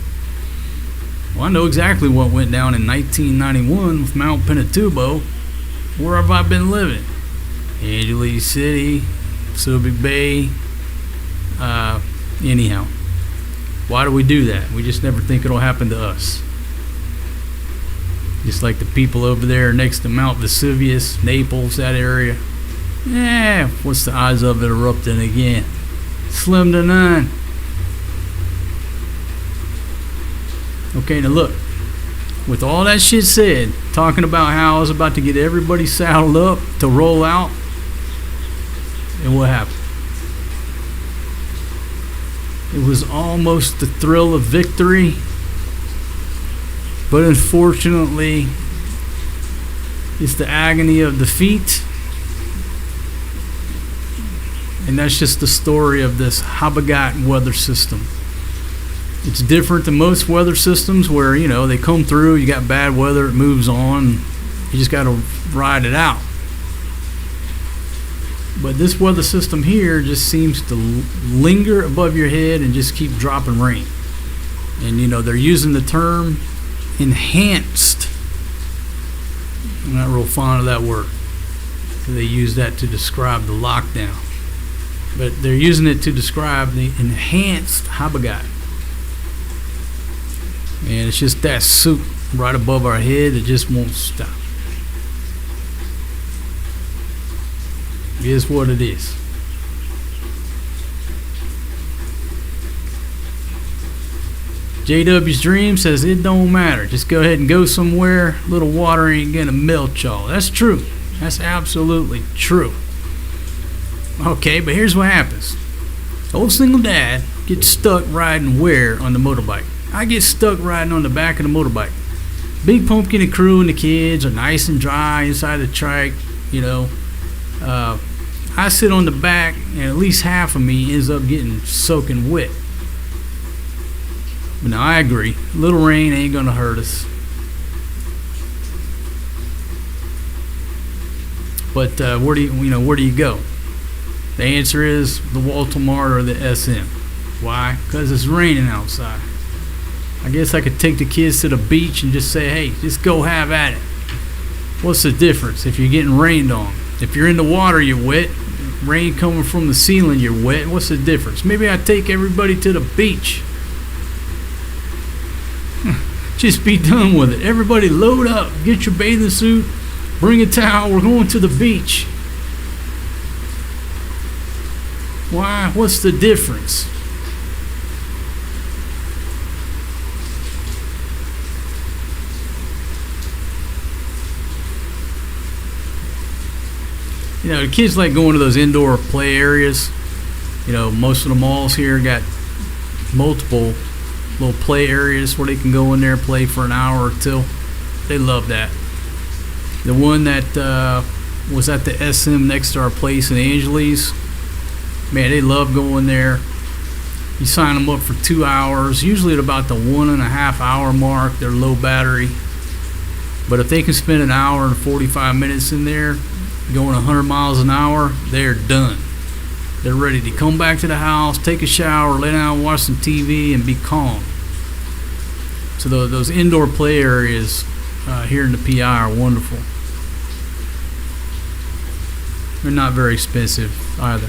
Well, I know exactly what went down in 1991 with Mount Pinatubo. Where have I been living? Angeles City, Subic Bay. Anyhow, why do we do that? We just never think it'll happen to us. Just like the people over there next to Mount Vesuvius, Naples, that area. What's the odds of it erupting again? Slim to none. Okay, now look. With all that shit said, talking about how I was about to get everybody saddled up to roll out, and what happened? It was almost the thrill of victory, but unfortunately, it's the agony of defeat. And that's just the story of this Habagat weather system. It's different than most weather systems where, they come through, you got bad weather, it moves on, you just got to ride it out. But this weather system here just seems to linger above your head and just keep dropping rain. And, they're using the term enhanced. I'm not real fond of that word. They use that to describe the lockdown. But they're using it to describe the enhanced Habagat. And it's just that soup right above our head that just won't stop. It is what it is. JW's Dream says it don't matter. Just go ahead and go somewhere. Little water ain't gonna melt y'all. That's true. That's absolutely true. Okay, but here's what happens. Old single dad gets stuck riding where on the motorbike? I get stuck riding on the back of the motorbike. Big Pumpkin and crew and the kids are nice and dry inside the trike, you know. I sit on the back, and at least half of me ends up getting soaking wet. But now I agree, a little rain ain't gonna hurt us. But where do you go? The answer is the Walmart or the SM. Why? Because it's raining outside. I guess I could take the kids to the beach and just say, hey, just go have at it. What's the difference if you're getting rained on? If you're in the water, you're wet. Rain coming from the ceiling, you're wet. What's the difference? Maybe I take everybody to the beach. Just be done with it. Everybody load up. Get your bathing suit. Bring a towel. We're going to the beach. Why? What's the difference? You know, the kids like going to those indoor play areas. You know, most of the malls here got multiple little play areas where they can go in there and play for an hour or two. They love that. The one that was at the SM next to our place in Angeles, man, they love going there. You sign them up for 2 hours, usually at about the 1.5 hour mark. They're low battery. But if they can spend an hour and 45 minutes in there, going 100 miles an hour, they're done. They're ready to come back to the house, take a shower, lay down, watch some TV, and be calm. So those indoor play areas here in the PI are wonderful. They're not very expensive either.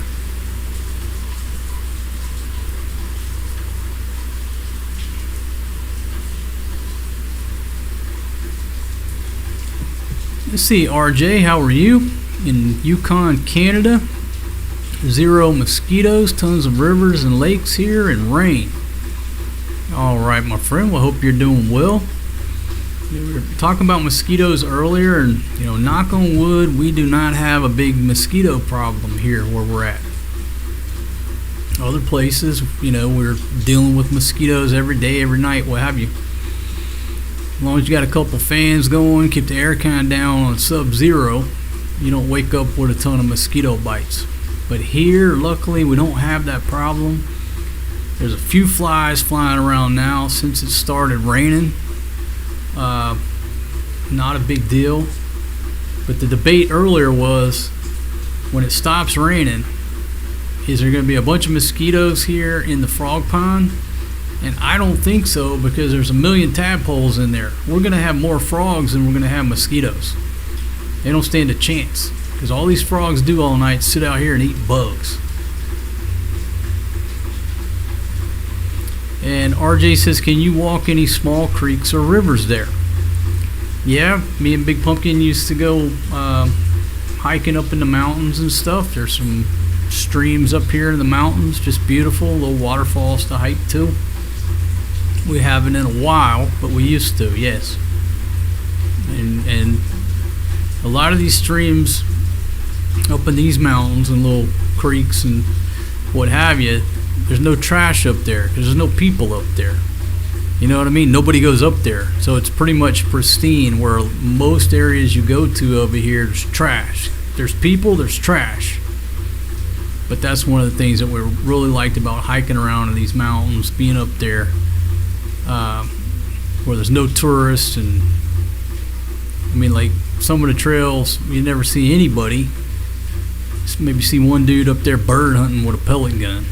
Let's see, RJ, how are you? In Yukon, Canada. 0 mosquitoes, tons of rivers and lakes here, and rain. All right, my friend. Well, hope you're doing well. We were talking about mosquitoes earlier, and knock on wood, we do not have a big mosquito problem here where we're at. Other places, we're dealing with mosquitoes every day, every night, what have you. As long as you got a couple fans going, keep the air kind of down on sub-zero, you don't wake up with a ton of mosquito bites. But here, luckily, we don't have that problem. There's a few flies flying around now since it started raining. Not a big deal. But the debate earlier was, when it stops raining, is there going to be a bunch of mosquitoes here in the frog pond? And I don't think so, because there's a million tadpoles in there. We're going to have more frogs than we're going to have mosquitoes. They don't stand a chance, because all these frogs do all night is sit out here and eat bugs. And RJ says, can you walk any small creeks or rivers there? Yeah, me and Big Pumpkin used to go hiking up in the mountains and stuff. There's some streams up here in the mountains, just beautiful, little waterfalls to hike to. We haven't in a while, but we used to, yes. And a lot of these streams up in these mountains and little creeks and what have you, there's no trash up there because there's no people up there. You know what I mean? Nobody goes up there. So it's pretty much pristine, where most areas you go to over here, there's trash. There's people, there's trash. But that's one of the things that we really liked about hiking around in these mountains, being up there, where there's no tourists. And I mean, like some of the trails, you never see anybody. Just maybe see one dude up there bird hunting with a pellet gun.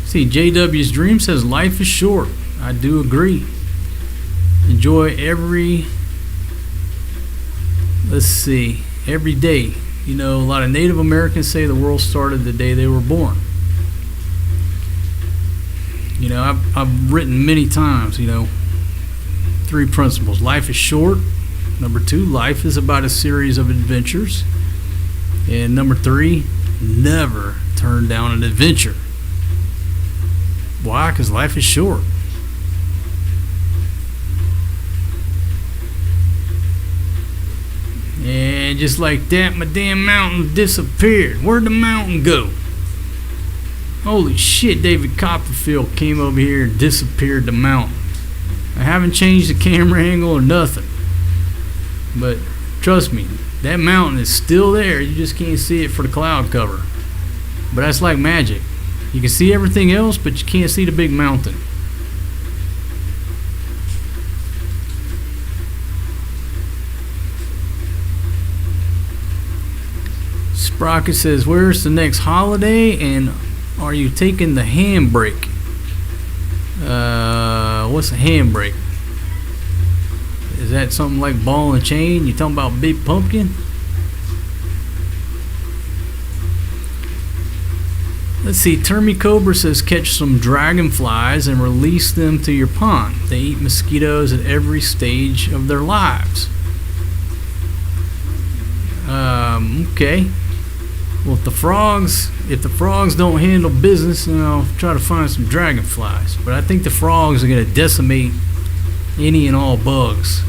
See, JW's Dream says life is short. I do agree. Enjoy every day. A lot of Native Americans say the world started the day they were born. I've written many times, 3 principles. Life is short. Number 2, life is about a series of adventures. And number 3, never turn down an adventure. Why? Because life is short. And just like that, my damn mountain disappeared. Where'd the mountain go? Holy shit, David Copperfield came over here and disappeared the mountain. I haven't changed the camera angle or nothing. But trust me, that mountain is still there. You just can't see it for the cloud cover. But that's like magic. You can see everything else, but you can't see the big mountain. Sprocket says, where's the next holiday and are you taking the handbrake? What's a handbrake? Is that something like ball and chain? You talking about Big Pumpkin? Let's see, Termy Cobra says catch some dragonflies and release them to your pond. They eat mosquitoes at every stage of their lives. Okay. Well, if the frogs don't handle business, then I'll try to find some dragonflies. But I think the frogs are going to decimate any and all bugs,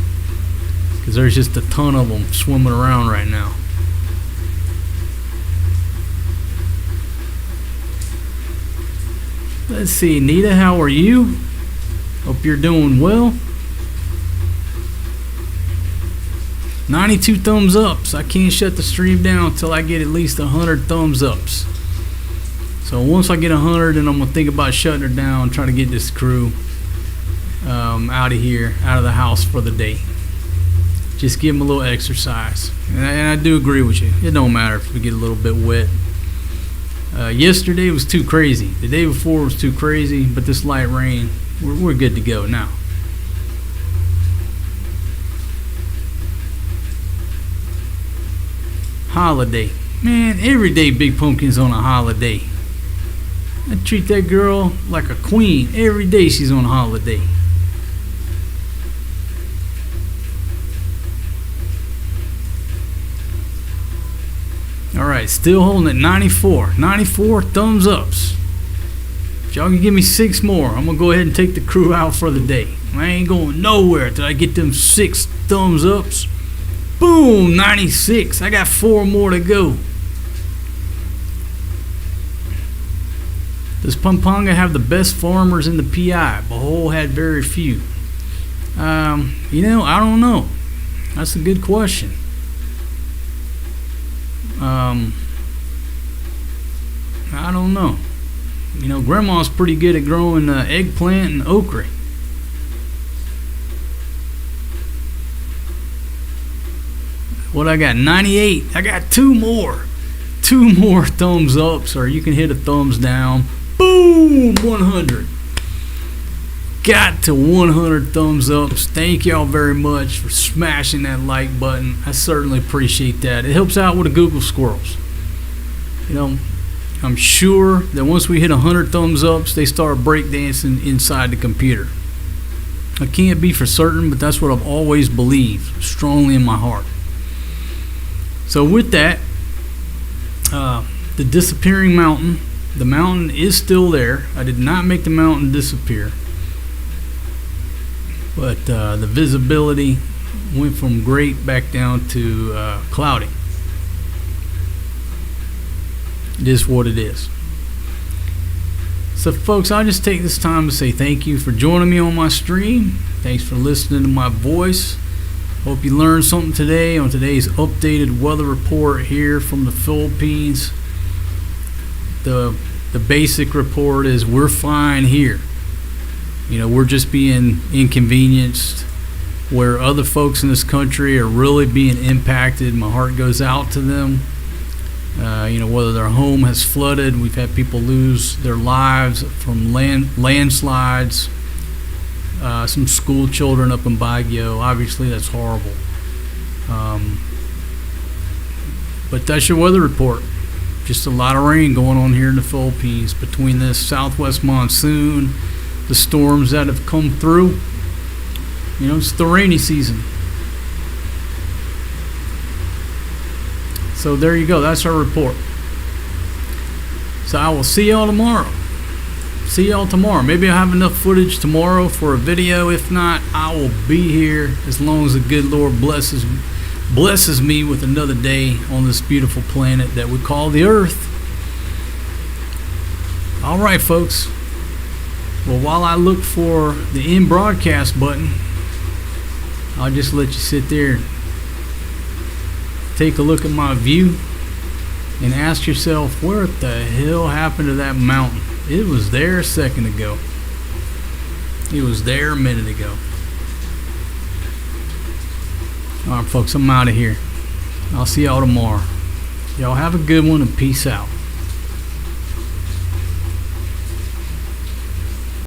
because there's just a ton of them swimming around right now. Let's see, Nita, how are you? Hope you're doing well. 92 thumbs ups. I can't shut the stream down until I get at least 100 thumbs ups. So once I get 100, then I'm gonna think about shutting her down, trying to get this crew out of here, out of the house for the day. Just give them a little exercise. And I do agree with you. It don't matter if we get a little bit wet. Yesterday was too crazy. The day before was too crazy, but this light rain, we're good to go now. Holiday. Man, every day Big Pumpkin's on a holiday. I treat that girl like a queen. Every day she's on a holiday. Alright, still holding at 94. 94 thumbs ups. If y'all can give me 6 more, I'm going to go ahead and take the crew out for the day. I ain't going nowhere till I get them 6 thumbs ups. Boom, 96. I got 4 more to go. Does Pampanga have the best farmers in the PI? Bohol had very few. I don't know. That's a good question. I don't know. Grandma's pretty good at growing eggplant and okra. What I got? 98. I got 2 more. 2 more thumbs ups, or you can hit a thumbs down. Boom! 100. Got to 100 thumbs ups. Thank y'all very much for smashing that like button. I certainly appreciate that. It helps out with the Google squirrels. I'm sure that once we hit 100 thumbs ups, they start breakdancing inside the computer. I can't be for certain, but that's what I've always believed strongly in my heart. So with that, the disappearing mountain, the mountain is still there. I did not make the mountain disappear, but the visibility went from great back down to cloudy. It is what it is. So folks, I'll just take this time to say thank you for joining me on my stream. Thanks for listening to my voice. Hope you learned something today on today's updated weather report here from the Philippines. The basic report is we're fine here. We're just being inconvenienced where other folks in this country are really being impacted. My heart goes out to them. Whether their home has flooded, we've had people lose their lives from landslides. Some school children up in Baguio. Obviously, that's horrible. But that's your weather report. Just a lot of rain going on here in the Philippines between this southwest monsoon, the storms that have come through. It's the rainy season. So there you go. That's our report. So I will see y'all tomorrow. See y'all tomorrow. Maybe I'll have enough footage tomorrow for a video. If not, I will be here as long as the good Lord blesses me with another day on this beautiful planet that we call the Earth. All right, folks. Well, while I look for the end broadcast button, I'll just let you sit there, take a look at my view, and ask yourself, what the hell happened to that mountain? It was there a second ago. It was there a minute ago. All right, folks, I'm out of here. I'll see y'all tomorrow. Y'all have a good one and peace out.